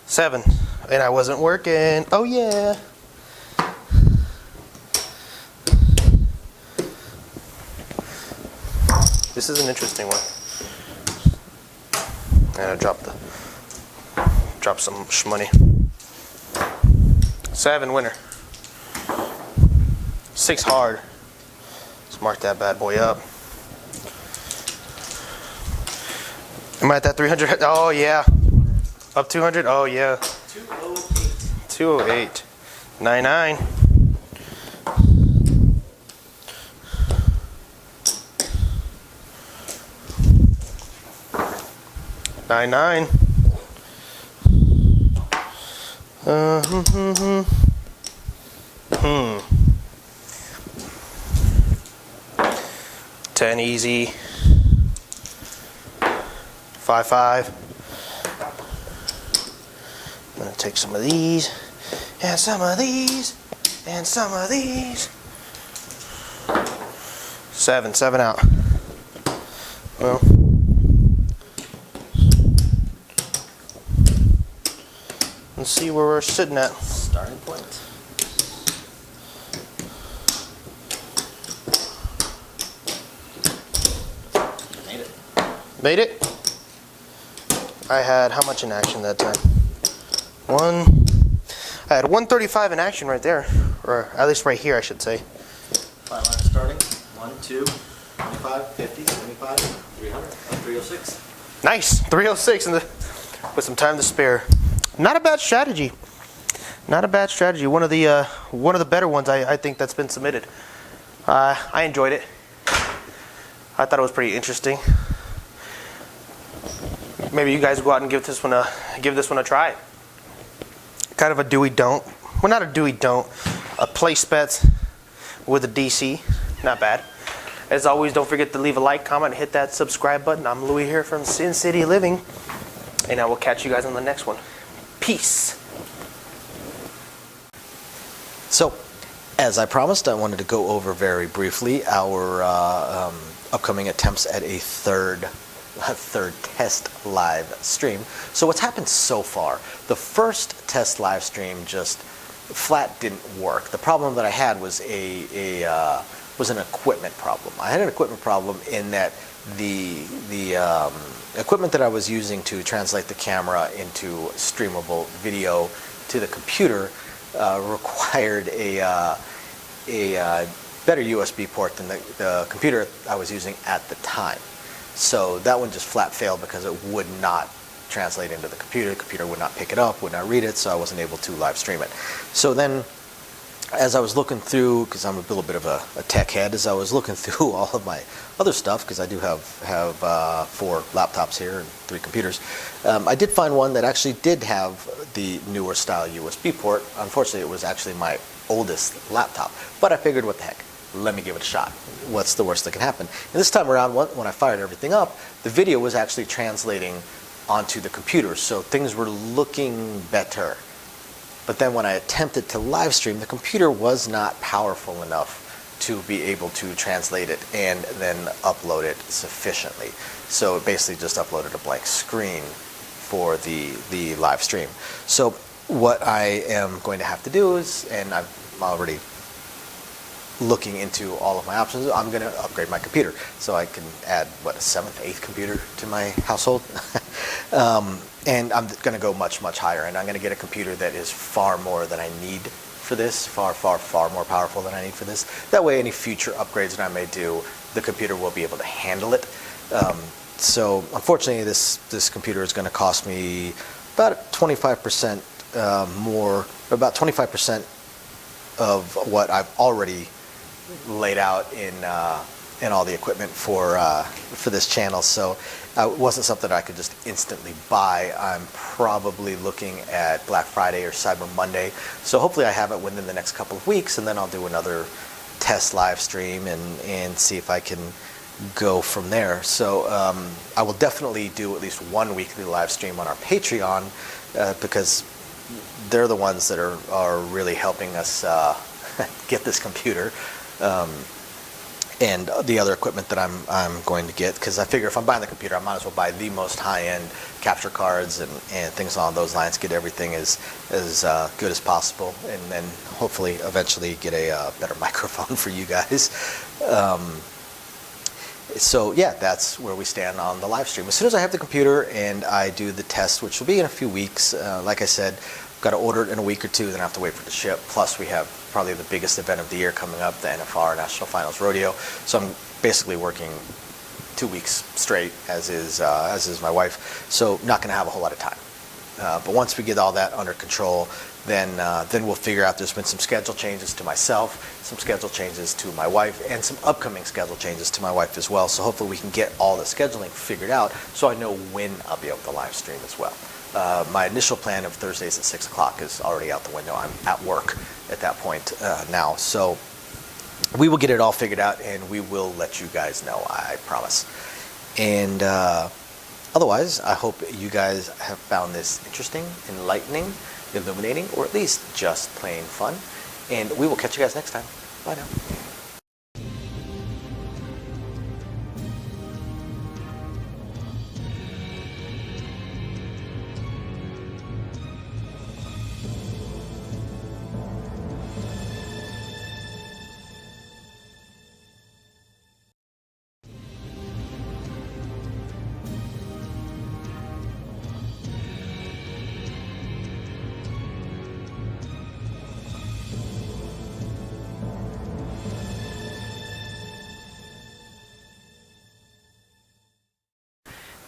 7. And I wasn't working. Oh yeah. This is an interesting one. And I dropped some shmoney. 7 winner. 6 hard. Let's mark that bad boy up. Am I at that 300? Oh yeah. Up 200? Oh yeah. 208. 208. 99. 99. Hmm. 10 easy. 5-5. I'm gonna take some of these, and some of these, and some of these. 7 out. Well, let's see where we're sitting at. Starting point. Made it. Made it. I had how much in action that time? I had 135 in action right there, or at least right here, I should say. 500 starting. 1, 2, 25, 50, 75, 300, 306. Nice, 306 with some time to spare. Not a bad strategy. Not a bad strategy. One of the better ones I think that's been submitted. I enjoyed it. I thought it was pretty interesting. Maybe you guys go out and give this one a try. Kind of a do we don't. Well, not a do we don't. A place bets with a DC. Not bad. As always, don't forget to leave a like, comment, and hit that subscribe button. I'm Louis here from Sin City Living, and I will catch you guys on the next one. Peace. So, as I promised, I wanted to go over very briefly our upcoming attempts at a third test live stream. So what's happened so far? The first test live stream just flat didn't work. The problem that I had was was an equipment problem. I had an equipment problem in that the equipment that I was using to translate the camera into streamable video to the computer required a better USB port than the computer I was using at the time. So that one just flat failed because it would not translate into the computer. The computer would not pick it up, would not read it, so I wasn't able to live stream it. So then, as I was looking through, because I'm a little bit of a tech head, as I was looking through all of my other stuff, because I do have 4 laptops here and 3 computers, I did find one that actually did have the newer style USB port. Unfortunately, it was actually my oldest laptop, but I figured, what the heck, let me give it a shot. What's the worst that can happen? And this time around, when I fired everything up, the video was actually translating onto the computer, so things were looking better. But then when I attempted to live stream, the computer was not powerful enough to be able to translate it and then upload it sufficiently. So it basically just uploaded a blank screen for the live stream. So what I am going to have to do is, and I'm already looking into all of my options, I'm going to upgrade my computer so I can add, what, a 7th, 8th computer to my household. And I'm going to go much, much higher, and I'm going to get a computer that is far more than I need for this, far, far, far more powerful than I need for this. That way, any future upgrades that I may do, the computer will be able to handle it. So unfortunately, this computer is going to cost me about 25% more, about 25% of what I've already laid out in all the equipment for this channel. So it wasn't something I could just instantly buy. I'm probably looking at Black Friday or Cyber Monday. So hopefully I have it within the next couple of weeks, and then I'll do another test live stream and see if I can go from there. So I will definitely do at least one weekly live stream on our Patreon because they're the ones that are really helping us get this computer. And the other equipment that I'm going to get, because I figure if I'm buying the computer, I might as well buy the most high-end capture cards and things along those lines, get everything as good as possible, and then hopefully eventually get a better microphone for you guys. So yeah, that's where we stand on the live stream. As soon as I have the computer and I do the test, which will be in a few weeks, like I said, I've got to order it in a week or 2, then I have to wait for it to ship. Plus we have probably the biggest event of the year coming up, the NFR National Finals Rodeo. So I'm basically working 2 weeks straight, as is my wife. So not going to have a whole lot of time. But once we get all that under control, then we'll figure out. There's been some schedule changes to myself, some schedule changes to my wife, and some upcoming schedule changes to my wife as well. So hopefully we can get all the scheduling figured out so I know when I'll be able to live stream as well. My initial plan of Thursdays at 6 o'clock is already out the window. I'm at work at that point now. So we will get it all figured out, and we will let you guys know, I promise. And otherwise, I hope you guys have found this interesting, enlightening, illuminating, or at least just plain fun. And we will catch you guys next time. Bye now.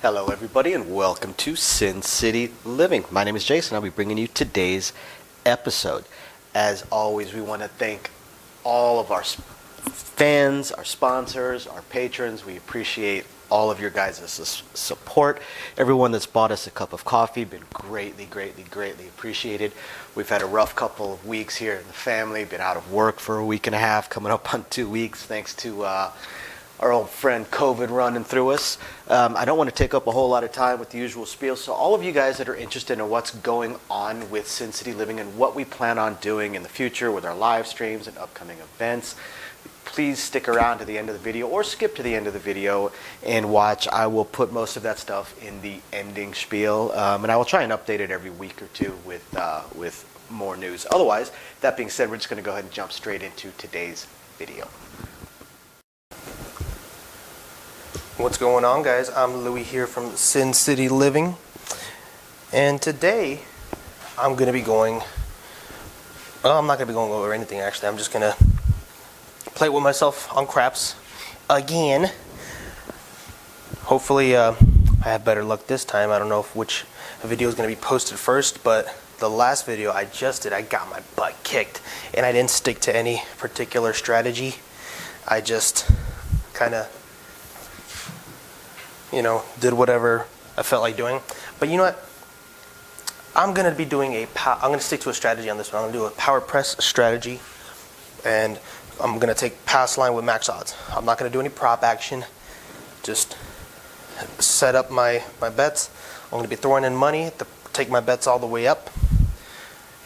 Hello everybody and welcome to Sin City Living. My name is Jason. I'll be bringing you today's episode. As always, we want to thank all of our fans, our sponsors, our patrons. We appreciate all of your guys' support. Everyone that's bought us a cup of coffee, been greatly, greatly, greatly appreciated. We've had a rough couple of weeks here in the family, been out of work for a week and a half, coming up on 2 weeks, thanks to our old friend COVID running through us. I don't want to take up a whole lot of time with the usual spiel, so all of you guys that are interested in what's going on with Sin City Living and what we plan on doing in the future with our live streams and upcoming events, please stick around to the end of the video or skip to the end of the video and watch. I will put most of that stuff in the ending spiel, and I will try and update it every week or two with more news. Otherwise, that being said, we're just going to go ahead and jump straight into today's video. What's going on, guys? I'm Louie here from Sin City Living, and today I'm going to be going, well, I'm not going to be going over anything actually. I'm just going to play with myself on craps again. Hopefully I have better luck this time. I don't know which video is going to be posted first, but the last video I just did, I got my butt kicked and I didn't stick to any particular strategy. I just kind of, did whatever I felt like doing. But you know what? I'm going to be doing I'm going to stick to a strategy on this one. I'm going to do a power press strategy, and I'm going to take pass line with max odds. I'm not going to do any prop action. Just set up my bets. I'm going to be throwing in money to take my bets all the way up,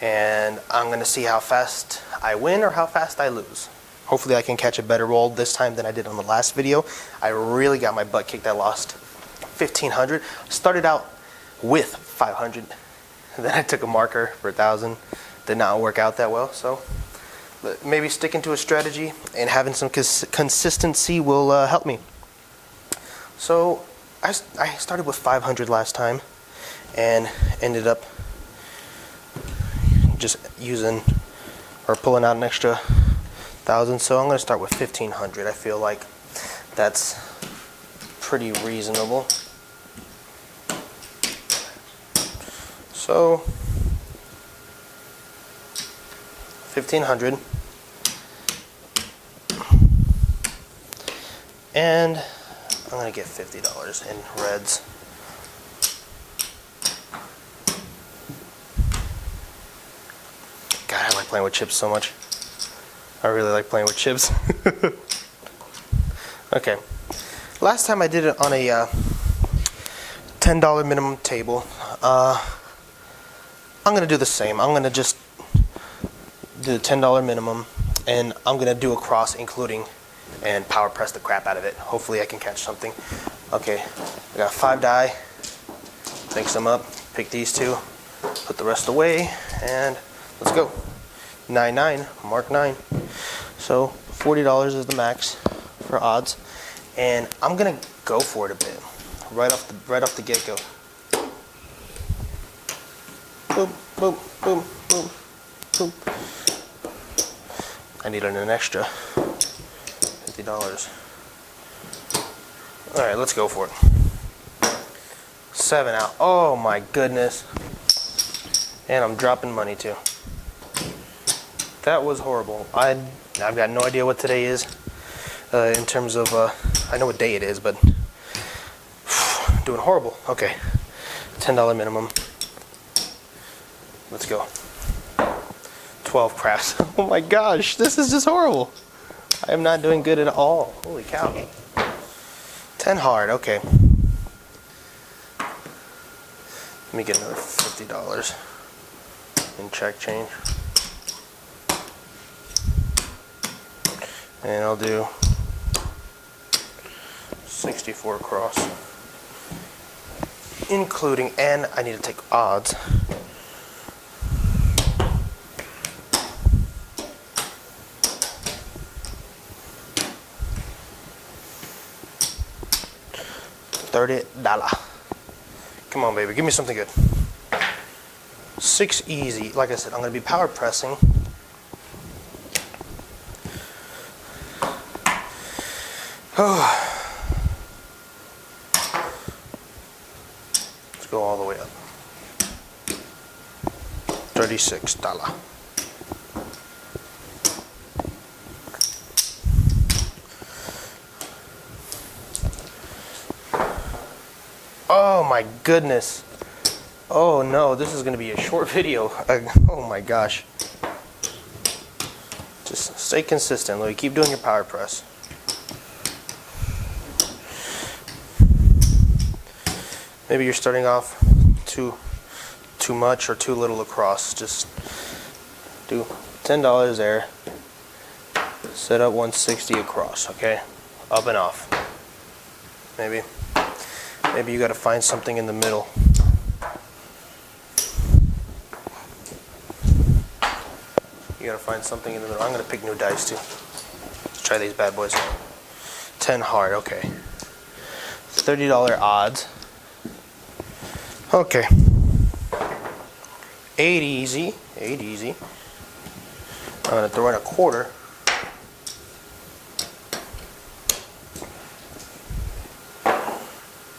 and I'm going to see how fast I win or how fast I lose. Hopefully I can catch a better roll this time than I did on the last video. I really got my butt kicked. I lost 1,500. Started out with 500. Then I took a marker for 1,000. Did not work out that well. So maybe sticking to a strategy and having some consistency will help me. So I started with 500 last time and ended up just using or pulling out an extra 1,000, so I'm going to start with 1,500. I feel like that's pretty reasonable. So 1,500, and I'm going to get $50 in reds. God, I like playing with chips so much. I really like playing with chips. Okay. Last time I did it on a $10 minimum table. I'm going to do the same. I'm going to just do the $10 minimum, and I'm going to do a cross including and power press the crap out of it. Hopefully I can catch something. Okay. I got 5 die. Mix them up. Pick these two. Put the rest away, and let's go. 9-9, mark 9. So $40 is the max for odds, and I'm gonna go for it a bit right off the get-go. Boom, boom, boom, boom, boom. I needed an extra $50. All right, let's go for it. 7 out. Oh my goodness, and I'm dropping money too. That was horrible. I've got no idea what today is in terms of, I know what day it is, but doing horrible. Okay, $10 minimum. Let's go. 12 craps. Oh my gosh, this is just horrible. I am not doing good at all. Holy cow. 10 hard, okay. Let me get another $50 in check change. And I'll do 64 cross, including, and I need to take odds. $30. Come on, baby, give me something good. 6 easy. Like I said, I'm going to be power pressing. Let's go all the way up. $36. Oh my goodness. Oh no, this is going to be a short video. Oh my gosh. Just stay consistent, Louie. Keep doing your power press. Maybe you're starting off too much or too little across. Just do $10 there. Set up 160 across, okay? Up and off. Maybe you got to find something in the middle. You got to find something in the middle. I'm going to pick new dice too. Let's try these bad boys. 10 hard, okay. $30 odds. Okay. 8 easy. 8 easy. I'm going to throw in a quarter.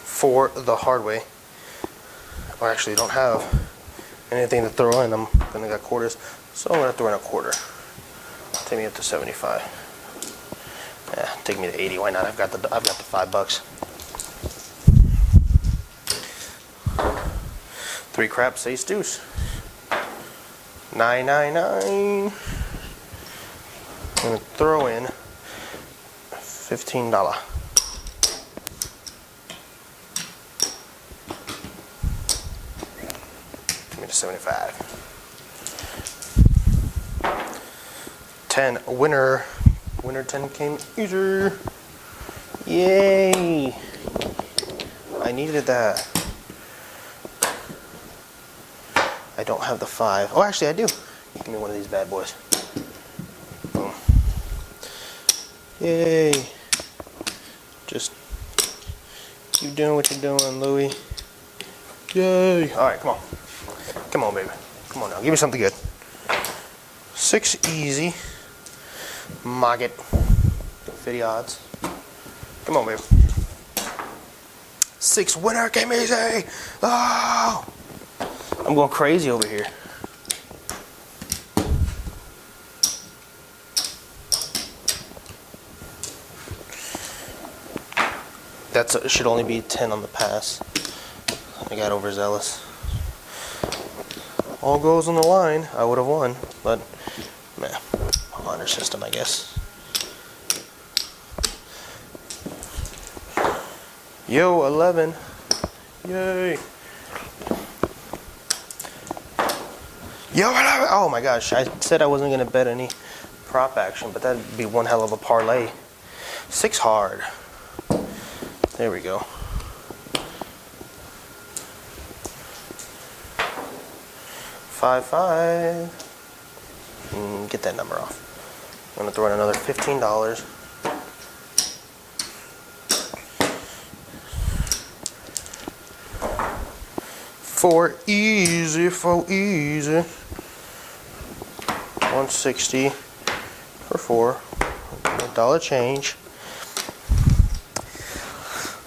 For the hard way. I actually don't have anything to throw in. I'm gonna got quarters, so I'm gonna throw in a quarter. Take me up to 75. Yeah, take me to 80. Why not? I've got the $5. 3 craps, ace deuce. 999. I'm gonna throw in $15. Give me to 75. 10 winner. Winner 10 came easier. Yay! I needed that. I don't have the 5. Oh, actually, I do. Give me one of these bad boys. Boom. Yay! Just keep doing what you're doing, Louie. Yay! All right, come on. Come on, baby. Come on now. Give me something good. 6 easy. Market. 50 odds. Come on, baby. 6 winner came easy. Oh! I'm going crazy over here. It should only be 10 on the pass. I got overzealous. All goes on the line. I would have won, but man, honor system, I guess. Yo, 11. Yay. Yo, 11. Oh my gosh, I said I wasn't going to bet any prop action, but that'd be one hell of a parlay. 6 hard. There we go. 5. Get that number off. I'm going to throw in another $15. For easy. 160 for 4. $1 change.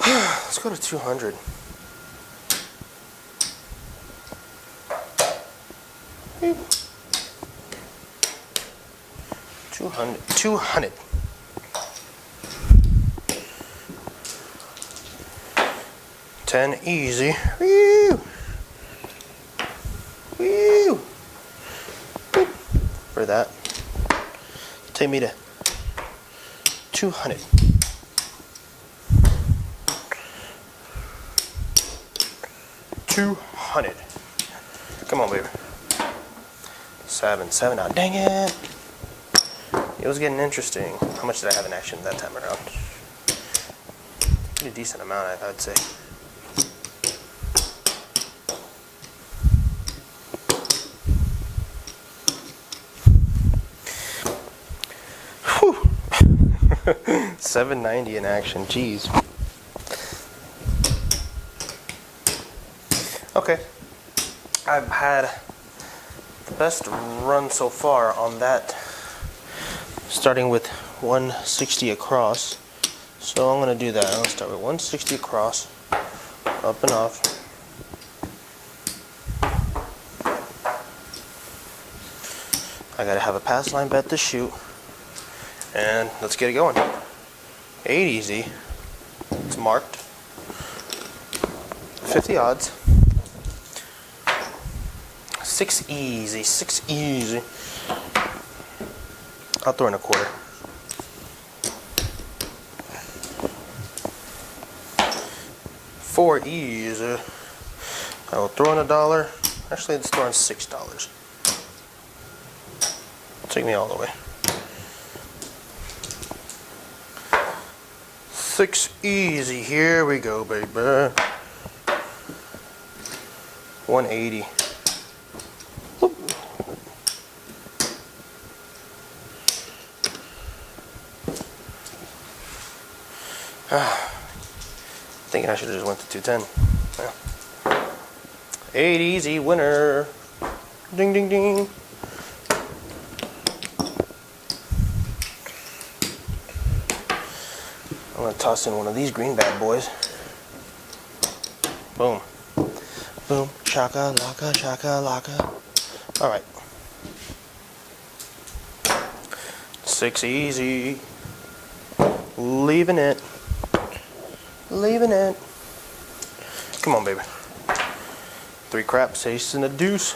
Let's go to 200. $200. 10 easy. Woo! Woo! For that. Take me to 200. Come on, baby. 7. Oh, dang it. It was getting interesting. How much did I have in action that time around? Pretty decent amount, I'd say. Whew. 790 in action. Jeez. Okay. I've had the best run so far on that, starting with 160 across. So I'm going to do that. I'm going to start with 160 across, up and off. I got to have a pass line bet to shoot. And let's get it going. 8 easy. It's marked. 50 odds. 6 easy. I'll throw in a quarter. 4 4 easy. I will throw in $1. Actually, let's throw in $6. Take me all the way. 6 easy. Here we go, baby. 180. Whoop. Thinking I should have just went to 210. Yeah. 8 easy winner. Ding ding ding. I'm gonna toss in one of these green bad boys. Boom. Boom. Shaka laka, shaka laka. Alright. 6 easy. Leaving it. Leaving it. Come on, baby. 3 craps, ace and a deuce.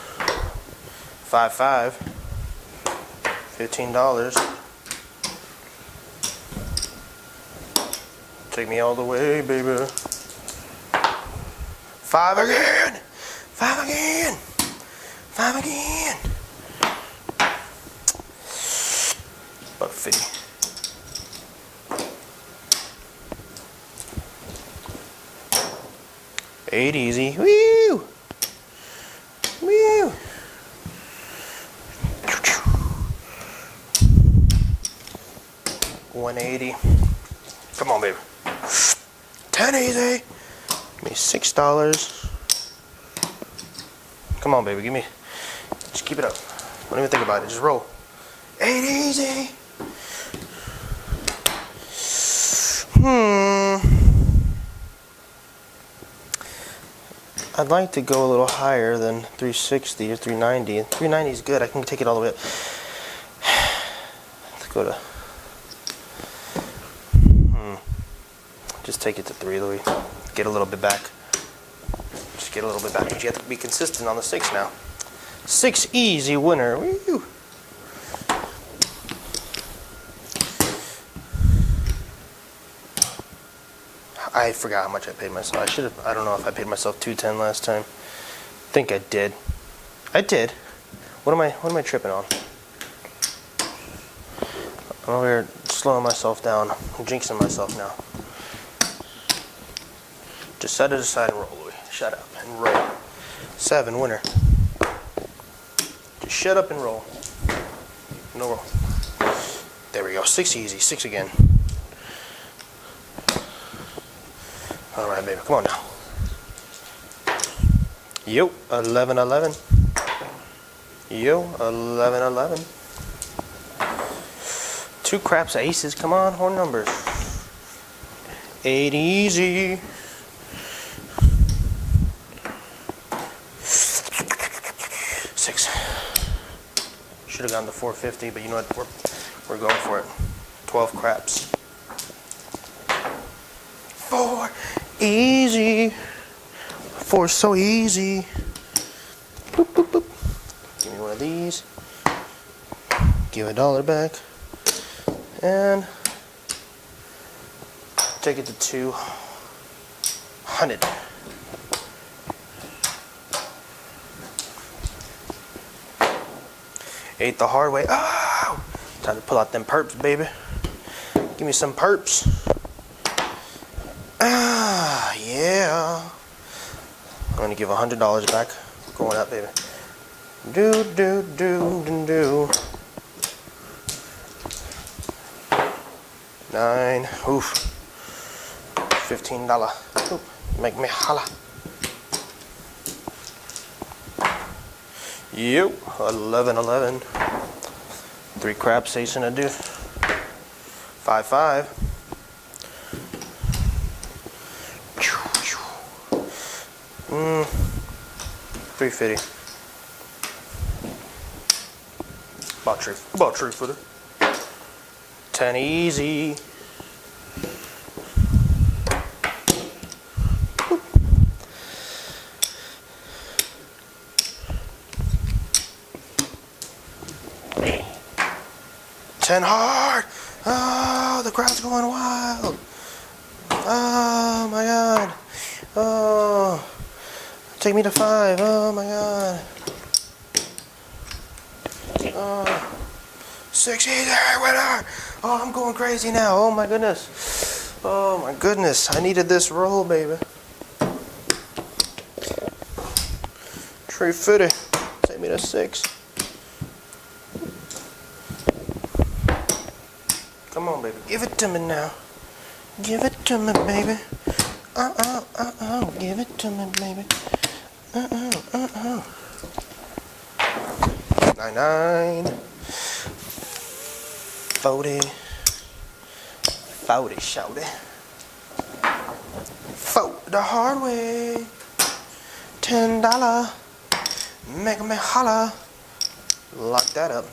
5-5. $15. Take me all the way, baby. 5 again. 5 again. 5 again. $1.50. 8 easy. Woo! Woo! $180. Come on, baby. 10 easy. Give me $6. Come on, baby. Give me. Just keep it up. Don't even think about it. Just roll. 8 easy. I'd like to go a little higher than 360 or 390. 390 is good. I can take it all the way up. Let's go to. Just take it to 3, Louis. Get a little bit back. Just get a little bit back. But you have to be consistent on the 6 now. 6 easy winner. Woo! I forgot how much I paid myself. I should have. I don't know if I paid myself $210 last time. I think I did. I did. What am I tripping on? I'm over here slowing myself down. I'm jinxing myself now. Just set it aside and roll, Louis. Shut up and roll. 7 winner. Just shut up and roll. No roll. There we go. 6 easy. 6 again. All right, baby. Come on now. Yo, 11-11. Yo, 11-11. 2 craps, aces. Come on, horn numbers. 8 easy. 6. Should have gone to 450, but you know what? We're going for it. 12 craps. 4 easy. 4 so easy. Boop, boop, boop. Give me one of these. Give $1 back. And take it to 200. Ate the hard way. Oh! Time to pull out them perps, baby. Give me some perps. Ah, yeah. I'm gonna give $100 back. Going up, baby. Do, do, do, do, do. 9. Oof. $15. Oof. Make me holla. Yo, 11-11. 3 craps, ace and a deuce. 5-5. $350. About truth for it. 10 easy. $10 hard. Oh, the crowd's going wild. Oh my God. Oh, take me to 5. Oh my god. Oh, 6 easy, winner. Oh, I'm going crazy now. Oh my goodness. Oh my goodness. I needed this roll, baby. Tree footy. Take me to 6. Come on, baby. Give it to me now. Give it to me, baby. Give it to me, baby. 99. 40. 40, shout it. 4 the hard way. $10. Make me holla. Lock that up.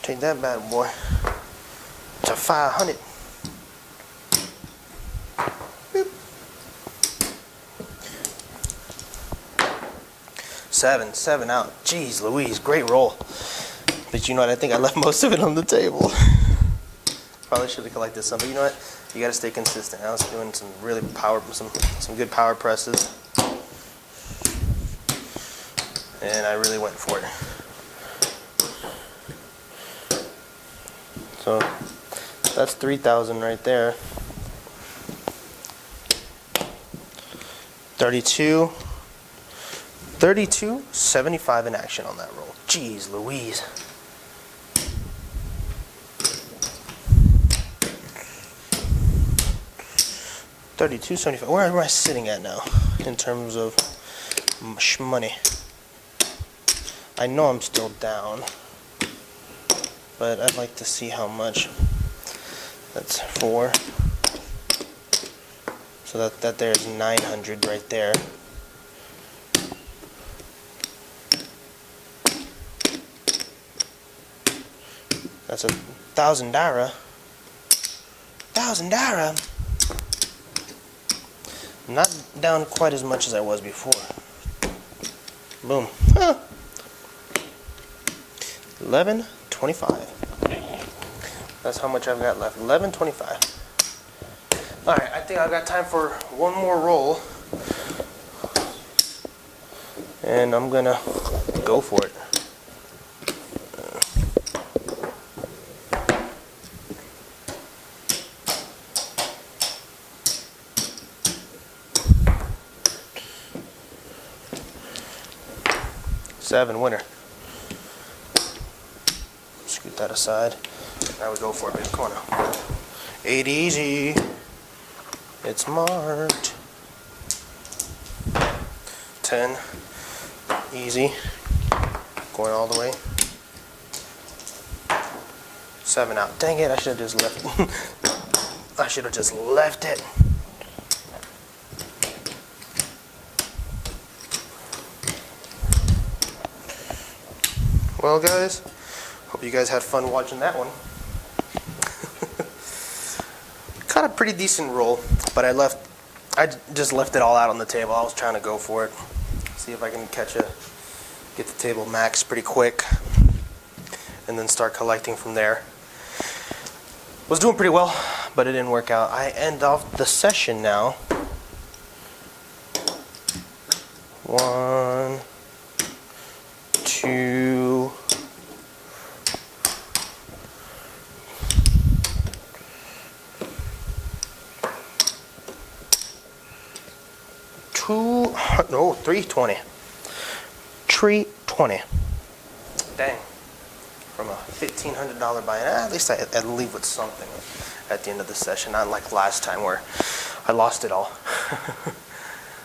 Take that bad boy to 500. Boop. 7 out. Jeez Louise, great roll. But you know what? I think I left most of it on the table. Probably should have collected some, but you know what? You gotta stay consistent. I was doing some really some good power presses, and I really went for it. So that's 3,000 right there. 32, 75 in action on that roll. Jeez Louise. $32.75. Where am I sitting at now in terms of money? I know I'm still down, but I'd like to see how much. That's 4. So that there's 900 right there. That's $1,000. $1,000. Not down quite as much as I was before. Boom. Huh. 11.25. That's how much I've got left. 11.25. All right, I think I've got time for one more roll, and I'm gonna go for it. Seven winner. Scoot that aside. Now we go for it, baby. Come on now. 8 easy. It's marked. 10 easy. Going all the way. 7 out. Dang it! I should have just left. I should have just left it. Well, guys, hope you guys had fun watching that one. Got a pretty decent roll, but I just left it all out on the table. I was trying to go for it, see if I can get the table max pretty quick, and then start collecting from there. Was doing pretty well, but it didn't work out. I end off the session now. 1, 2, 320. 320. Dang. From a $1,500 buy-in. At least I'd leave with something at the end of the session, not like last time where I lost it all.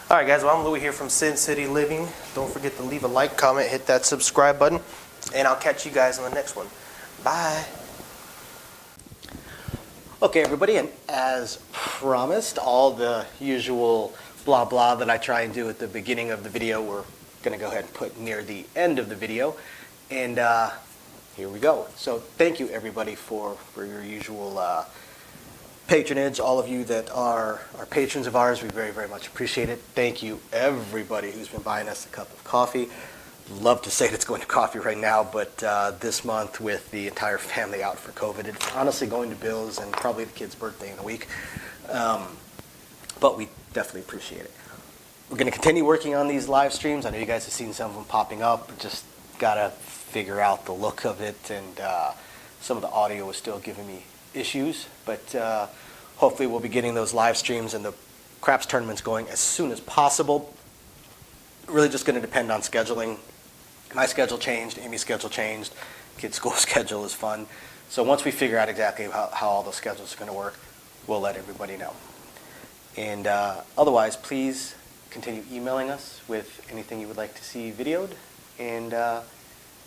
All right, guys. Well, I'm Louie here from Sin City Living. Don't forget to leave a like, comment, hit that subscribe button, and I'll catch you guys on the next one. Bye. Okay, everybody, and as promised, all the usual blah blah that I try and do at the beginning of the video, we're going to go ahead and put near the end of the video. And here we go. So thank you, everybody, for your usual patronage. All of you that are patrons of ours, we very, very much appreciate it. Thank you, everybody who's been buying us a cup of coffee. Love to say it's going to coffee right now, but this month with the entire family out for COVID, it's honestly going to Bill's and probably the kid's birthday in a week. But we definitely appreciate it. we're going to continue working on these live streams. I know you guys have seen some of them popping up. Just got to figure out the look of it, and some of the audio is still giving me issues. But hopefully we'll be getting those live streams and the craps tournaments going as soon as possible. Really just going to depend on scheduling. My schedule changed, Amy's schedule changed, kids' school schedule is fun. So once we figure out exactly how all those schedules are going to work, we'll let everybody know. And otherwise, please continue emailing us with anything you would like to see videoed. And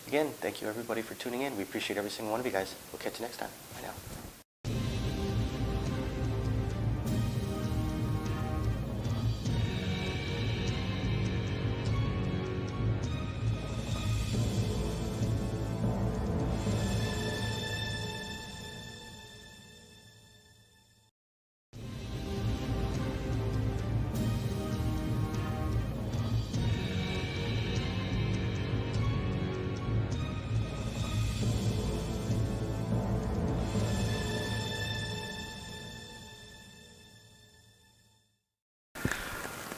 again, thank you everybody for tuning in. We appreciate every single one of you guys. We'll catch you next time. Bye now.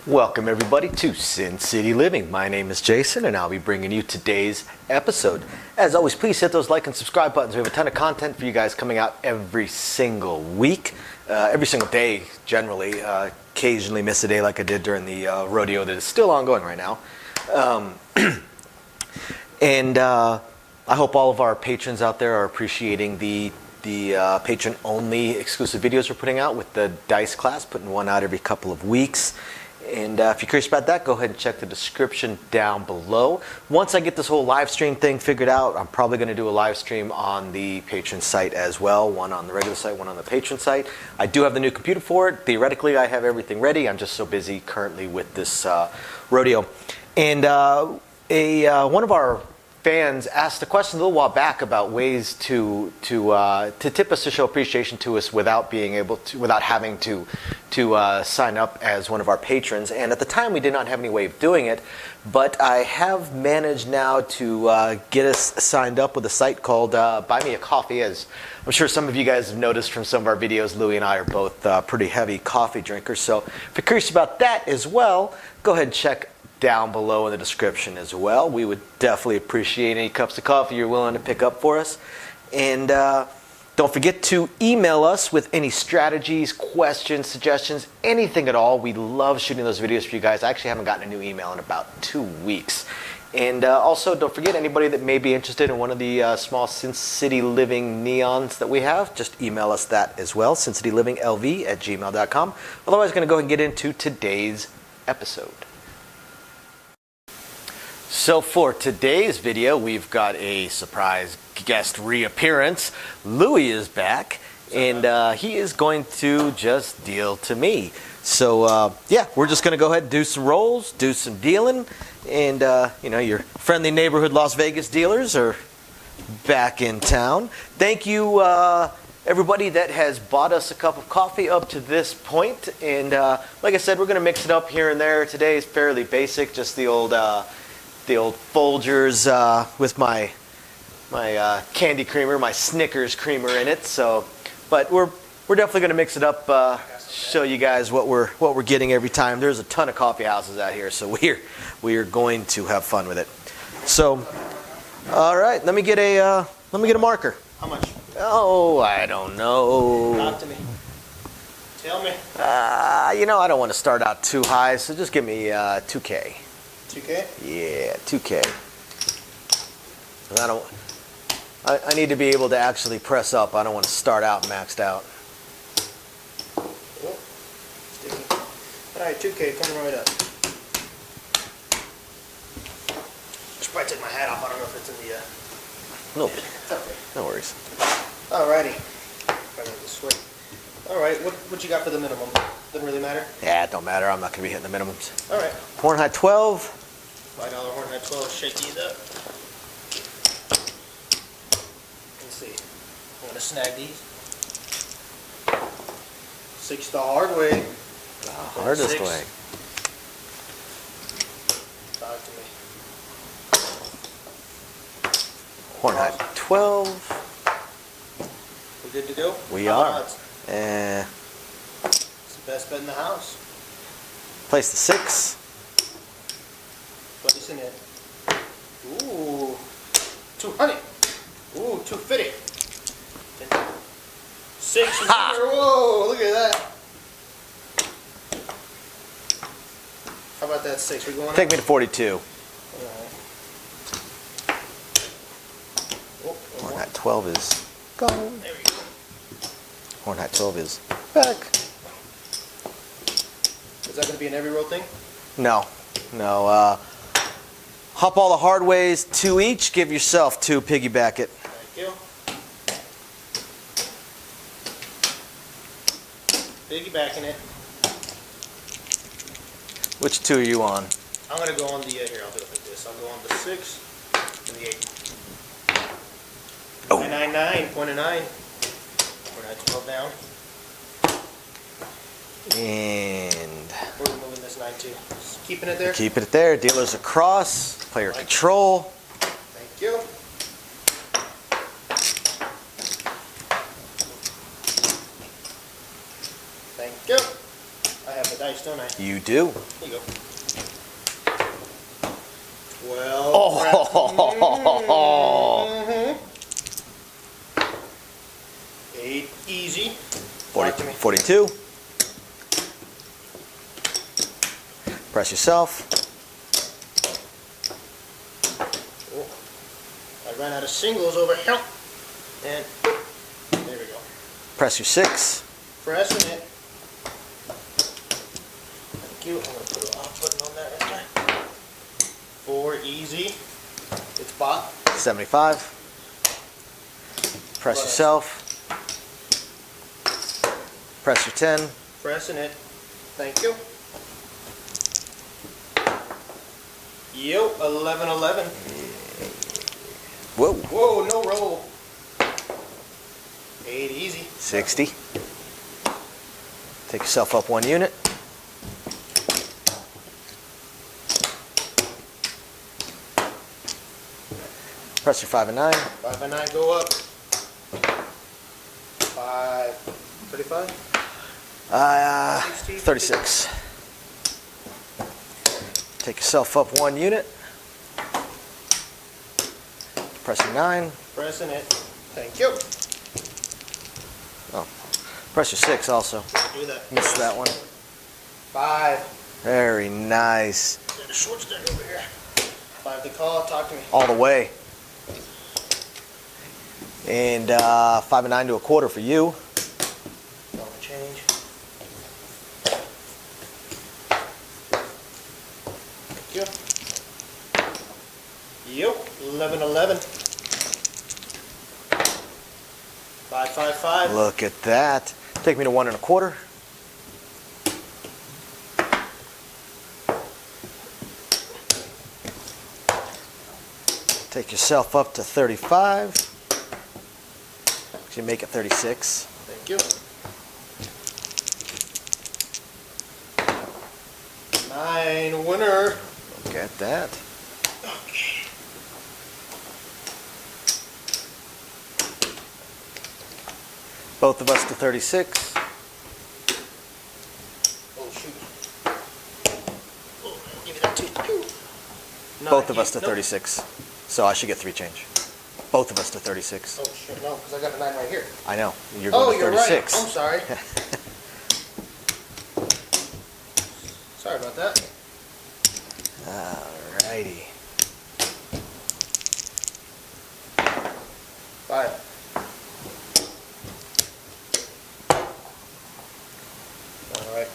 Welcome everybody to Sin City Living. My name is Jason and I'll be bringing you today's episode. As always, please hit those like and subscribe buttons. We have a ton of content for you guys coming out every single week, every single day generally. Occasionally miss a day like I did during the rodeo that is still ongoing right now. And I hope all of our patrons out there are appreciating the patron-only exclusive videos we're putting out with the dice class, putting one out every couple of weeks. And if you're curious about that, go ahead and check the description down below. Once I get this whole live stream thing figured out, I'm probably going to do a live stream on the patron site as well. One on the regular site, one on the patron site. I do have the new computer for it. Theoretically, I have everything ready. I'm just so busy currently with this rodeo. And one of our fans asked a question a little while back about ways to tip us, to show appreciation to us without having to sign up as one of our patrons. And at the time we did not have any way of doing it, but I have managed now to get us signed up with a site called Buy Me a Coffee. As I'm sure some of you guys have noticed from some of our videos, Louie and I are both pretty heavy coffee drinkers. So if you're curious about that as well, go ahead and check down below in the description as well. We would definitely appreciate any cups of coffee you're willing to pick up for us. And don't forget to email us with any strategies, questions, suggestions, anything at all. We love shooting those videos for you guys. I actually haven't gotten a new email in about 2 weeks. And also, don't forget, anybody that may be interested in one of the small Sin City Living neons that we have, just email us that as well, sincitylivingLV@gmail.com. Otherwise, going to go ahead and get into today's episode. So for today's video, we've got a surprise guest reappearance. Louie is back, and he is going to just deal to me. So yeah, we're just going to go ahead and do some rolls, do some dealing, and your friendly neighborhood Las Vegas dealers are back in town. Thank you, everybody that has bought us a cup of coffee up to this point. And like I said, we're going to mix it up here and there. Today is fairly basic, just the old Folgers with my candy creamer, my Snickers creamer in it. So, but we're definitely going to mix it up, show you guys what we're getting every time. There's a ton of coffee houses out here, so we are going to have fun with it. So, all right, let me get a marker. How much? Oh, I don't know. Talk to me. Tell me. I don't want to start out too high, so just give me 2K. 2K? Yeah, 2K. I need to be able to actually press up. I don't want to start out maxed out. Oh, sticky. All right, 2K, coming right up. Should probably take my hat off. I don't know if it's in the... No, It's okay. no worries. Alrighty. If I don't get sweat. Alright, what you got for the minimum? Doesn't really matter? Yeah, it don't matter. I'm not going to be hitting the minimums. Alright. Horn high 12. $5 horn at 12, shake these up. Let's see. I'm gonna snag these. 6 the hard way. The hardest 6. way. Talk to me. Horn high 12. We good to go? We How are. odds? Eh. It's the best bet in the house. Place the 6. 6 in it. Ooh, 200. Ooh, 250. 6 is here. Whoa, look at that. How about that 6? We going Take up? me to 42. Oh, Hornhat 12 is gone. there we go. Hornhat 12 is back. Is that going to be an every roll thing? No. Hop all the hard ways, 2 each. Give yourself 2. Piggyback it. Thank you. Piggybacking it. Which 2 are you on? I'm going to go on the, here, I'll do it like this. I'll go on the 6 and the 8. Oh. 999, point of 9. We're not 12 down. And Where are we moving this 9 to? Just keeping it there? keeping it there. Dealers across. Player control. Thank you. Thank you. I have the dice, don't I? You do. Here you go. 12. Oh. 8, easy. 40, Talk to me. 42. Press yourself. Oh. I ran out of singles over here. And there we go. Press your 6. Pressing it. Thank you. I'm going to put an off button on that right there. 4, easy. It's bought. 75. Press yourself. Press your 10. Pressing it. Thank you. Yo, 11-11. Whoa. Whoa, no roll. 8, easy. 60. Take yourself up 1 unit. Press your 5 and 9. 5 and 9 go up. 5, 35. 36. Take yourself up 1 unit. Press your 9. Pressing it. Thank you. Oh, press your 6 also. Do that. Missed that one. 5. Very nice. There's a short stack over here. 5 to call. Talk to me. All the way. And 5 and 9 to a quarter for you. Don't change. Thank you. Yep. 11-11. 5-5-5. Look at that. Take me to 1 and a quarter. Take yourself up to 35. You make it 36. Thank you. 9 winner. Look at that. Okay. Both of us to 36. Oh shoot. Oh, give me that 2. No, Both I of us to can't. Nope. 36. So I should get 3 change. Both of us to 36. Oh shit, no, because I got a 9 right here. I know. You're Oh, going to you're right. 36. I'm sorry. Sorry about that. Alrighty. 5. All right.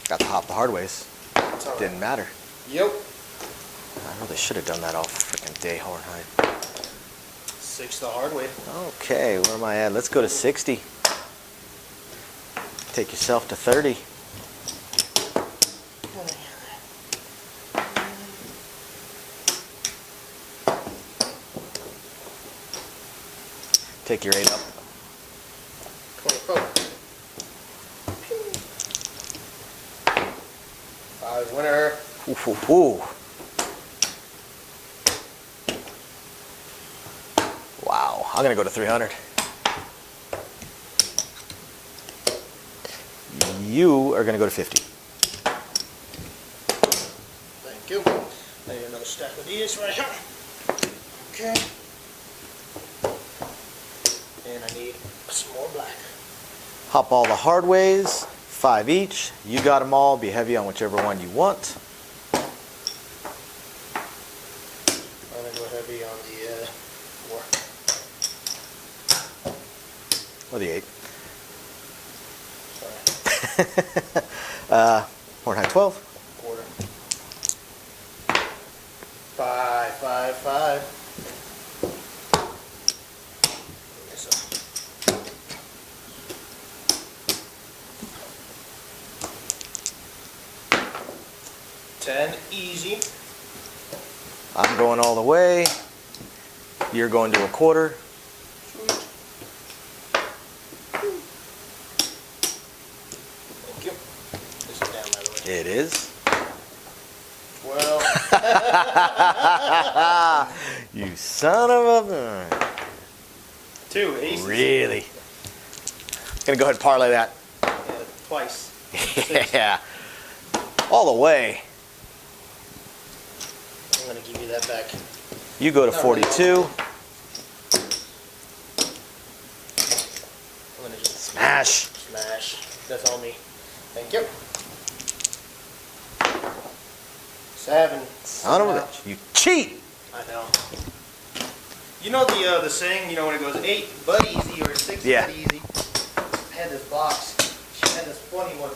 Got to hop the hard ways. It's all right. Didn't matter. Yep. I really should have done that all freaking day, Hornheit. 6 the hard way. Okay, where am I at? Let's go to 60. Take yourself to 30. Take your 8 up. 24. 5 winner. Ooh, ooh, ooh. Wow, I'm gonna go to 300. You are gonna go to 50. Thank you. There you stack of these right here. Okay. And I need some more black. Hop all the hard ways, 5 each. You got them all. Be heavy on whichever one you want. I'm gonna go heavy on the 4. Or the 8. Sorry. Horn high 12. Quarter. 5, 5, 5. Yes, sir. 10, easy. I'm going all the way. You're going to a quarter. Thank you. This is down, by the way. It is. Well, You son of a... 2 aces. Really? Gonna go ahead and parlay that. Yeah, twice. Yeah. All the way. I'm gonna give you that back. You go to Not really. 42. I'm gonna just Smash. smash. That's all me. Thank you. 7. Son of a bitch. You cheat. I know. You know the saying, you know, when it goes 8 but easy or 6 Yeah. but easy? I had this box. She had this funny one.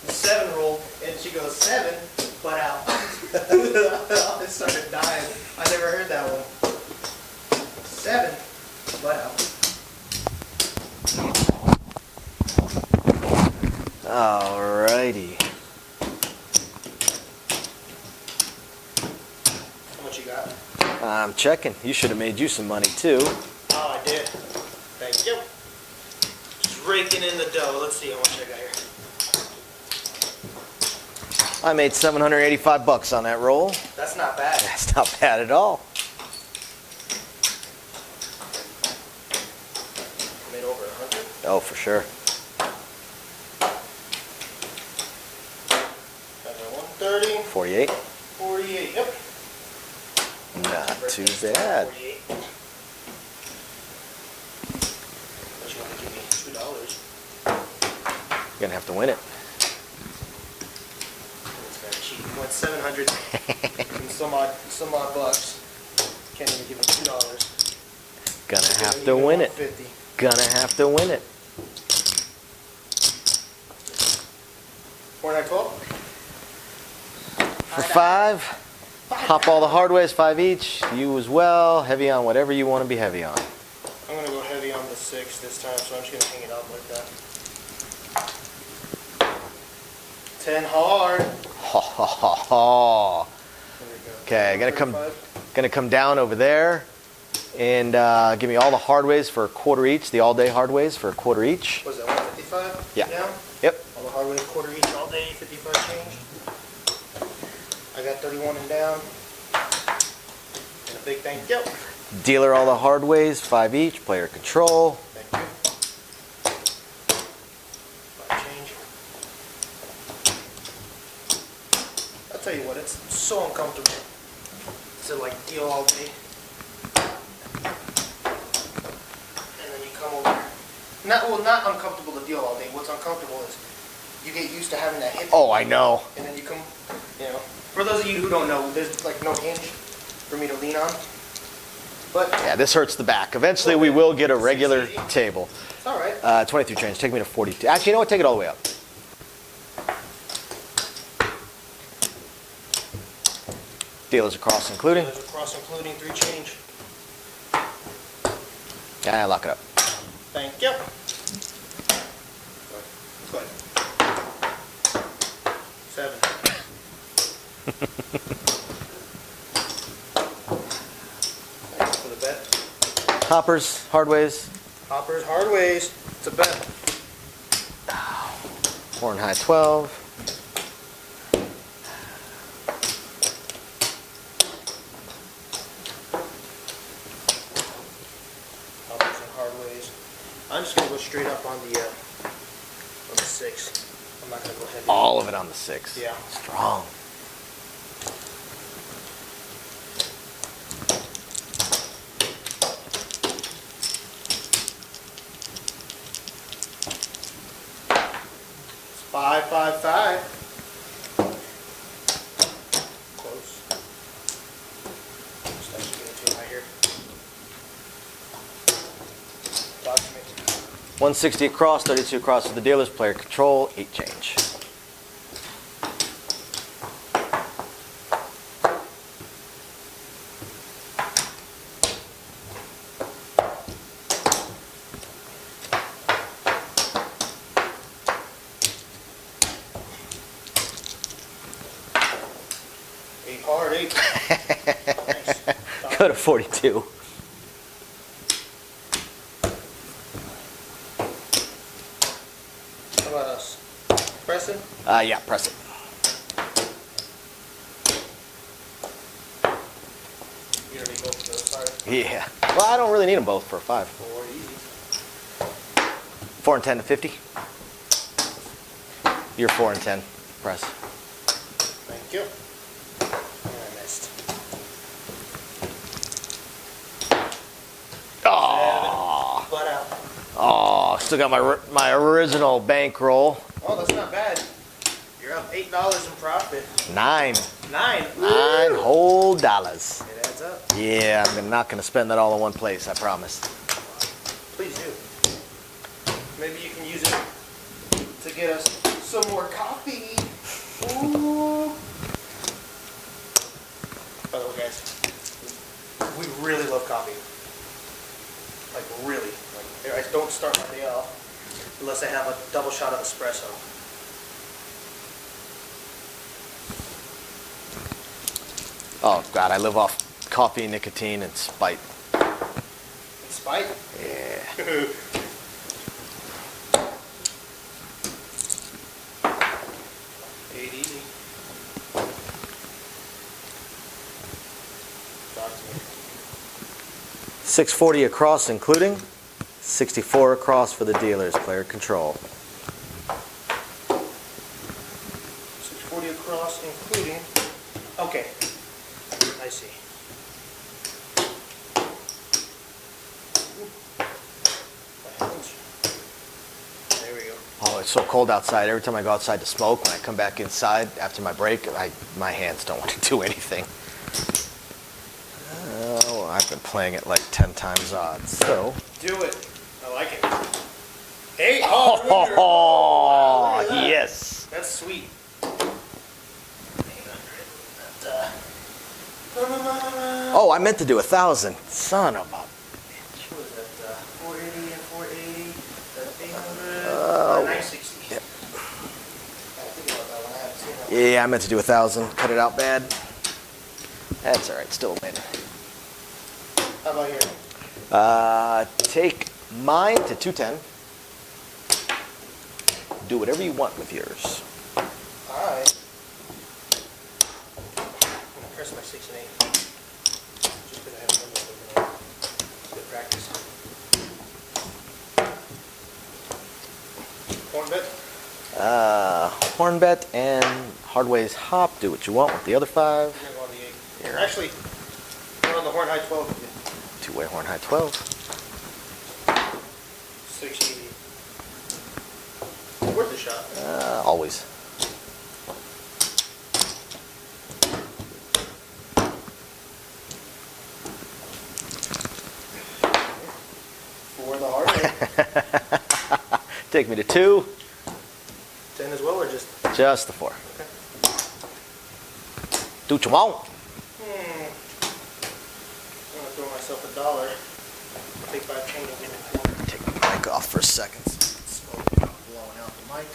The 7 rolled, and she goes 7 but out. I started dying. I never heard that one. 7 but out. Alrighty. What you got? I'm checking. You should have made you some money too. Oh, I did. Thank you. Just raking in the dough. Let's see how much I got here. I made $785 on that roll. That's not bad. That's not bad at all. I made over 100. Oh, for sure. Got my 130, 48. 48. Yep. Not too bad. 48. But you want to give me $2. You're gonna have to win it. It's very cheap. You went 700 and some odd bucks. Can't even give me $2. Gonna have to win it. 50. Gonna have to win it. 4912. For 5. Hop all the hard ways, 5 each. You as well. Heavy on whatever you want to be heavy on. I'm gonna go heavy on the 6 this time, so I'm just gonna hang it up like that. 10 hard. Ha ha ha ha. There we go. Okay, gonna 35. come down over there and give me all the hard ways for a quarter each. The all day hard ways for a quarter each. Was that 155? Yeah. Down? Yep. All the hard ways, quarter each all day, 55 change. I got 31 and down. And a big thank you. Dealer all the hard ways, 5 each. Player control. Thank you. 5 change. I'll tell you what, it's so uncomfortable to like deal all day. And then you come over. Not uncomfortable to deal all day. What's uncomfortable is you get used to having that hip. Oh, I know. And then you come, you know. For those of you who don't know, there's like no hinge for me to lean on. But Yeah, this hurts the back. Eventually, we will get a regular table. it's all right. 23 change. Take me to 42. Actually, you know what? Take it all the way up. Dealers across, including. There's a cross including 3 change. Yeah, lock it up. Thank you. Go ahead. 7. Thanks for the bet. Hoppers, hard ways. Hoppers, hard ways. It's a bet. Horn high 12. Hoppers and hard ways. I'm just gonna go straight up on the 6. I'm not gonna go heavy. All of it on the 6. Yeah. Strong. 5, 5, 5. Close. Just actually getting too high here. Talk to me. 160 across, 32 across for the dealers. Player control, 8 change. Hard 8. Nice. Go to 42. How about us? Pressing? Yeah, press it. You don't need both of those, sorry. Yeah. Well, I don't really need them both for a 5. 4 easy. 4 and 10 to 50. You're 4 and 10. Press. Thank you. And I missed. Oh, Butt out. oh, still got my original bankroll. Oh, that's not bad. You're up $8 in profit. 9. 9. 9 whole dollars. It adds up. Yeah, I'm not going to spend that all in one place, I promise. Please do. Maybe you can use it to get us some more coffee. Ooh. By the way, guys, we really love coffee. Like, really. Like, I don't start my day off unless I have a double shot of espresso. Oh, God, I live off coffee, nicotine, and spite. Spike? Yeah. 8 easy. Talk to me. 640 across, including 64 across for the dealers. Player control. 640 across, including. Okay. I see. There we go. Oh, it's so cold outside. Every time I go outside to smoke, when I come back inside after my break, my hands don't want to do anything. Oh, I've been playing it like 10 times odds. So. Do it. I like it. Hey! Oh, yes. That's sweet. Oh, I meant to do 1,000. Son of a. What was that? 480 and 480. That's 800. 960. Yep. I think about that one. I haven't seen that one. Yeah, I meant to do 1,000. Cut it out bad. That's all right. Still a win. How about here? Take mine to 210. Do whatever you want with yours. Alright. I'm going to press my 6 and 8. Just because I haven't done this over there. Good practice. Horn bet? Horn bet and Hardway's hop. Do what you want with the other 5. I'm going to go on the 8. Here. Actually, go on the horn high 12 with you. Two-way horn high 12. 680. Worth a shot. Always. For the hard way. Take me to 2. 10 as well, or just? Just the 4. Okay. Do what you want. I'm going to throw myself $1. Take 5 change and give me 4. Take my mic off for a second. Smoke blowing out the mic.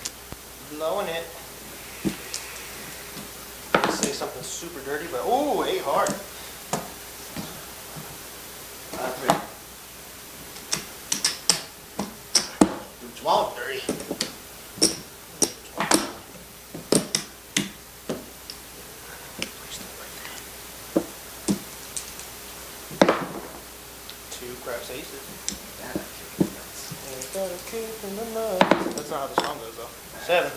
Blowing it. Say something super dirty, but ooh, 8 hard. 3. Do what you want, dirty. Two craps aces. Ain't got a kick in the nuts. That's not how the song goes, though. 7.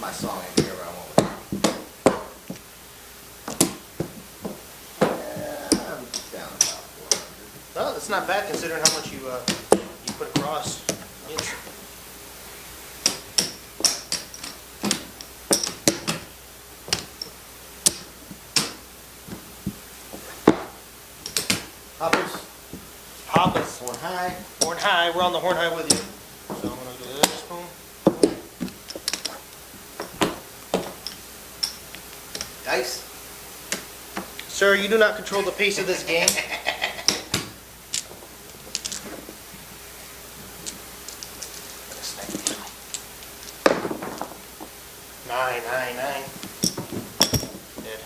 My song ain't here, but I won't. I'm down about 400. No, that's not bad considering how much you put across. high. Horn high. We're on the horn high with you. So I'm gonna do this. Boom. Dice. Sir, you do not control the pace of this game. Nine. Dead.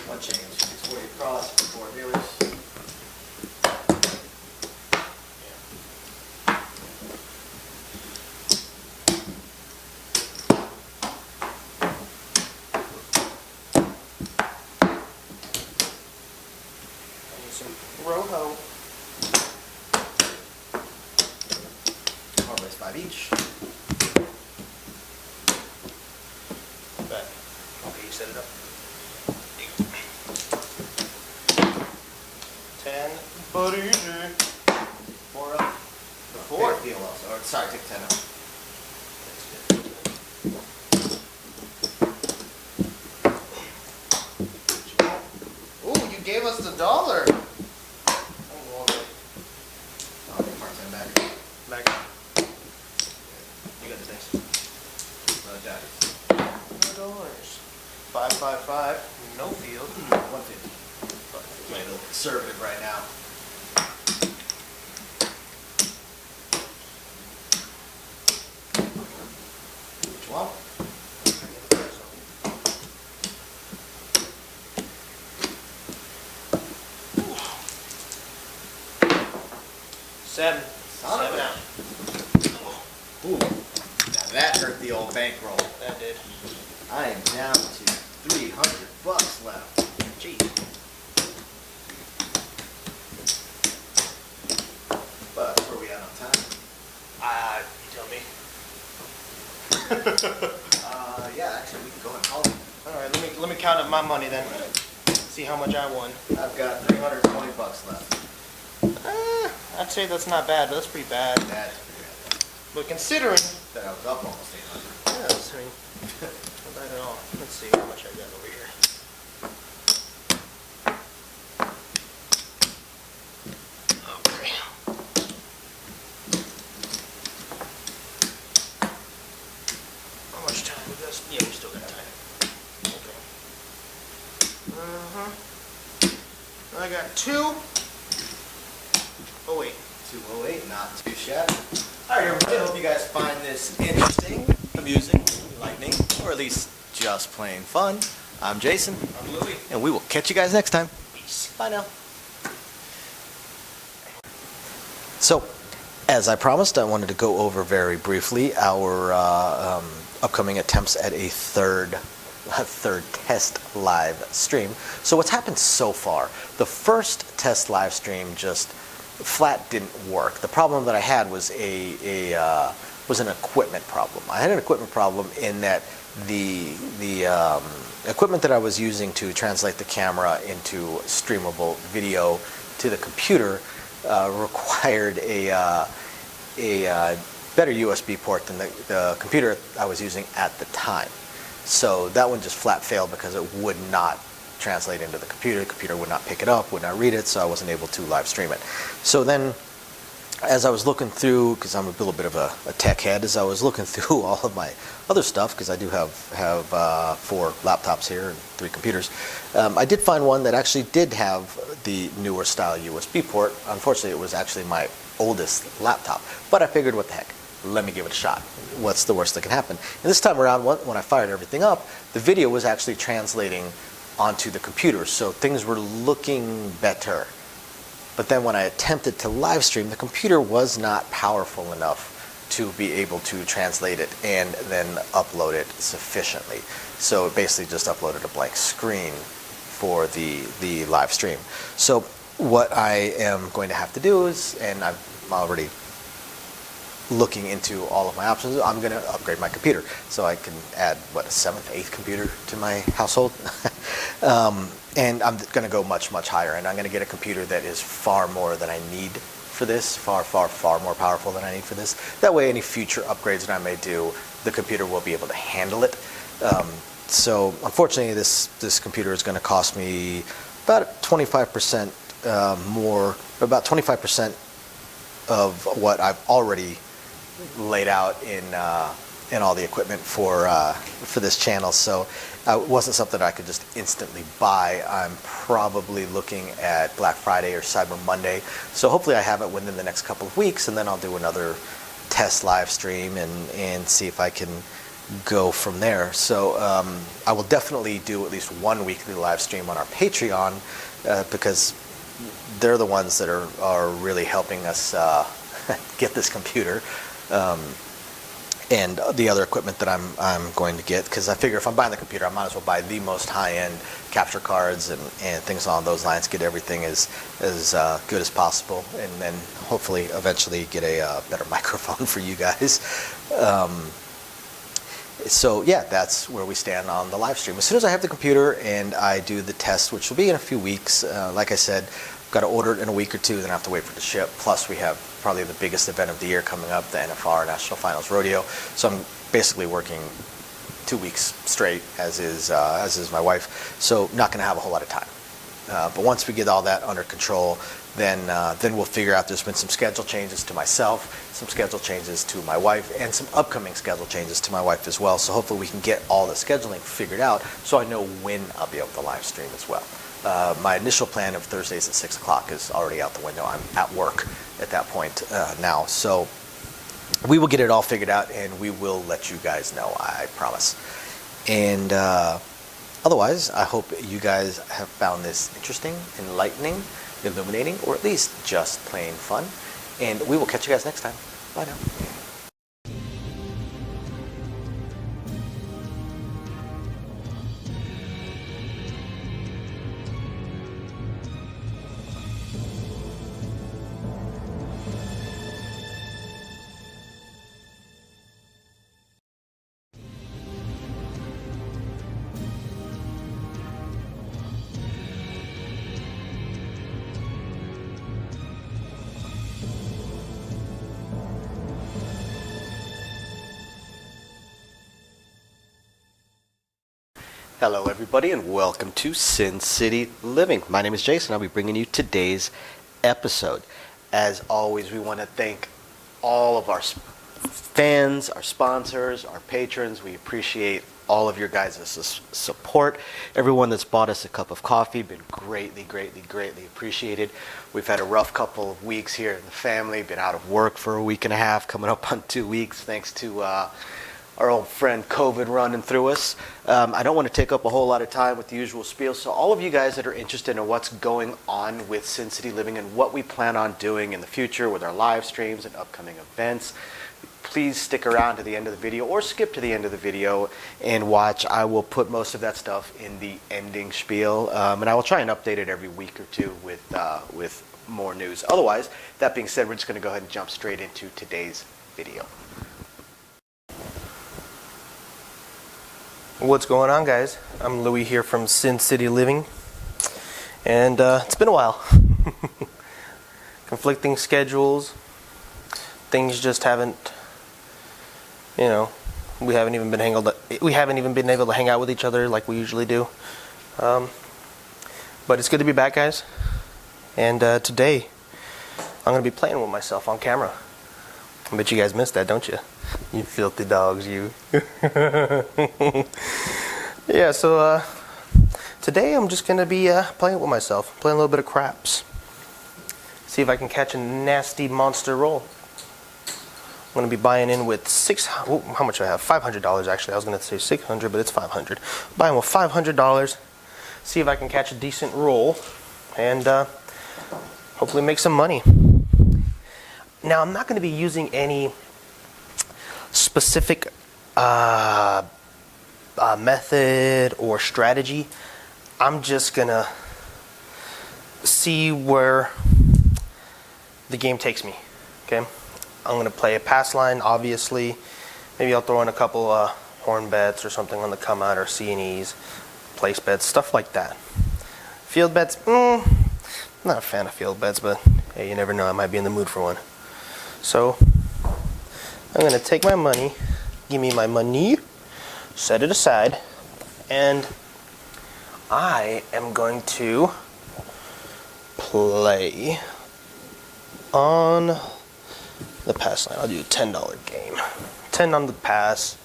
One change. 640 across for 4 dealers. I need some rojo. Parlays 5 each. Back. Okay, you set it up. 10, but easy. 4 up. 4 deal also. Or sorry, take 10 up. Ooh, you gave us the dollar. I'll get part 10 back. Back. You got the dice. Dice. $2. 555. No field. 150. Playing a little conservative right now. Which one? Seven. Son of a- out. Ooh. Now that hurt the old bankroll. That did. I am down to $300 left. Gee. But where are we at on time? You tell me. Yeah, actually we can go and call it. All right, let me count up my money then. See how much I won. I've got $320 left. I'd say that's not bad, but that's pretty bad. That's pretty bad. But considering, That I was up almost 800. yes, I mean, not bad at all. Let's see how much I got over here. Okay. How much time we got? Yeah, we still got time. Okay. I got 2. Oh wait. 208, not too shabby. All right, everybody. I hope you guys find this interesting, amusing, enlightening, or at least just plain fun. I'm Jason, I'm Louie. and we will catch you guys next time. Peace. Bye now. So, as I promised, I wanted to go over very briefly our upcoming attempts at a third test live stream. So what's happened so far? The first test live stream just flat didn't work. The problem that I had was was an equipment problem. I had an equipment problem in that the equipment that I was using to translate the camera into streamable video to the computer required a better USB port than the computer I was using at the time. So that one just flat failed because it would not translate into the computer. The computer would not pick it up, would not read it, so I wasn't able to live stream it. So then, as I was looking through, because I'm a little bit of a tech head, as I was looking through all of my other stuff, because I do have 4 laptops here and 3 computers, I did find one that actually did have the newer style USB port. Unfortunately, it was actually my oldest laptop, but I figured, what the heck, let me give it a shot. What's the worst that can happen? And this time around, when I fired everything up, the video was actually translating onto the computer, so things were looking better. But then when I attempted to live stream, the computer was not powerful enough to be able to translate it and then upload it sufficiently. So it basically just uploaded a blank screen for the live stream. So what I am going to have to do is, and I'm already looking into all of my options, I'm going to upgrade my computer so I can add, what, a 7th, 8th computer to my household. And I'm going to go much, much higher, and I'm going to get a computer that is far more than I need for this, far, far, far more powerful than I need for this. That way, any future upgrades that I may do, the computer will be able to handle it. So unfortunately, this computer is going to cost me about 25% more, about 25% of what I've already laid out in all the equipment for this channel. So it wasn't something I could just instantly buy. I'm probably looking at Black Friday or Cyber Monday. So hopefully I have it within the next couple of weeks, and then I'll do another test live stream and see if I can go from there. So I will definitely do at least one weekly live stream on our Patreon because they're the ones that are really helping us get this computer and the other equipment that I'm going to get, because I figure if I'm buying the computer, I might as well buy the most high-end capture cards and things along those lines, get everything as good as possible, and then hopefully eventually get a better microphone for you guys. So yeah, that's where we stand on the live stream. As soon as I have the computer and I do the test, which will be in a few weeks, like I said, I've got to order it in a week or two, then I have to wait for it to ship. Plus we have probably the biggest event of the year coming up, the NFR National Finals Rodeo. So I'm basically working 2 weeks straight, as is my wife. So not going to have a whole lot of time. But once we get all that under control, then we'll figure out. There's been some schedule changes to myself, some schedule changes to my wife, and some upcoming schedule changes to my wife as well. So hopefully we can get all the scheduling figured out so I know when I'll be able to live stream as well. My initial plan of Thursdays at 6 o'clock is already out the window. I'm at work at that point now. So we will get it all figured out, and we will let you guys know, I promise. And otherwise, I hope you guys have found this interesting, enlightening, illuminating, or at least just plain fun. And we will catch you guys next time. Bye now. Hello everybody, and welcome to Sin City Living. My name is Jason. I'll be bringing you today's episode. As always, we want to thank all of our fans, our sponsors, our patrons. We appreciate all of your guys' support. Everyone that's bought us a cup of coffee, been greatly, greatly, greatly appreciated. We've had a rough couple of weeks here in the family, been out of work for a week and a half, coming up on 2 weeks, thanks to our old friend COVID running through us. I don't want to take up a whole lot of time with the usual spiel, so all of you guys that are interested in what's going on with Sin City Living and what we plan on doing in the future with our live streams and upcoming events, please stick around to the end of the video or skip to the end of the video and watch. I will put most of that stuff in the ending spiel, and I will try and update it every week or two with more news. Otherwise, that being said, we're just going to go ahead and jump straight into today's video. What's going on, guys? I'm Louie here from Sin City Living, and it's been a while. Conflicting schedules, things just haven't, we haven't even been able to hang out with each other like we usually do. But it's good to be back, guys. And today, I'm going to be playing with myself on camera. I bet you guys missed that, don't you? You filthy dogs, you. Yeah, so today I'm just going to be playing with myself, playing a little bit of craps. See if I can catch a nasty monster roll. I'm going to be buying in with how much do I have? $500 actually. I was going to say $600, but it's $500. Buying with $500. See if I can catch a decent roll and hopefully make some money. Now, I'm not going to be using any specific method or strategy. I'm just going to see where the game takes me. Okay? I'm going to play a pass line, obviously. Maybe I'll throw in a couple horn bets or something on the come out, or C&Es, place bets, stuff like that. Field bets, I'm not a fan of field bets, but hey, you never know, I might be in the mood for one. So, I'm going to take my money, give me my money, set it aside, and I am going to play on the pass line. I'll do a $10 game. 10 on the pass.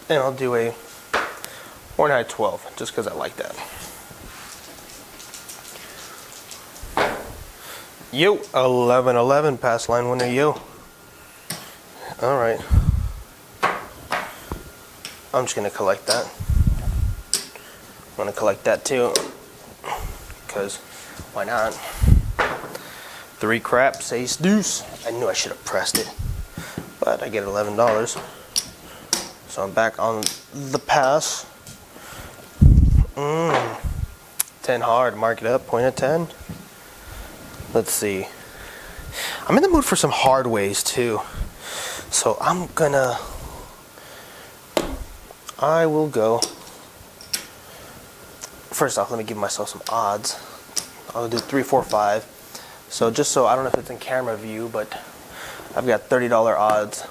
And I'll do a Hornite 12 just because I like that. Yo, 11-11 pass line winner, yo. All right. I'm just gonna collect that. I'm gonna collect that too, because why not? 3 craps, ace deuce. I knew I should have pressed it, but I get $11. So I'm back on the pass. 10 hard, mark it up, point at 10. Let's see. I'm in the mood for some hard ways too. So I will go. First off, let me give myself some odds. I'll do 3, 4, 5. So just so, I don't know if it's in camera view, but I've got $30 odds.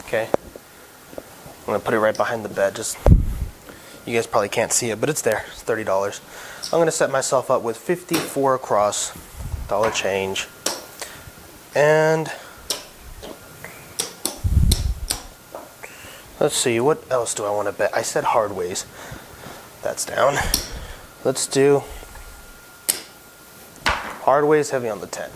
Okay. I'm gonna put it right behind the bet. Just, you guys probably can't see it, but it's there. It's $30. I'm gonna set myself up with 54 across, dollar change, and let's see, what else do I want to bet? I said hard ways. That's down. Let's do hard ways heavy on the 10.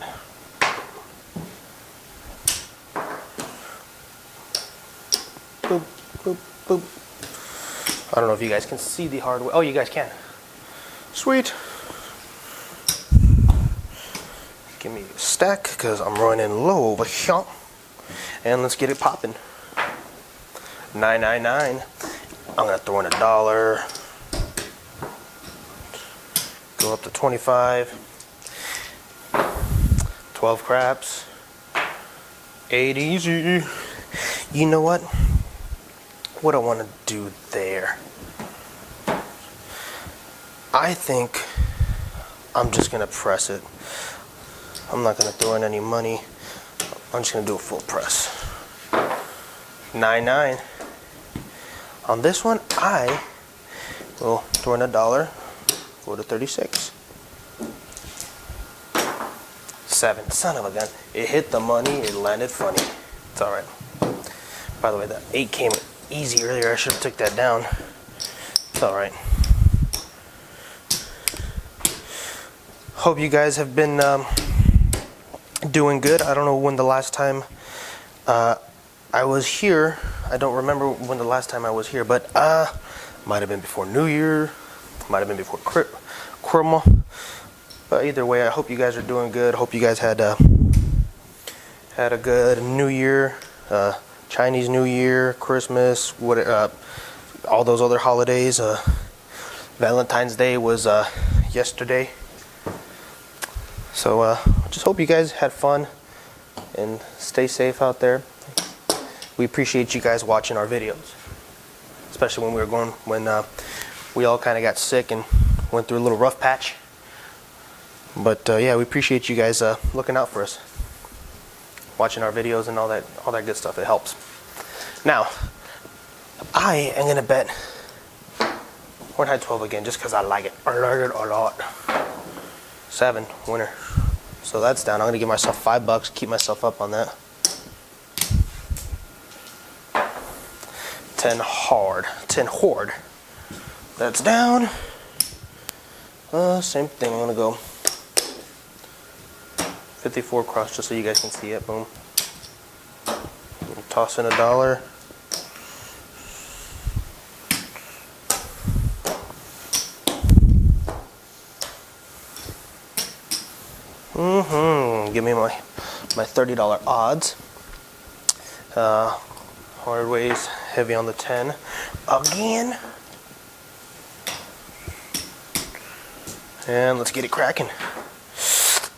Boop, boop, boop. I don't know if you guys can see the hard way. Oh, you guys can. Sweet. Give me a stack because I'm running low over here. And let's get it popping. 999. I'm gonna throw in $1. Go up to 25. 12 craps. 8 easy. You know what? What I want to do there. I think I'm just gonna press it. I'm not gonna throw in any money. I'm just gonna do a full press. 9-9. On this one, I will throw in $1. Go to 36. 7. Son of a gun. It hit the money. It landed funny. It's all right. By the way, that 8 came easy earlier. I should have took that down. It's all right. Hope you guys have been doing good. I don't know when the last time I was here. I don't remember when the last time I was here, but might have been before New Year, might have been before Christmas. But either way, I hope you guys are doing good. Hope you guys had a good New Year, Chinese New Year, Christmas, all those other holidays. Valentine's Day was yesterday. So just hope you guys had fun and stay safe out there. We appreciate you guys watching our videos, especially when we all kind of got sick and went through a little rough patch. But yeah, we appreciate you guys looking out for us, watching our videos and all that good stuff. It helps. Now, I am gonna bet Hornite 12 again just because I like it. I like it a lot. 7 winner. So that's down. I'm gonna give myself $5. Keep myself up on that. 10 hard. 10 horde. That's down. Same thing. I'm gonna go 54 cross just so you guys can see it. Boom. Toss in $1. Give me my $30 odds. Hard ways, heavy on the 10. Again. And let's get it cracking.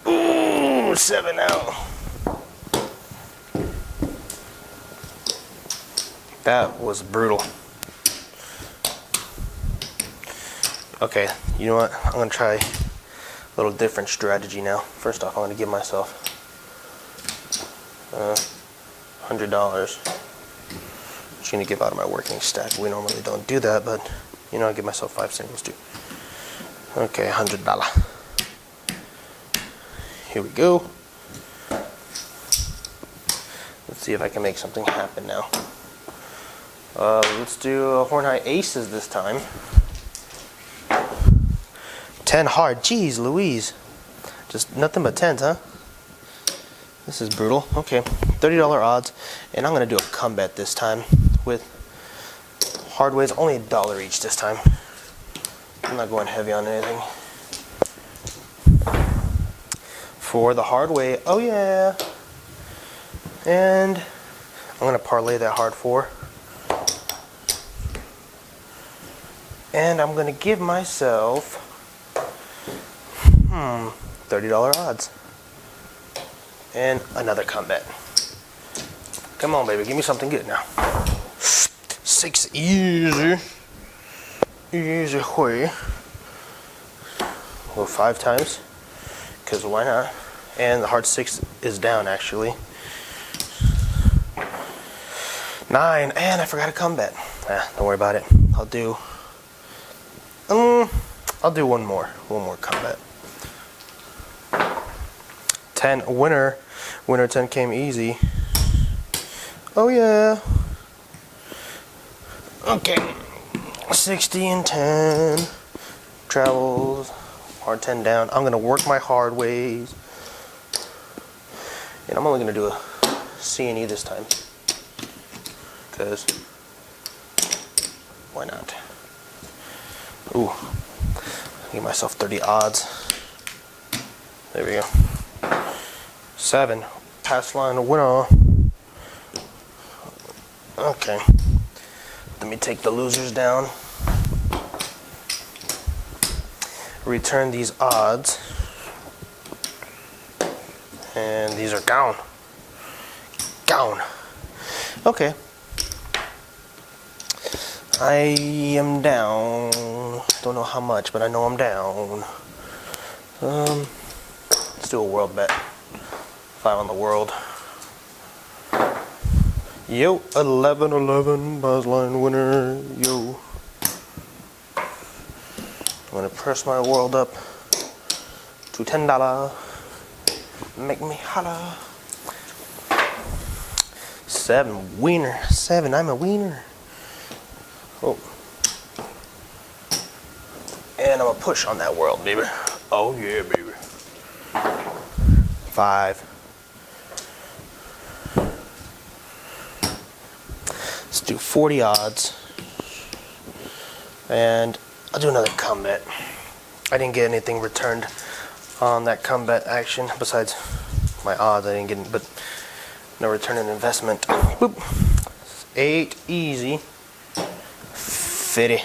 Ooh, 7 out. That was brutal. Okay, you know what? I'm gonna try a little different strategy now. First off, I'm gonna give myself $100. Just gonna give out of my working stack. We normally don't do that, but you know, I give myself 5 singles too. Okay, $100. Here we go. see if I can make something happen now. Let's do horn high aces this time. 10 hard. Jeez Louise. Just nothing but 10s, huh? This is brutal. Okay, $30 odds. And I'm going to do a come bet this time with hard ways. Only $1 each this time. I'm not going heavy on anything. For the hard way. Oh, yeah. And I'm going to parlay that hard 4. And I'm going to give myself $30 odds. And another come bet. Come on, baby. Give me something good now. 6 easy. Easy way. Well, 5 times. Because why not? And the hard 6 is down, actually. 9. And I forgot a come bet. Don't worry about it. I'll do one more come bet. 10 winner. Winner 10 came easy. Oh yeah. Okay. 60 and 10. Travels. Hard 10 down. I'm gonna work my hard ways. And I'm only gonna do a C&E this time. Because why not? Ooh. Give myself 30 odds. There we go. 7. Pass line winner. Okay. Let me take the losers down. Return these odds. And these are down. Down. Okay. I am down. Don't know how much, but I know I'm down. Let's do a world bet. 5 on the world. Yo, 11-11, buzz line winner. Yo. I'm gonna press my world up to $10. Make me holla. 7 wiener. 7. I'm a wiener. Oh. And I'm gonna push on that world, baby. Oh yeah, baby. 5. Let's do 40 odds. And I'll do another come bet. I didn't get anything returned on that come bet action besides my odds. I didn't get, but no return on investment. Boop. 8 easy. 50.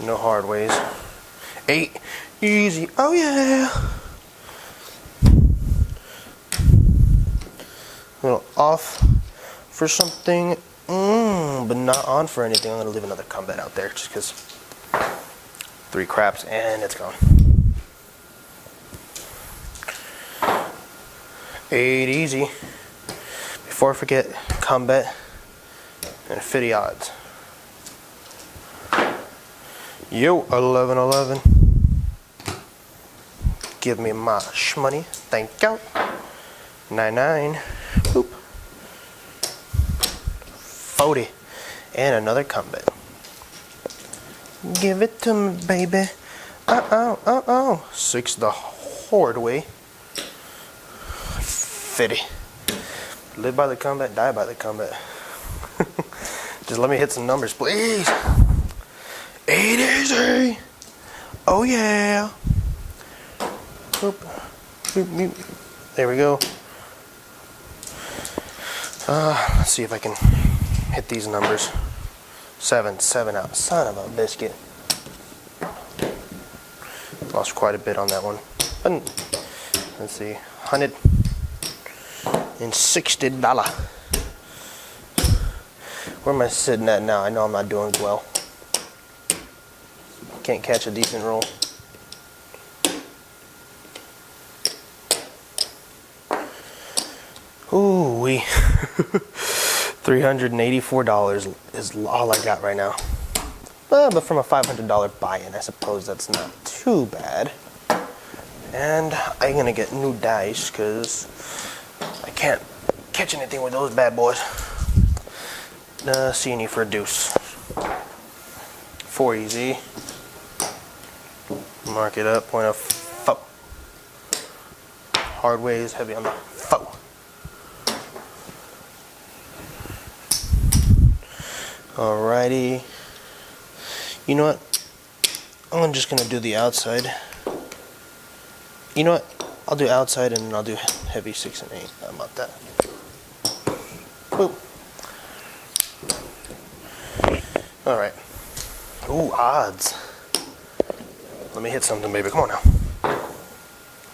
No hard ways. 8 easy. Oh yeah. A little off for something, but not on for anything. I'm gonna leave another come bet out there just because 3 craps and it's gone. 8 easy. Before I forget, come bet and 50 odds. Yo, 11-11. Give me my shmoney. Thank you. 9-9. Boop. 40. And another come bet. Give it to me, baby. 6 the hard way. 50. Live by the combat, die by the combat. Just let me hit some numbers, please. 8 easy. Oh yeah. Boop. Boop, boop. There we go. Let's see if I can hit these numbers. 7 out. Son of a biscuit. Lost quite a bit on that one. Let's see. $160. Where am I sitting at now? I know I'm not doing well. Can't catch a decent roll. Ooh wee. $384 is all I got right now. But from a $500 buy-in, I suppose that's not too bad. And I'm gonna get new dice because I can't catch anything with those bad boys. See any for a deuce. 4 easy. Mark it up, point of foe. Hard way is heavy on the foe. Alrighty. You know what? I'm just gonna do the outside. You know what? I'll do outside and I'll do heavy 6 and 8. How about that? Boop. Alright. Ooh, odds. Let me hit something, baby. Come on now.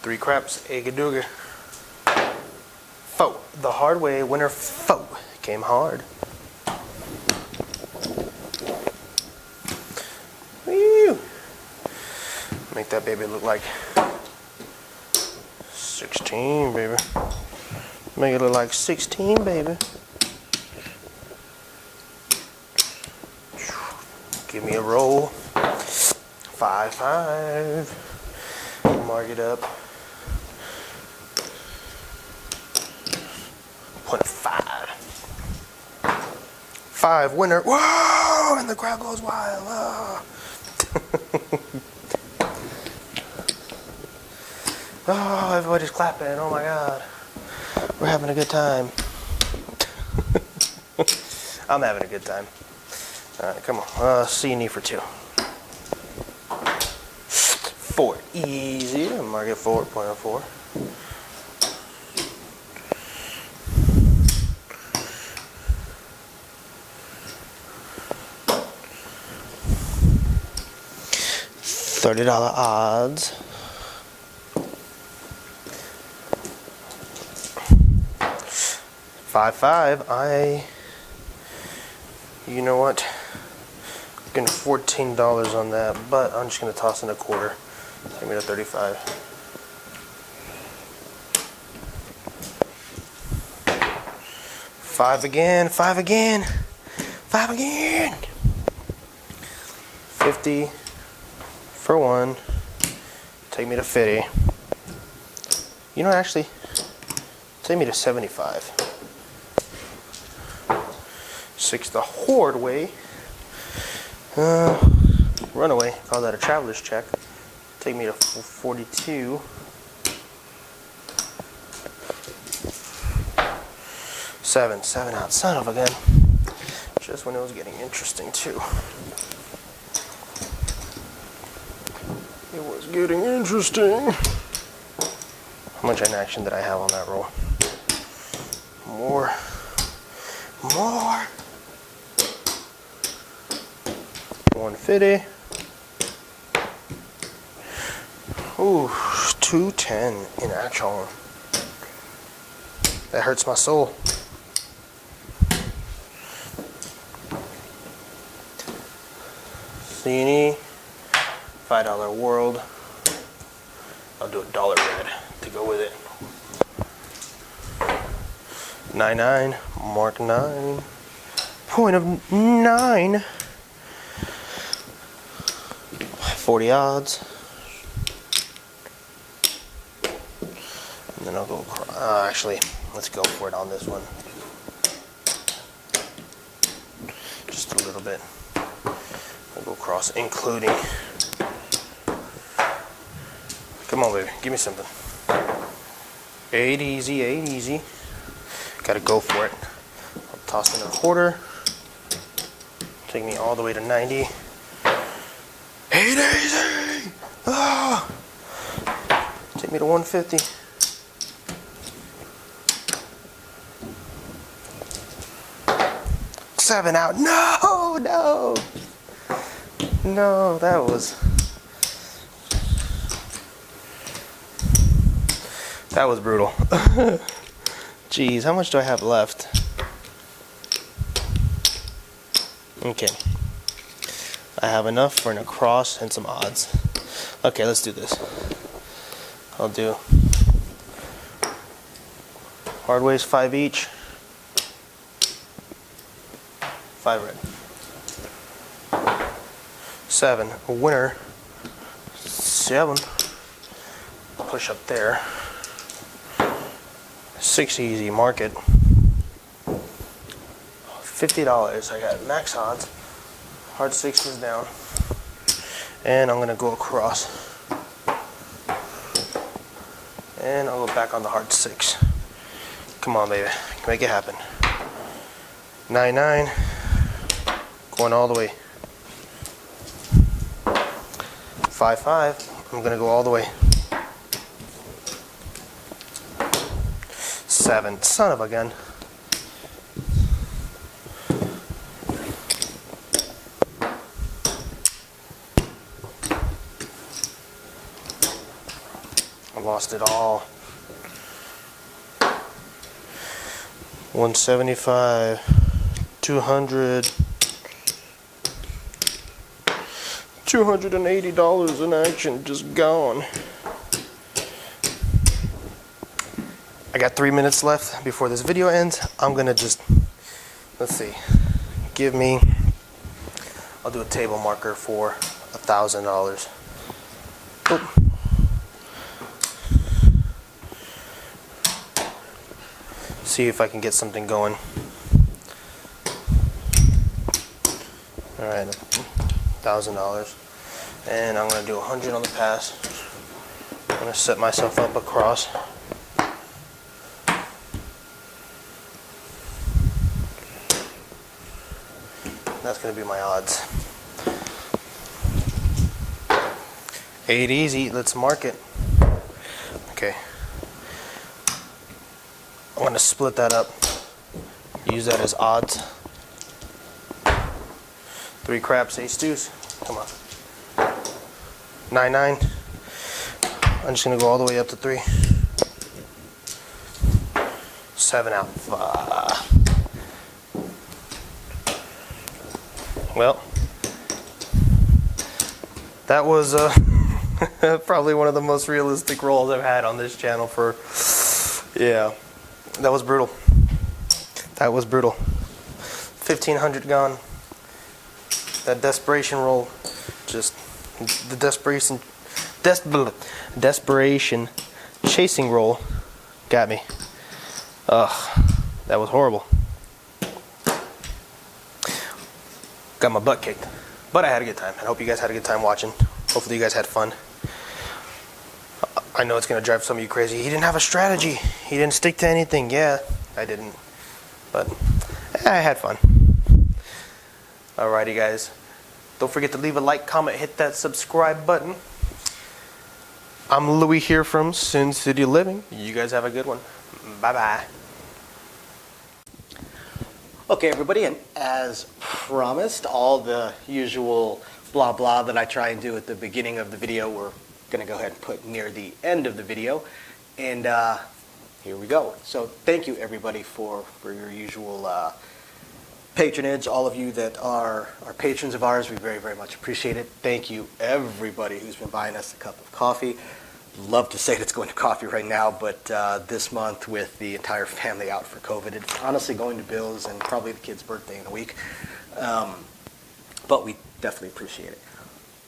3 craps, Egadooga. Foe. The hard way winner foe. Came hard. Woo! Make that baby look like 16, baby. Make it look like 16, baby. Give me a roll. 5, 5. Mark it up. Point of 5. 5 winner. Whoa! And the crowd goes wild. Whoa. Oh, everybody's clapping. Oh my God. We're having a good time. I'm having a good time. Alright, come on. C and E for 2. 4 easy. Mark it 4.04. $30 odds. 5, 5. You know what? I'm getting $14 on that, but I'm just gonna toss in a quarter. Give me the 35. Five again. 5 again. 5 again. 50 for 1. Take me to 50. You know, actually, take me to 75. 6 the horde way. Runaway. Call that a traveler's check. Take me to 42. 7 out. Son of a gun. Just when it was getting interesting too. It was getting interesting. How much inaction did I have on that roll? More. 150. Ooh, 210 in action. That hurts my soul. C&E, $5 world. I'll do $1 red to go with it. 99, mark 9. Point of 9. 40 odds. And then I'll go, actually, let's go for it on this one. Just a little bit. I'll go across, including. Come on, baby, give me something. 8 easy, 8 easy. Gotta go for it. I'll toss in a quarter. Take me all the way to 90. 8 easy! Oh. Take me to 150. $7 out. No, that was brutal. Jeez, how much do I have left? Okay. I have enough for an across and some odds. Okay, let's do this. I'll do hard ways 5 each. 5 red. 7, a winner. 7. Push up there. 6 easy, mark it. $50. I got max odds. Hard sixes down. And I'm gonna go across. And I'll go back on the hard six. Come on, baby. Make it happen. 9-9. Going all the way. 5-5. I'm gonna go all the way. 7. Son of a gun. I lost it all. 175, 200, $280 in action, just gone. I got 3 minutes left before this video ends. I'm gonna just, let's see, I'll do a table marker for $1,000. Oop. See if I can get something going. All right, $1,000, and I'm gonna do 100 on the pass. I'm gonna set myself up across. That's gonna be my odds. 8 easy. Let's mark it. Okay. I'm going to split that up, use that as odds. 3 craps, ace deuce, come on. 9-9, I'm just going to go all the way up to 3. 7 out. Well, that was probably one of the most realistic rolls I've had on this channel for, yeah. That was brutal. That was brutal. 1,500 gone. That desperation roll, just the desperation chasing roll got me. Ugh, that was horrible. Got my butt kicked, but I had a good time. I hope you guys had a good time watching. Hopefully you guys had fun. I know it's going to drive some of you crazy. He didn't have a strategy. He didn't stick to anything. Yeah, I didn't. But I had fun. Alrighty, guys. Don't forget to leave a like, comment, hit that subscribe button. I'm Louie here from Sin City Living. You guys have a good one. Bye-bye. Okay, everybody, and as promised, all the usual blah blah that I try and do at the beginning of the video, we're going to go ahead and put near the end of the video. And here we go. So thank you, everybody, for your usual patronage. All of you that are patrons of ours, we very, very much appreciate it. Thank you, everybody who's been buying us a cup of coffee. Love to say it's going to coffee right now, but this month with the entire family out for COVID, it's honestly going to Bill's and probably the kid's birthday in a week. But we definitely appreciate it.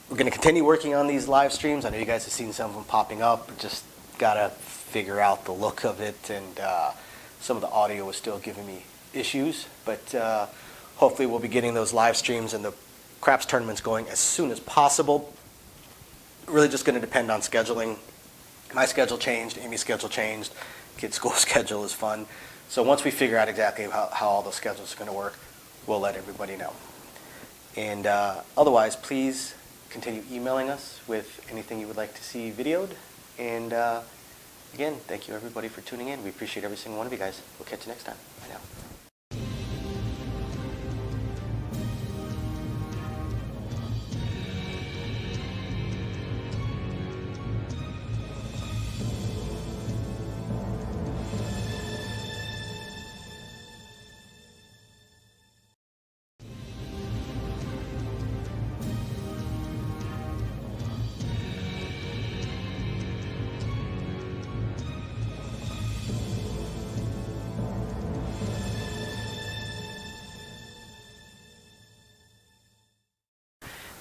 We're going to continue working on these live streams. I know you guys have seen some of them popping up. Just got to figure out the look of it, and some of the audio is still giving me issues. But hopefully we'll be getting those live streams and the craps tournaments going as soon as possible. Really just going to depend on scheduling. My schedule changed, Amy's schedule changed, kids' school schedule is fun. So once we figure out exactly how all those schedules are going to work, we'll let everybody know. And otherwise, please continue emailing us with anything you would like to see videoed. And again, thank you everybody for tuning in. We appreciate every single one of you guys. We'll catch you next time. Bye now.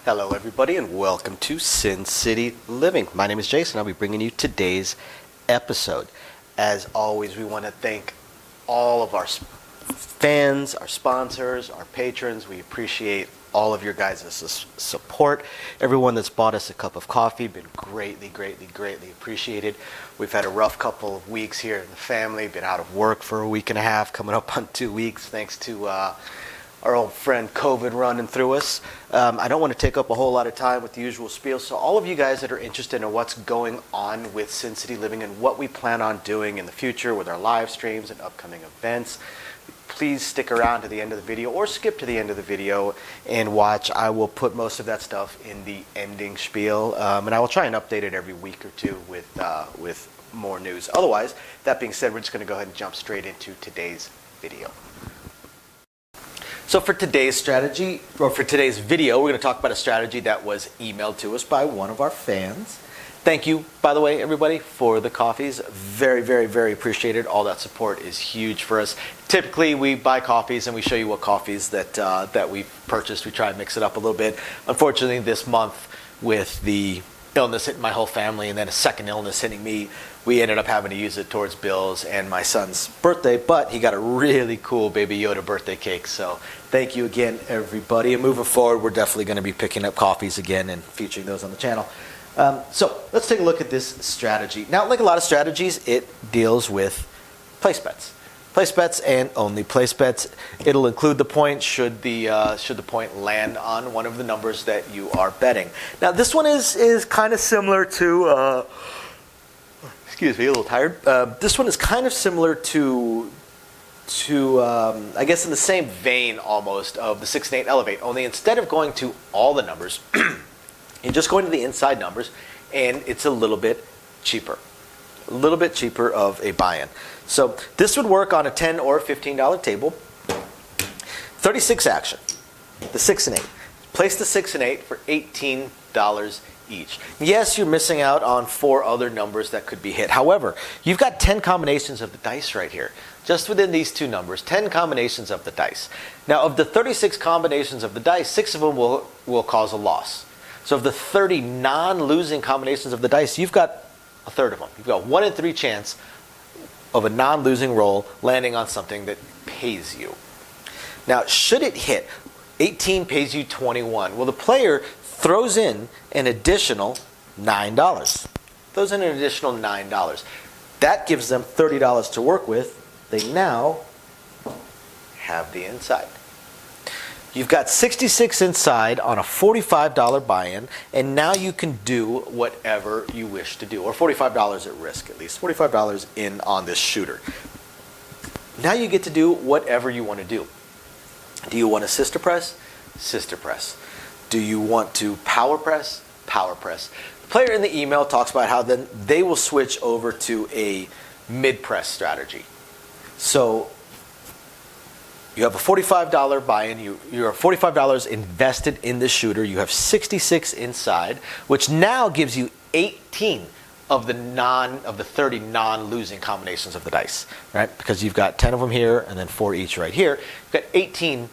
Hello everybody and welcome to Sin City Living. My name is Jason. I'll be bringing you today's episode. As always, we want to thank all of our fans, our sponsors, our patrons. We appreciate all of your guys' support. Everyone that's bought us a cup of coffee, been greatly, greatly, greatly appreciated. We've had a rough couple of weeks here in the family, been out of work for a week and a half, coming up on 2 weeks, thanks to our old friend COVID running through us. I don't want to take up a whole lot of time with the usual spiel, so all of you guys that are interested in what's going on with Sin City Living and what we plan on doing in the future with our live streams and upcoming events, please stick around to the end of the video or skip to the end of the video and watch. I will put most of that stuff in the ending spiel, and I will try and update it every week or two with more news. Otherwise, that being said, we're just going to go ahead and jump straight into today's video. So for today's strategy, or for today's video, we're going to talk about a strategy that was emailed to us by one of our fans. Thank you, by the way, everybody, for the coffees. Very, very, very appreciated. All that support is huge for us. Typically, we buy coffees and we show you what coffees that we've purchased. We try and mix it up a little bit. Unfortunately, this month, with the illness hitting my whole family and then a second illness hitting me, we ended up having to use it towards Bill's and my son's birthday, but he got a really cool Baby Yoda birthday cake. So thank you again, everybody. And moving forward, we're definitely going to be picking up coffees again and featuring those on the channel. So let's take a look at this strategy. Now, like a lot of strategies, it deals with place bets. Place bets and only place bets. It'll include the point should the point land on one of the numbers that you are betting. Now, this one is kind of similar to, excuse me, a little tired. This one is kind of similar to I guess in the same vein almost of the 6 and 8 elevate, only instead of going to all the numbers, you're just going to the inside numbers, and it's a little bit cheaper. A little bit cheaper of a buy-in. So this would work on a $10 or $15 table. 36 action. The 6 and 8. Place the 6 and 8 for $18 each. Yes, you're missing out on 4 other numbers that could be hit. However, you've got 10 combinations of the dice right here. Just within these 2 numbers, 10 combinations of the dice. Now, of the 36 combinations of the dice, 6 of them will cause a loss. So of the 30 non-losing combinations of the dice, you've got a third of them. You've got 1 in 3 chance of a non-losing roll landing on something that pays you. Now, should it hit, 18 pays you 21. Well, the player throws in an additional $9. Throws in an additional $9. That gives them $30 to work with. They now have the inside. You've got 66 inside on a $45 buy-in, and now you can do whatever you wish to do, or $45 at risk at least, $45 in on this shooter. Now you get to do whatever you want to do. Do you want to sister press? Sister press. Do you want to power press? Power press. The player in the email talks about how then they will switch over to a mid-press strategy. So you have a $45 buy-in. You're $45 invested in the shooter. You have 66 inside, which now gives you 18 of the 30 non-losing combinations of the dice, right? Because you've got 10 of them here and then 4 each right here. You've got 18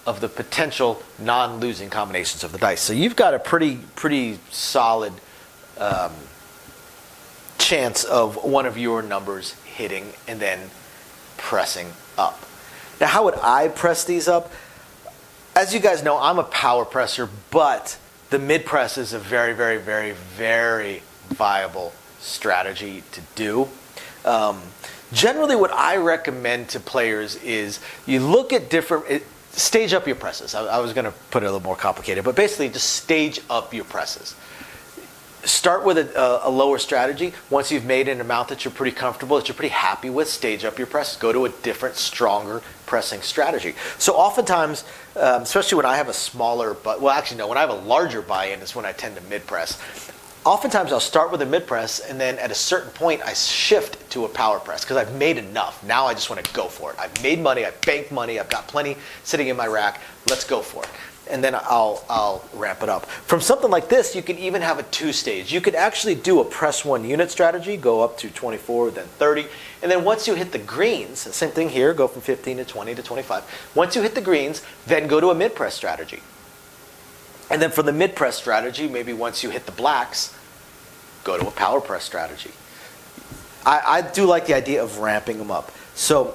of the potential non-losing combinations of the dice. So you've got a pretty solid chance of one of your numbers hitting and then pressing up. Now, how would I press these up? As you guys know, I'm a power presser, but the mid press is a very, very, very, very viable strategy to do. Generally, what I recommend to players is you look at stage up your presses. I was going to put it a little more complicated, but basically just stage up your presses. Start with a lower strategy. Once you've made an amount that you're pretty comfortable, that you're pretty happy with, stage up your press. Go to a different, stronger pressing strategy. So oftentimes, especially when I have a smaller, when I have a larger buy-in is when I tend to mid-press. Oftentimes I'll start with a mid-press, and then at a certain point I shift to a power press because I've made enough. Now I just want to go for it. I've made money, I've banked money, I've got plenty sitting in my rack. Let's go for it. And then I'll ramp it up. From something like this, you can even have a 2-stage. You could actually do a press 1 unit strategy, go up to 24, then 30. And then once you hit the greens, same thing here, go from 15 to 20 to 25. Once you hit the greens, then go to a mid-press strategy. And then for the mid-press strategy, maybe once you hit the blacks, go to a power press strategy. I do like the idea of ramping them up. So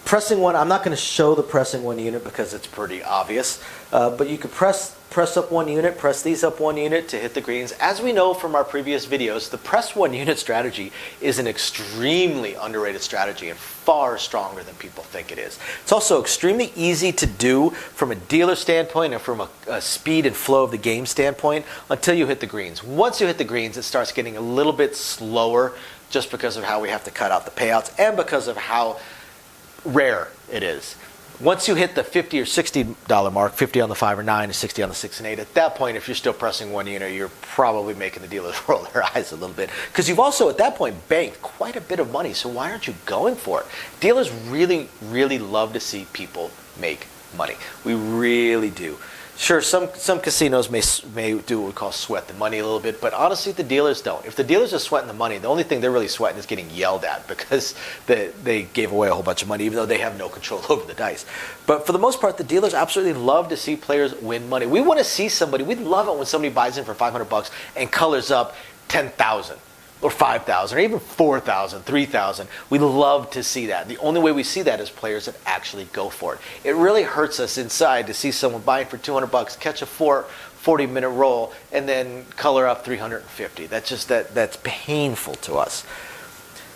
pressing one, I'm not going to show the pressing one unit because it's pretty obvious, but you could press up one unit, press these up one unit to hit the greens. As we know from our previous videos, the press one unit strategy is an extremely underrated strategy and far stronger than people think it is. It's also extremely easy to do from a dealer standpoint and from a speed and flow of the game standpoint until you hit the greens. Once you hit the greens, it starts getting a little bit slower just because of how we have to cut out the payouts and because of how rare it is. Once you hit the $50 or $60 mark, 50 on the 5 or 9 and 60 on the 6 and 8, at that point, if you're still pressing one unit, you're probably making the dealers roll their eyes a little bit. Because you've also, at that point, banked quite a bit of money, so why aren't you going for it? Dealers really, really love to see people make money. We really do. Sure, some casinos may do what we call sweat the money a little bit, but honestly, the dealers don't. If the dealers are sweating the money, the only thing they're really sweating is getting yelled at because they gave away a whole bunch of money, even though they have no control over the dice. But for the most part, the dealers absolutely love to see players win money. We want to see somebody, we love it when somebody buys in for $500 and colors up 10,000. Or 5,000, or even 4,000, 3,000. We love to see that. The only way we see that is players that actually go for it. It really hurts us inside to see someone buying for $200, catch a 40-minute roll, and then color up 350. That's painful to us.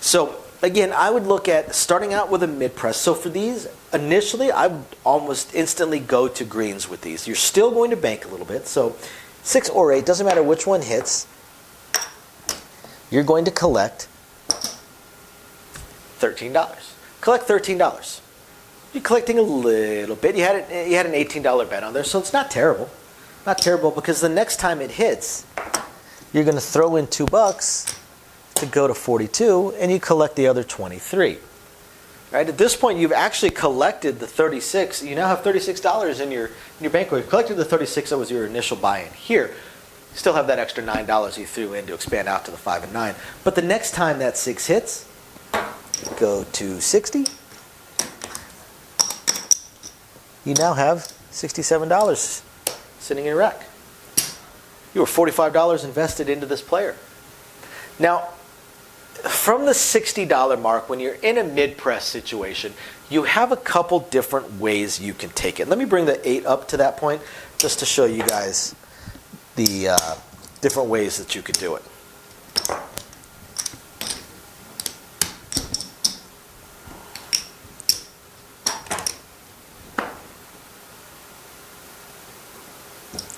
So again, I would look at starting out with a mid press. So for these, initially, I would almost instantly go to greens with these. You're still going to bank a little bit. So 6 or 8, doesn't matter which one hits. You're going to collect $13. Collect $13. You're collecting a little bit. You had an $18 bet on there, so it's not terrible. Not terrible because the next time it hits, you're going to throw in $2 to go to 42, and you collect the other 23. Right? At this point, you've actually collected the 36. You now have $36 in your bankroll. You've collected the 36 that was your initial buy-in here. Still have that extra $9 you threw in to expand out to the 5 and 9. But the next time that 6 hits, go to 60. You now have $67 sitting in your rack. You were $45 invested into this player. Now, from the $60 mark, when you're in a mid-press situation, you have a couple different ways you can take it. Let me bring the 8 up to that point just to show you guys the different ways that you could do it.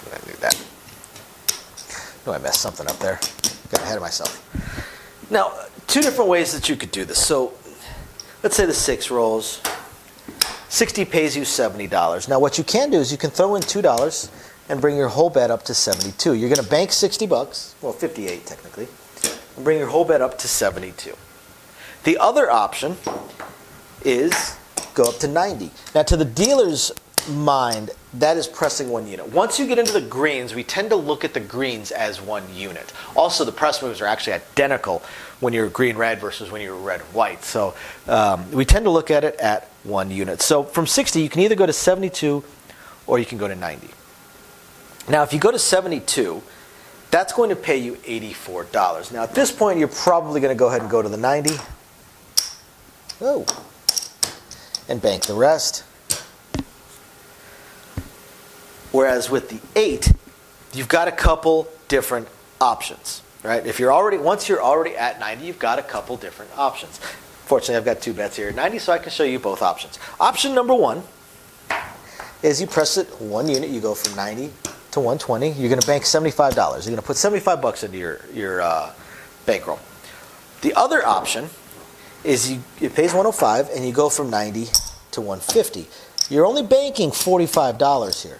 I knew that. No, I messed something up there. Got ahead of myself. Now, 2 different ways that you could do this. So, let's say the 6 rolls. 60 pays you $70. Now, what you can do is you can throw in $2 and bring your whole bet up to 72. You're going to bank $60, well, 58 technically, and bring your whole bet up to 72. The other option is go up to 90. Now, to the dealer's mind, that is pressing one unit. Once you get into the greens, we tend to look at the greens as one unit. Also, the press moves are actually identical when you're green-red versus when you're red-white. So we tend to look at it at one unit. So from 60, you can either go to 72 or you can go to 90. Now, if you go to 72, that's going to pay you $84. Now, at this point, you're probably going to go ahead and go to the 90. Oh. And bank the rest. Whereas with the 8, you've got a couple different options, right? Once you're already at 90, you've got a couple different options. Fortunately, I've got 2 bets here at 90, so I can show you both options. Option number 1 is you press it 1 unit. You go from 90 to 120. You're going to bank $75. You're going to put $75 into your bankroll. The other option is it pays 105 and you go from 90 to 150. You're only banking $45 here.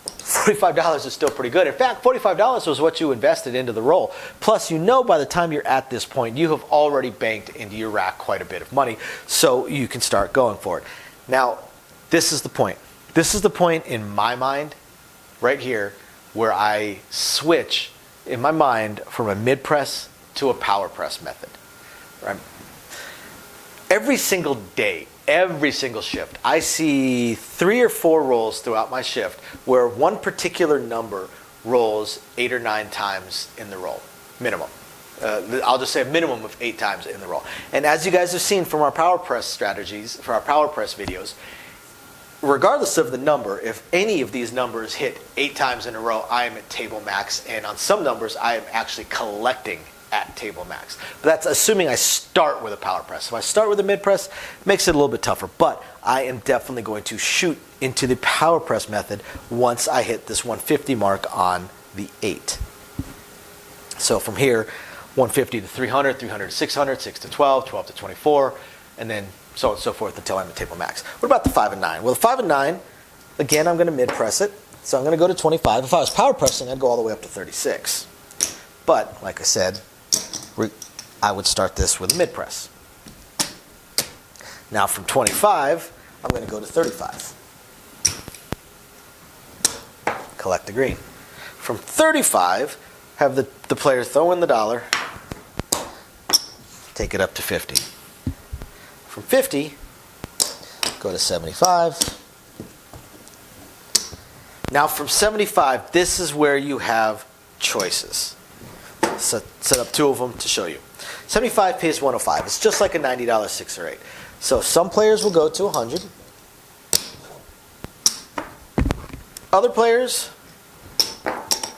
$45 is still pretty good. In fact, $45 was what you invested into the roll. Plus, by the time you're at this point, you have already banked into your rack quite a bit of money, so you can start going for it. Now, this is the point. This is the point in my mind, right here, where I switch in my mind from a mid-press to a power press method. Right? Every single day, every single shift, I see 3 or 4 rolls throughout my shift where one particular number rolls 8 or 9 times in the roll, minimum. I'll just say a minimum of 8 times in the roll. And as you guys have seen from our power press strategies, for our power press videos, regardless of the number, if any of these numbers hit 8 times in a row, I am at table max. And on some numbers, I am actually collecting at table max. But that's assuming I start with a power press. If I start with a mid press, it makes it a little bit tougher. But I am definitely going to shoot into the power press method once I hit this 150 mark on the 8. So from here, 150 to 300, 300 to 600, 6 to 12, 12 to 24, and then so on and so forth until I'm at table max. What about the 5 and 9? Well, the 5 and 9, again, I'm going to mid press it. So I'm going to go to 25. If I was power pressing, I'd go all the way up to 36. But, like I said, I would start this with a mid press. Now from 25, I'm going to go to 35. Collect the green. From 35, have the player throw in the dollar, take it up to 50. From 50, go to 75. Now from 75, this is where you have choices. Set up 2 of them to show you. 75 pays 105. It's just like a $90 6 or 8. So some players will go to 100. Other players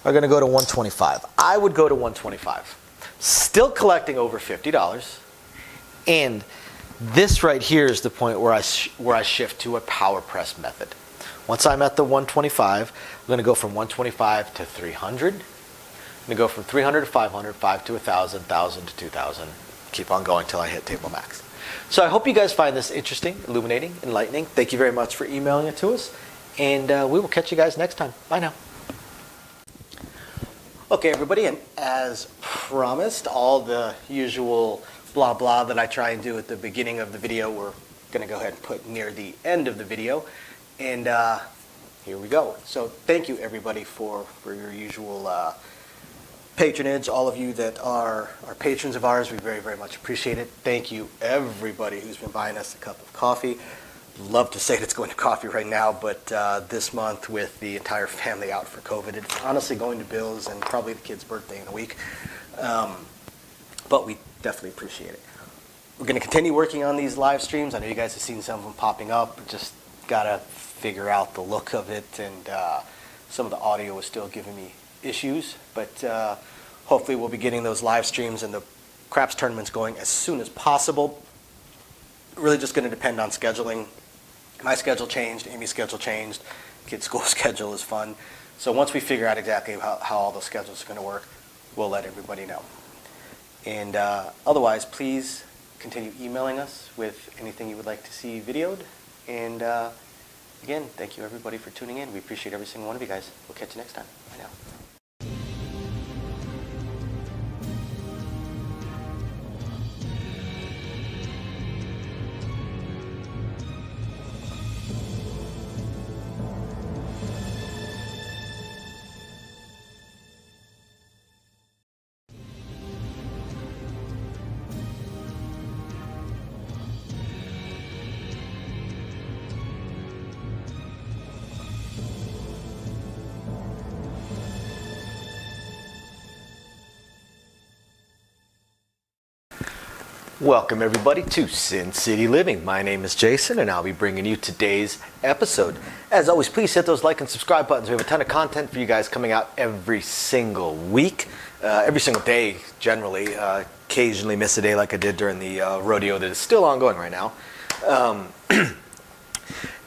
are going to go to 125. I would go to 125. Still collecting over $50. And this right here is the point where I shift to a power press method. Once I'm at the 125, I'm going to go from 125 to 300. I'm going to go from 300 to 500, 5 to 1,000, 1,000 to 2,000. Keep on going till I hit table max. So I hope you guys find this interesting, illuminating, enlightening. Thank you very much for emailing it to us. And we will catch you guys next time. Bye now. Okay, everybody, and as promised, all the usual blah blah that I try and do at the beginning of the video, we're going to go ahead and put near the end of the video. And here we go. So thank you, everybody, for your usual patronage. All of you that are patrons of ours, we very, very much appreciate it. Thank you, everybody who's been buying us a cup of coffee. Love to say it's going to coffee right now, but this month with the entire family out for COVID, it's honestly going to Bill's and probably the kid's birthday in a week. But we definitely appreciate it. We're going to continue working on these live streams. I know you guys have seen some of them popping up. Just got to figure out the look of it, and some of the audio is still giving me issues. But hopefully we'll be getting those live streams and the craps tournaments going as soon as possible. Really just going to depend on scheduling. My schedule changed, Amy's schedule changed, kids' school schedule is fun. So once we figure out exactly how all those schedules are going to work, we'll let everybody know. And otherwise, please continue emailing us with anything you would like to see videoed. And again, thank you everybody for tuning in. We appreciate every single one of you guys. We'll catch you next time. Bye now. Welcome everybody to Sin City Living. My name is Jason and I'll be bringing you today's episode. As always, please hit those like and subscribe buttons. We have a ton of content for you guys coming out every single week, every single day generally. Occasionally miss a day like I did during the rodeo that is still ongoing right now.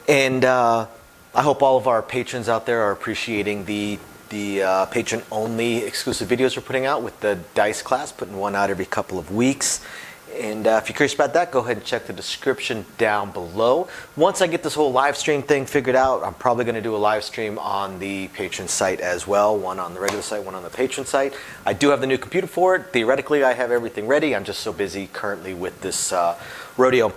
And I hope all of our patrons out there are appreciating the patron-only exclusive videos we're putting out with the dice class, putting one out every couple of weeks. And if you're curious about that, go ahead and check the description down below. Once I get this whole live stream thing figured out, I'm probably going to do a live stream on the patron site as well. One on the regular site, one on the patron site. I do have the new computer for it. Theoretically, I have everything ready. I'm just so busy currently with this rodeo.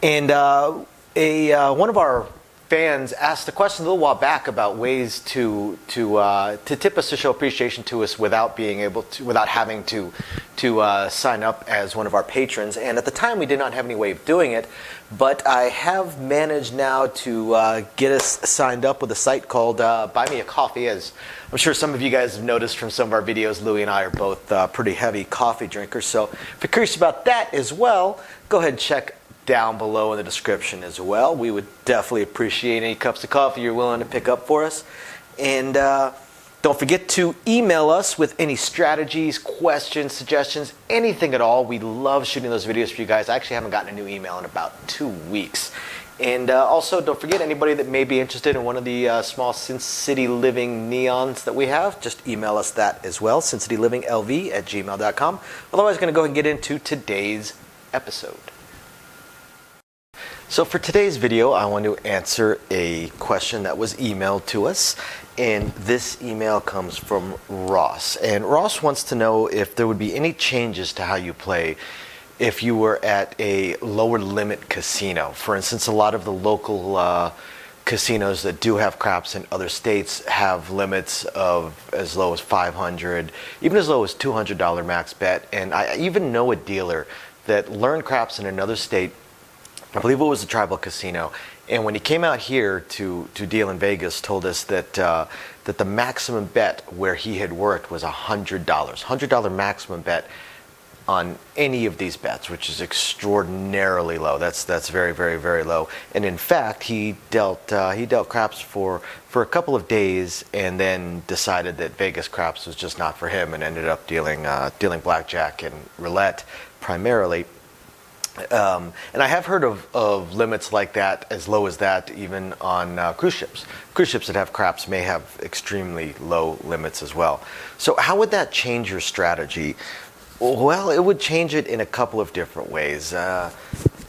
And one of our fans asked a question a little while back about ways to tip us, to show appreciation to us without having to sign up as one of our patrons. And at the time, we did not have any way of doing it, but I have managed now to get us signed up with a site called Buy Me a Coffee. As I'm sure some of you guys have noticed from some of our videos, Louie and I are both pretty heavy coffee drinkers. So if you're curious about that as well, go ahead and check down below in the description as well. We would definitely appreciate any cups of coffee you're willing to pick up for us. And don't forget to email us with any strategies, questions, suggestions, anything at all. We love shooting those videos for you guys. I actually haven't gotten a new email in about 2 weeks. And also, don't forget, anybody that may be interested in one of the small Sin City Living neons that we have, just email us that as well, sincitylivingLV@gmail.com. Otherwise, going to go ahead and get into today's episode. So for today's video, I want to answer a question that was emailed to us. And this email comes from Ross. And Ross wants to know if there would be any changes to how you play if you were at a lower limit casino. For instance, a lot of the local casinos that do have craps in other states have limits of as low as $500, even as low as $200 max bet. And I even know a dealer that learned craps in another state. I believe it was a tribal casino, and when he came out here to deal in Vegas, told us that that the maximum bet where he had worked was $100 maximum bet on any of these bets, which is extraordinarily low. That's very, very, very low. And in fact, he dealt craps for a couple of days, and then decided that Vegas craps was just not for him, and ended up dealing blackjack and roulette primarily. And I have heard of limits like that, as low as that, even on cruise ships. Cruise ships that have craps may have extremely low limits as well. So how would that change your strategy? Well, it would change it in a couple of different ways,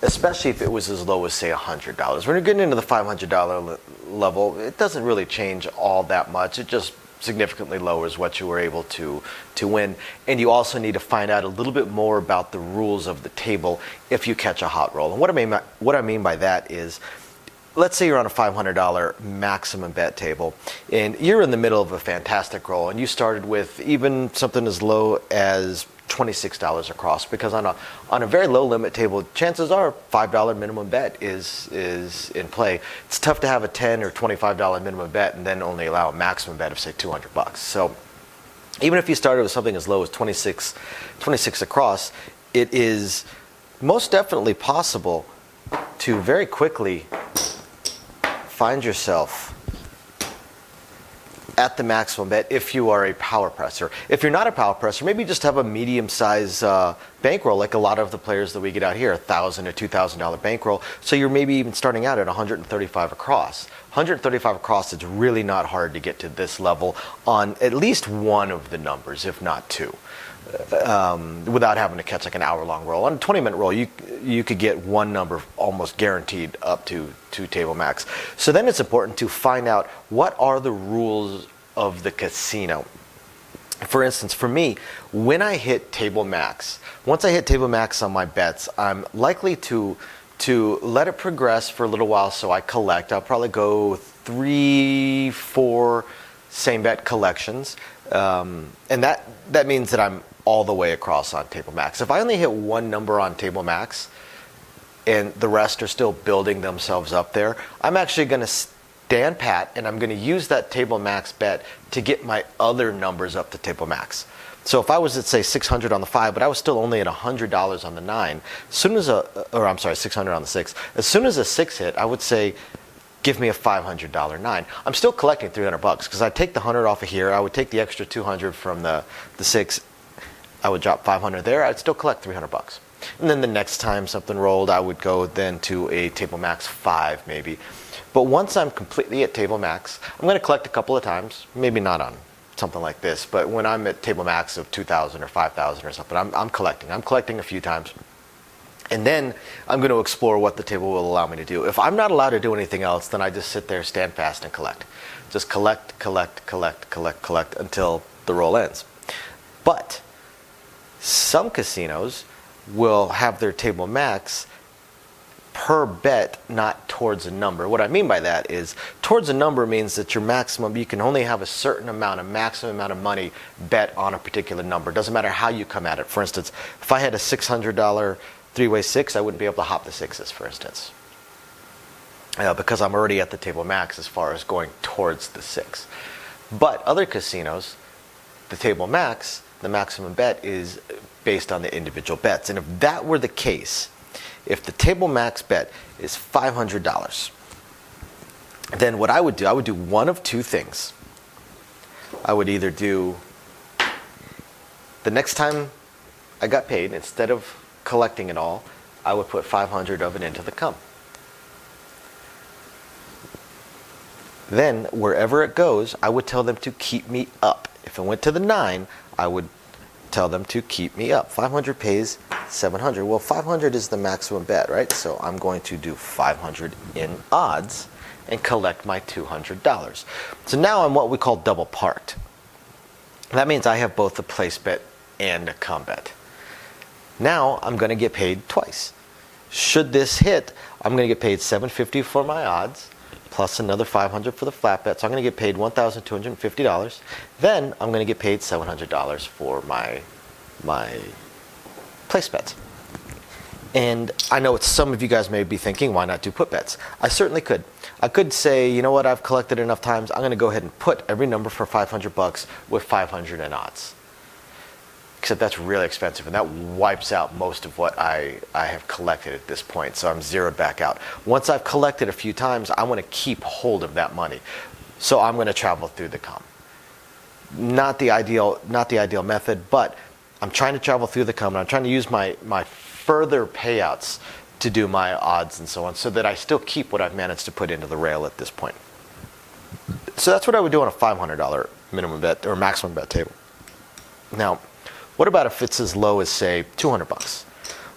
especially if it was as low as, say, $100. When you're getting into the $500 level, it doesn't really change all that much. It just significantly lowers what you were able to win. And you also need to find out a little bit more about the rules of the table if you catch a hot roll. And what I mean by that is, let's say you're on a $500 maximum bet table, and you're in the middle of a fantastic roll, and you started with even something as low as $26 across, because on a very low limit table, chances are $5 minimum bet is in play. It's tough to have a $10 or $25 minimum bet and then only allow a maximum bet of, say, $200. So even if you started with something as low as 26 across, it is most definitely possible to very quickly find yourself at the maximum bet if you are a power presser. If you're not a power presser, maybe just have a medium-size bankroll, like a lot of the players that we get out here, $1,000 or $2,000 bankroll. So you're maybe even starting out at 135 across. 135 across, it's really not hard to get to this level on at least one of the numbers, if not two, without having to catch like an hour-long roll. On a 20-minute roll, you could get one number almost guaranteed up to table max. So then it's important to find out what are the rules of the casino. For instance, for me, when I hit table max, once I hit table max on my bets, I'm likely to let it progress for a little while, so I collect. I'll probably go 3, 4 same bet collections, and that means that I'm all the way across on table max. If I only hit one number on table max and the rest are still building themselves up there, I'm actually going to stand pat, and I'm going to use that table max bet to get my other numbers up to table max. So if I was at, say, 600 on the 5, but I was still only at $100 on the 9, as soon as 600 on the 6, as soon as a 6 hit, I would say, give me a $500 9. I'm still collecting $300 because I take the 100 off of here. I would take the extra 200 from the 6. I would drop 500 there. I'd still collect $300. And then the next time something rolled, I would go then to a table max 5 maybe. But once I'm completely at table max, I'm going to collect a couple of times, maybe not on something like this, but when I'm at table max of 2,000 or 5,000 or something, I'm collecting. I'm collecting a few times. And then I'm going to explore what the table will allow me to do. If I'm not allowed to do anything else, then I just sit there, stand fast, and collect. Just collect, collect, collect, collect, collect until the roll ends. But some casinos will have their table max per bet not towards a number. What I mean by that is towards a number means that your maximum, you can only have a certain amount, a maximum amount of money bet on a particular number. It doesn't matter how you come at it. For instance, if I had a $600 three-way six, I wouldn't be able to hop the sixes, for instance. Because I'm already at the table max as far as going towards the six. But other casinos, the table max, the maximum bet is based on the individual bets. And if that were the case, if the table max bet is $500, then what I would do one of two things. I would either do, the next time I got paid, instead of collecting it all, I would put 500 of it into the cum. Then, wherever it goes, I would tell them to keep me up. If it went to the 9, I would tell them to keep me up. 500 pays 700. Well, 500 is the maximum bet, right? So I'm going to do 500 in odds and collect my $200. So now I'm what we call double parked. That means I have both a place bet and a cum bet. Now I'm going to get paid twice. Should this hit, I'm going to get paid $750 for my odds, plus another $500 for the flat bet. So I'm going to get paid $1,250. Then I'm going to get paid $700 for my place bets. And I know some of you guys may be thinking, why not do put bets? I certainly could. I could say, you know what, I've collected enough times, I'm going to go ahead and put every number for $500 with 500 in odds. Except that's really expensive, and that wipes out most of what I have collected at this point, so I'm zeroed back out. Once I've collected a few times, I want to keep hold of that money. So I'm going to travel through the cum. Not the ideal method, but I'm trying to travel through the cum, and I'm trying to use my further payouts to do my odds and so on, so that I still keep what I've managed to put into the rail at this point. So that's what I would do on a $500 minimum bet or maximum bet table. Now, what about if it's as low as, say, $200?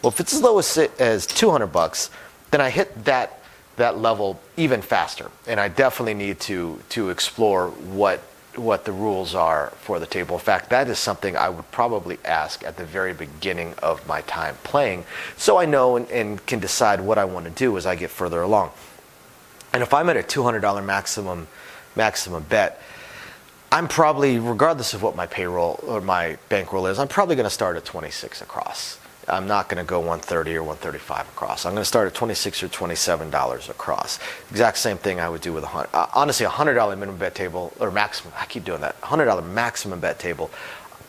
Well, if it's as low as $200, then I hit that level even faster, and I definitely need to explore what the rules are for the table. In fact, that is something I would probably ask at the very beginning of my time playing, so I know and can decide what I want to do as I get further along. And if I'm at a $200 maximum bet, I'm probably, regardless of what my payroll or my bankroll is, I'm probably going to start at 26 across. I'm not going to go 130 or 135 across. I'm going to start at $26 or $27 across. Exact same thing I would do with honestly, a $100 minimum bet table, or maximum, I keep doing that, $100 maximum bet table,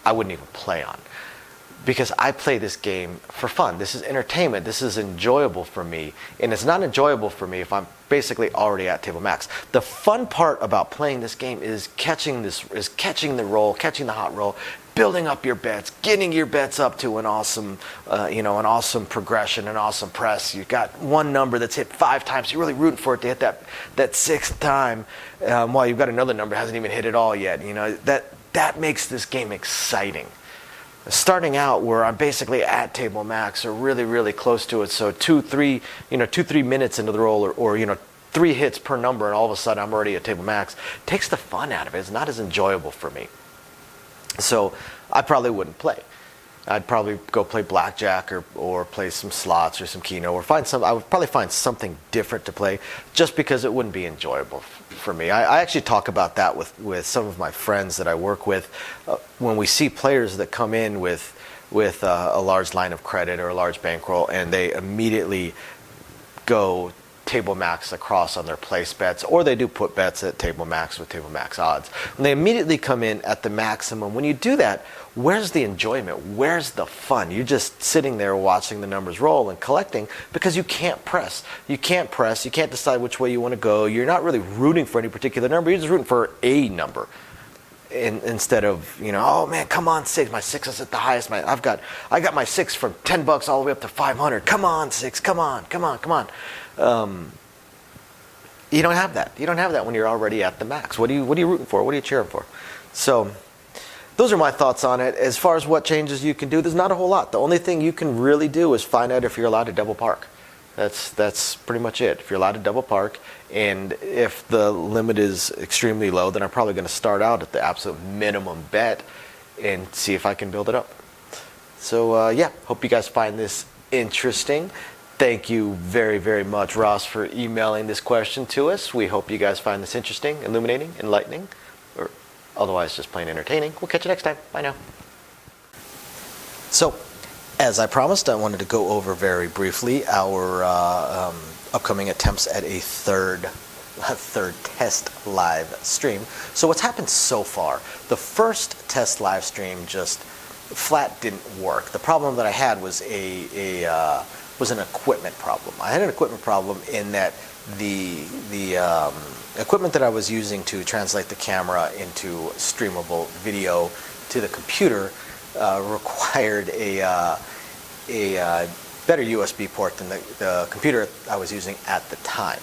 I wouldn't even play on. Because I play this game for fun. This is entertainment. This is enjoyable for me. And it's not enjoyable for me if I'm basically already at table max. The fun part about playing this game is catching the roll, catching the hot roll, building up your bets, getting your bets up to an awesome progression, an awesome press. You've got one number that's hit 5 times. You're really rooting for it to hit that 6th time, while you've got another number that hasn't even hit it all yet. You know, that makes this game exciting. Starting out where I'm basically at table max or really, really close to it, so 2-3 minutes into the roll, or 3 hits per number, and all of a sudden I'm already at table max, takes the fun out of it. It's not as enjoyable for me. So I probably wouldn't play. I'd probably go play blackjack or play some slots or some keno, or I would probably find something different to play, just because it wouldn't be enjoyable for me. I actually talk about that with some of my friends that I work with. When we see players that come in with a large line of credit or a large bankroll, and they immediately go table max across on their place bets, or they do put bets at table max with table max odds. When they immediately come in at the maximum, when you do that, where's the enjoyment? Where's the fun? You're just sitting there watching the numbers roll and collecting, because you can't press. You can't decide which way you want to go. You're not really rooting for any particular number. You're just rooting for a number. Instead of, oh man, come on, 6. My 6 is at the highest. I got my 6 from $10 all the way up to 500. Come on, 6. Come on. You don't have that. You don't have that when you're already at the max. What are you rooting for? What are you cheering for? So those are my thoughts on it. As far as what changes you can do, there's not a whole lot. The only thing you can really do is find out if you're allowed to double park. That's pretty much it. If you're allowed to double park, and if the limit is extremely low, then I'm probably going to start out at the absolute minimum bet and see if I can build it up. So yeah, hope you guys find this interesting. Thank you very, very much, Ross, for emailing this question to us. We hope you guys find this interesting, illuminating, enlightening, or otherwise just plain entertaining. We'll catch you next time. Bye now. So, as I promised, I wanted to go over very briefly our upcoming attempts at a third test live stream. So what's happened so far? The first test live stream just flat didn't work. The problem that I had was was an equipment problem. I had an equipment problem in that the equipment that I was using to translate the camera into streamable video to the computer required a better USB port than the computer I was using at the time.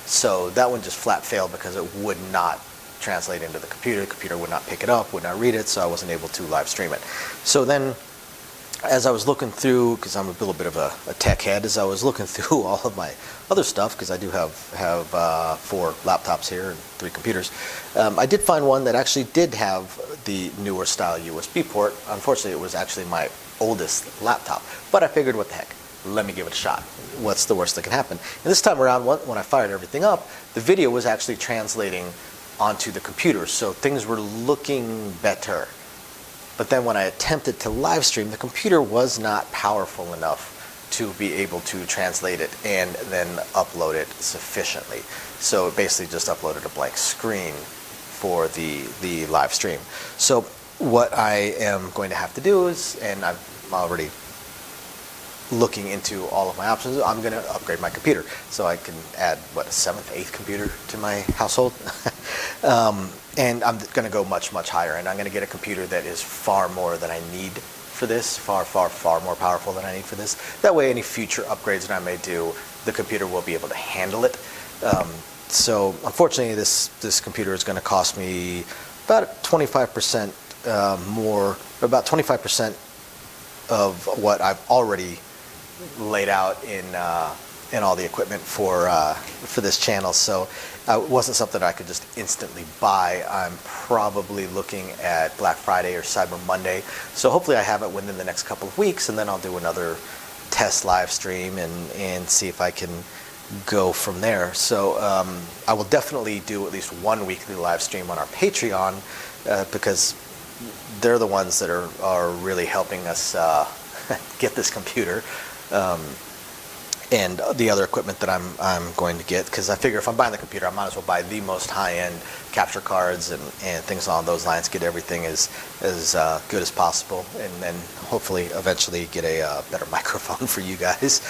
So that one just flat failed because it would not translate into the computer. The computer would not pick it up, would not read it, so I wasn't able to live stream it. So then, as I was looking through, because I'm a little bit of a tech head, as I was looking through all of my other stuff, because I do have 4 laptops here and 3 computers, I did find one that actually did have the newer style USB port. Unfortunately, it was actually my oldest laptop, but I figured, what the heck, let me give it a shot. What's the worst that can happen? And this time around, when I fired everything up, the video was actually translating onto the computer, so things were looking better. But then when I attempted to live stream, the computer was not powerful enough to be able to translate it and then upload it sufficiently. So it basically just uploaded a blank screen for the live stream. So what I am going to have to do is, and I'm already looking into all of my options, I'm going to upgrade my computer so I can add, a 7th, 8th computer to my household. And I'm going to go much, much higher, and I'm going to get a computer that is far more than I need for this, far, far, far more powerful than I need for this. That way, any future upgrades that I may do, the computer will be able to handle it. So unfortunately, this computer is going to cost me about 25% more, about 25% of what I've already laid out in all the equipment for this channel. So it wasn't something I could just instantly buy. I'm probably looking at Black Friday or Cyber Monday. So hopefully I have it within the next couple of weeks, and then I'll do another test live stream and see if I can go from there. So I will definitely do at least one weekly live stream on our Patreon because they're the ones that are really helping us get this computer. And the other equipment that I'm going to get, because I figure if I'm buying the computer, I might as well buy the most high-end capture cards and things along those lines, get everything as good as possible, and then hopefully eventually get a better microphone for you guys.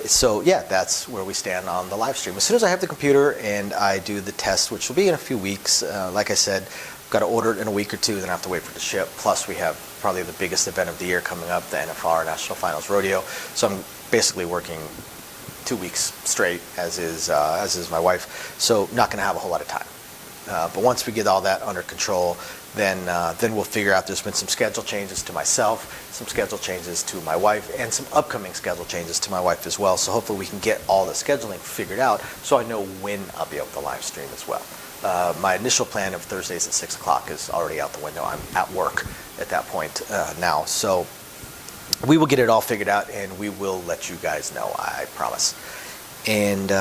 So yeah, that's where we stand on the live stream. As soon as I have the computer and I do the test, which will be in a few weeks, like I said, I've got to order it in a week or two, then I have to wait for it to ship. Plus we have probably the biggest event of the year coming up, the NFR, National Finals Rodeo. So I'm basically working 2 weeks straight, as is my wife. So not going to have a whole lot of time. But once we get all that under control, then we'll figure out. There's been some schedule changes to myself, some schedule changes to my wife, and some upcoming schedule changes to my wife as well. So hopefully we can get all the scheduling figured out so I know when I'll be able to live stream as well. My initial plan of Thursdays at 6 o'clock is already out the window. I'm at work at that point now. So we will get it all figured out, and we will let you guys know, I promise. And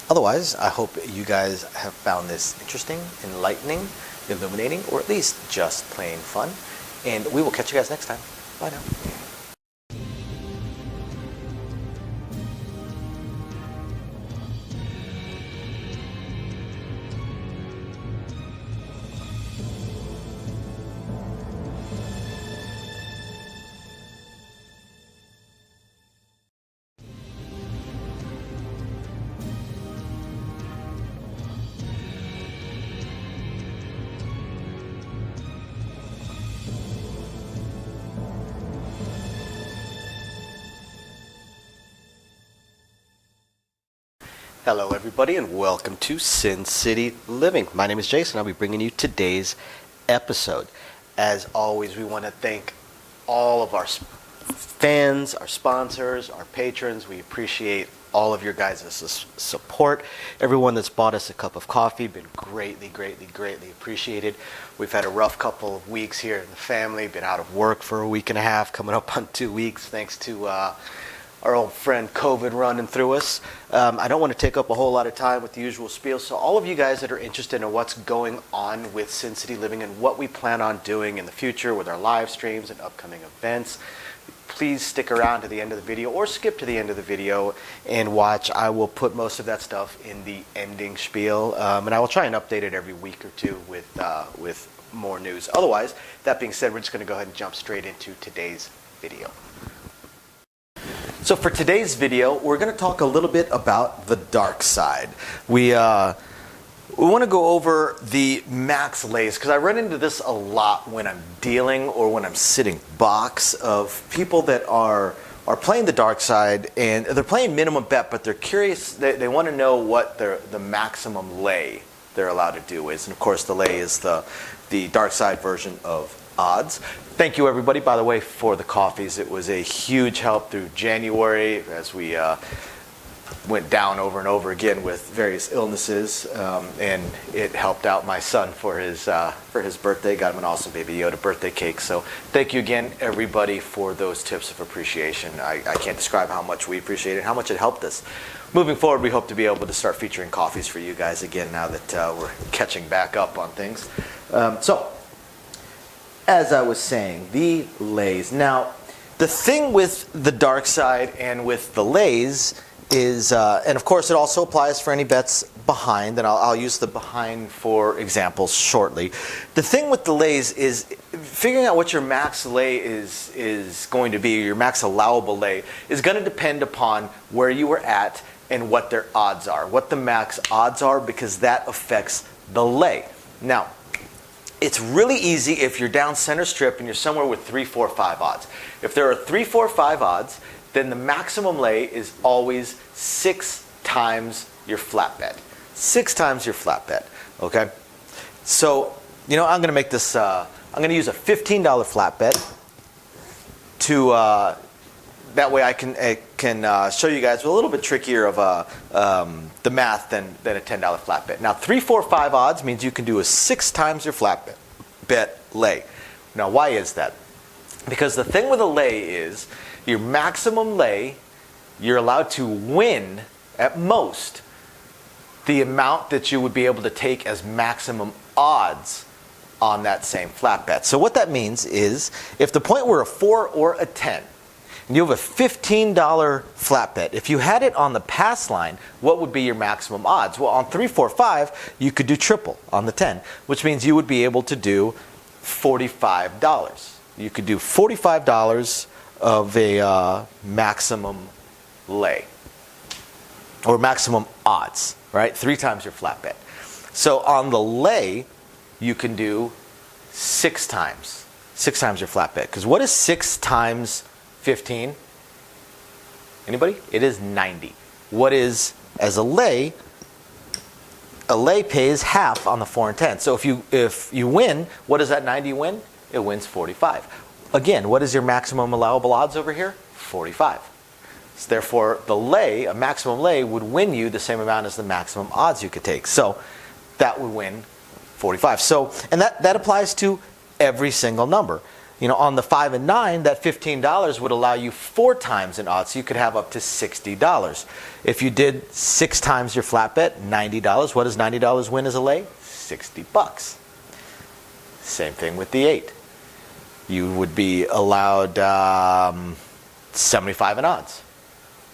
otherwise, I hope you guys have found this interesting, enlightening, illuminating, or at least just plain fun. And we will catch you guys next time. Bye now. Hello, everybody, and welcome to Sin City Living. My name is Jason. I'll be bringing you today's episode. As always, we want to thank all of our fans, our sponsors, our patrons. We appreciate all of your guys' support. Everyone that's bought us a cup of coffee, been greatly, greatly, greatly appreciated. We've had a rough couple of weeks here in the family, been out of work for a week and a half, coming up on 2 weeks, thanks to our old friend COVID running through us. I don't want to take up a whole lot of time with the usual spiel, so all of you guys that are interested in what's going on with Sin City Living and what we plan on doing in the future with our live streams and upcoming events, please stick around to the end of the video or skip to the end of the video and watch. I will put most of that stuff in the ending spiel, and I will try and update it every week or two with more news. Otherwise, that being said, we're just going to go ahead and jump straight into today's video. So for today's video, we're going to talk a little bit about the dark side. We want to go over the max lays, because I run into this a lot when I'm dealing or when I'm sitting box of people that are playing the dark side, and they're playing minimum bet, but they're curious. They want to know what the maximum lay they're allowed to do is. And of course, the lay is the dark side version of odds. Thank you, everybody, by the way, for the coffees. It was a huge help through January as we went down over and over again with various illnesses, and it helped out my son for his birthday. Got him an awesome Baby Yoda birthday cake. So thank you again, everybody, for those tips of appreciation. I can't describe how much we appreciate it, how much it helped us. Moving forward, we hope to be able to start featuring coffees for you guys again now that we're catching back up on things. So, as I was saying, the lays. Now, the thing with the dark side and with the lays is, and of course it also applies for any bets behind, and I'll use the behind for examples shortly. The thing with the lays is figuring out what your max lay is going to be, your max allowable lay, is going to depend upon where you were at and what their odds are, what the max odds are, because that affects the lay. Now, it's really easy if you're down center strip and you're somewhere with 3, 4, 5 odds. If there are 3, 4, 5 odds, then the maximum lay is always 6 times your flat bet. 6 times your flat bet, okay? So, I'm going to make this, I'm going to use a $15 flat bet to, that way I can show you guys a little bit trickier of the math than a $10 flat bet. Now, 3, 4, 5 odds means you can do a 6 times your flat bet lay. Now, why is that? Because the thing with a lay is your maximum lay, you're allowed to win at most the amount that you would be able to take as maximum odds on that same flat bet. So what that means is if the point were a 4 or a 10, and you have a $15 flat bet, if you had it on the pass line, what would be your maximum odds? Well, on 3, 4, 5, you could do triple on the 10, which means you would be able to do $45. You could do $45 of a maximum lay, or maximum odds, right? 3 times your flat bet. So on the lay, you can do 6 times your flat bet. Because what is 6 times 15? Anybody? It is 90. What is, as a lay pays half on the 4 and 10. So if you win, what does that 90 win? It wins 45. Again, what is your maximum allowable odds over here? 45. So therefore, the lay, a maximum lay, would win you the same amount as the maximum odds you could take. So that would win 45. So, and that applies to every single number. On the 5 and 9, that $15 would allow you 4 times in odds, so you could have up to $60. If you did 6 times your flat bet, $90. What does $90 win as a lay? $60. Same thing with the 8. You would be allowed 75 in odds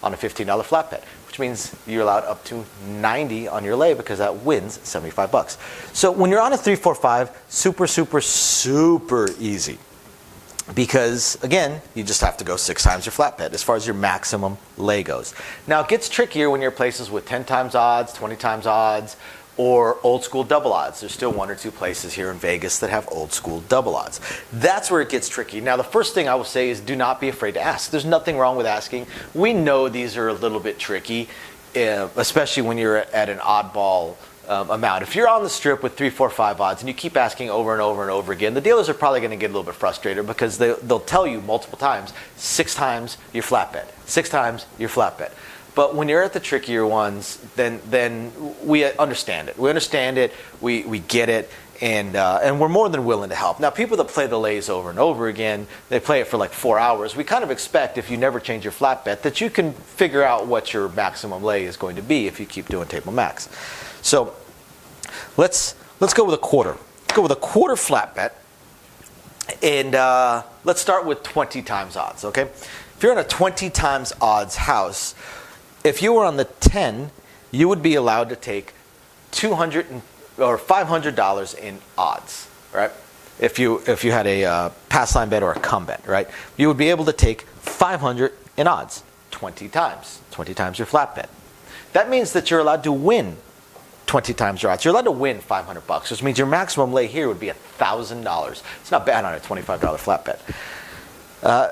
on a $15 flat bet, which means you're allowed up to 90 on your lay because that wins $75. So when you're on a 3, 4, 5, super, super, super easy. Because, again, you just have to go 6 times your flat bet as far as your maximum lay goes. Now, it gets trickier when you're places with 10 times odds, 20 times odds, or old school double odds. There's still 1 or 2 places here in Vegas that have old school double odds. That's where it gets tricky. Now, the first thing I will say is do not be afraid to ask. There's nothing wrong with asking. We know these are a little bit tricky, especially when you're at an oddball amount. If you're on the strip with 3, 4, 5 odds and you keep asking over and over and over again, the dealers are probably going to get a little bit frustrated because they'll tell you multiple times, 6 times your flat bet, 6 times your flat bet. But when you're at the trickier ones, then we understand it. We understand it. We get it. And we're more than willing to help. Now, people that play the lays over and over again, they play it for like 4 hours. We kind of expect, if you never change your flat bet, that you can figure out what your maximum lay is going to be if you keep doing table max. So let's go with a quarter. Let's go with a quarter flat bet. And let's start with 20 times odds, okay? If you're in a 20 times odds house, if you were on the 10, you would be allowed to take $500 in odds, right? If you had a pass line bet or a come bet, right? You would be able to take 500 in odds 20 times your flat bet. That means that you're allowed to win 20 times your odds. You're allowed to win $500, which means your maximum lay here would be $1,000. It's not bad on a $25 flat bet.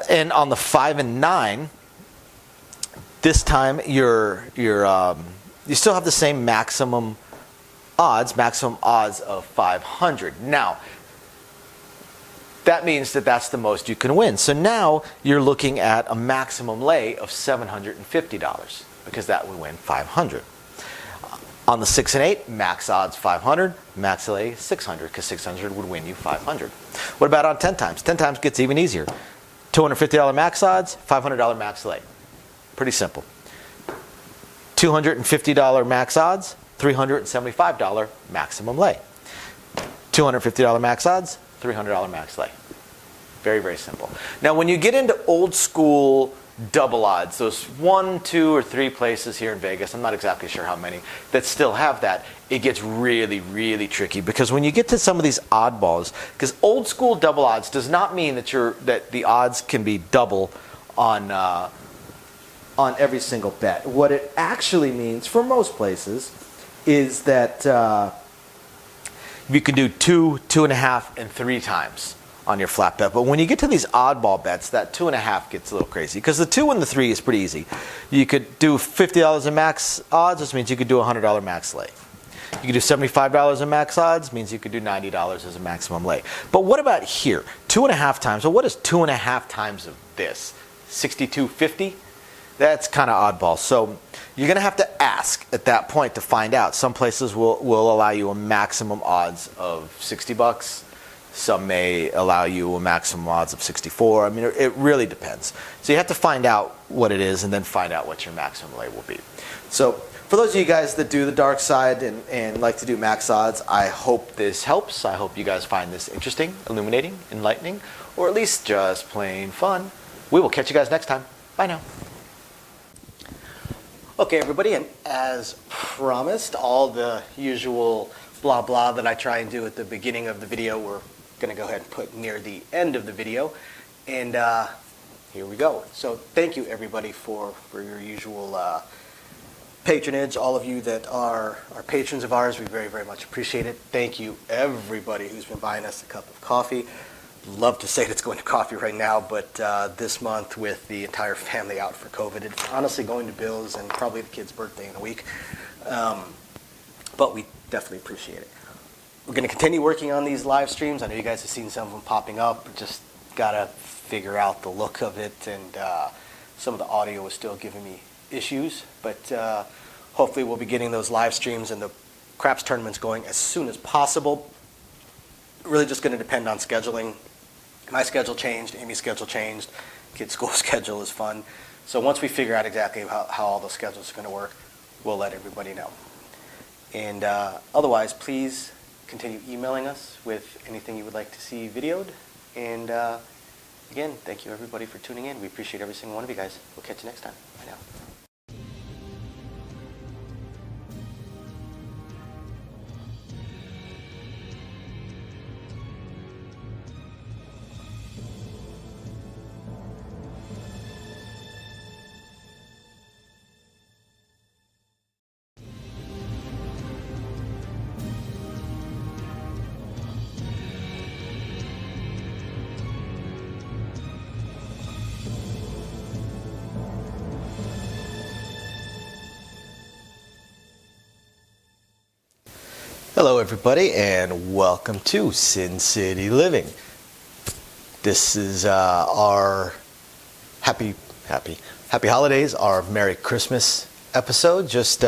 And on the 5 and 9, this time you still have the same maximum odds of 500. Now, that means that that's the most you can win. So now you're looking at a maximum lay of $750 because that would win 500. On the 6 and 8, max odds 500, max lay 600 because 600 would win you 500. What about on 10 times? 10 times gets even easier. $250 max odds, $500 max lay. Pretty simple. $250 max odds, $375 maximum lay. $250 max odds, $300 max lay. Very, very simple. Now, when you get into old school double odds, those 1, 2, or 3 places here in Vegas, I'm not exactly sure how many, that still have that, it gets really, really tricky. Because when you get to some of these oddballs, because old school double odds does not mean that the odds can be double on every single bet. What it actually means for most places is that you can do 2, 2.5, and 3 times on your flat bet. But when you get to these oddball bets, that 2.5 gets a little crazy because the 2 and the 3 is pretty easy. You could do $50 in max odds, which means you could do $100 max lay. You could do $75 in max odds, means you could do $90 as a maximum lay. But what about here? 2.5 times. Well, what is 2.5 times of this? $62.50? That's kind of oddball. So you're going to have to ask at that point to find out. Some places will allow you a maximum odds of $60. Some may allow you a maximum odds of 64. I mean, it really depends. So you have to find out what it is and then find out what your maximum lay will be. So for those of you guys that do the dark side and like to do max odds, I hope this helps. I hope you guys find this interesting, illuminating, enlightening, or at least just plain fun. We will catch you guys next time. Bye now. Okay, everybody, and as promised, all the usual blah blah that I try and do at the beginning of the video, we're going to go ahead and put near the end of the video. And here we go. So thank you, everybody, for your usual patronage. All of you that are patrons of ours, we very, very much appreciate it. Thank you, everybody who's been buying us a cup of coffee. Love to say it's going to coffee right now, but this month with the entire family out for COVID, it's honestly going to Bill's and probably the kid's birthday in a week. But we definitely appreciate it. We're going to continue working on these live streams. I know you guys have seen some of them popping up. Just got to figure out the look of it, and some of the audio is still giving me issues. But hopefully we'll be getting those live streams and the craps tournaments going as soon as possible. Really just going to depend on scheduling. My schedule changed, Amy's schedule changed, kids' school schedule is fun. So once we figure out exactly how all those schedules are going to work, we'll let everybody know. And otherwise, please continue emailing us with anything you would like to see videoed. And again, thank you everybody for tuning in. We appreciate every single one of you guys. We'll catch you next time. Bye now. Hello, everybody, and welcome to Sin City Living. This is our happy holidays, our Merry Christmas episode. Just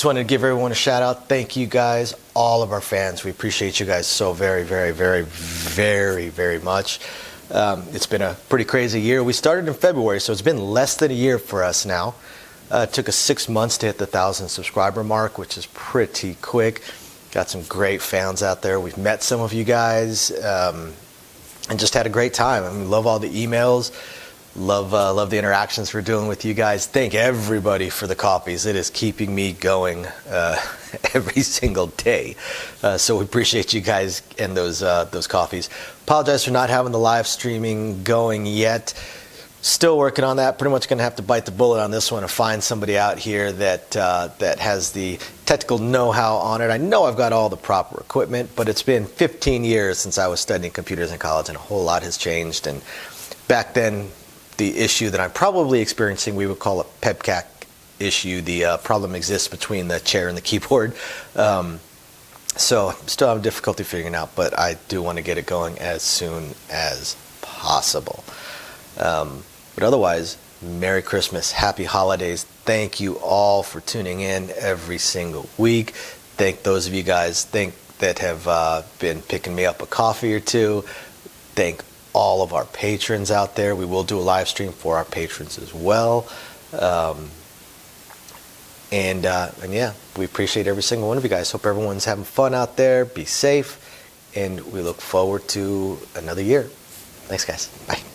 wanted to give everyone a shout out. Thank you guys, all of our fans. We appreciate you guys so very, very, very, very, very much. It's been a pretty crazy year. We started in February, so it's been less than a year for us now. It took us 6 months to hit the 1,000 subscriber mark, which is pretty quick. Got some great fans out there. We've met some of you guys and just had a great time. I mean, love all the emails. Love the interactions we're doing with you guys. Thank everybody for the coffees. It is keeping me going every single day. So we appreciate you guys and those coffees. Apologize for not having the live streaming going yet. Still working on that. Pretty much going to have to bite the bullet on this one and find somebody out here that has the technical know-how on it. I know I've got all the proper equipment, but it's been 15 years since I was studying computers in college, and a whole lot has changed. And back then, the issue that I'm probably experiencing, we would call it PEBCAC issue. The problem exists between the chair and the keyboard. So still have difficulty figuring out, but I do want to get it going as soon as possible. But otherwise, Merry Christmas, Happy Holidays. Thank you all for tuning in every single week. Thank those of you guys that have been picking me up a coffee or two. Thank all of our patrons out there. We will do a live stream for our patrons as well. And yeah, we appreciate every single one of you guys. Hope everyone's having fun out there. Be safe. And we look forward to another year. Thanks, guys. Bye.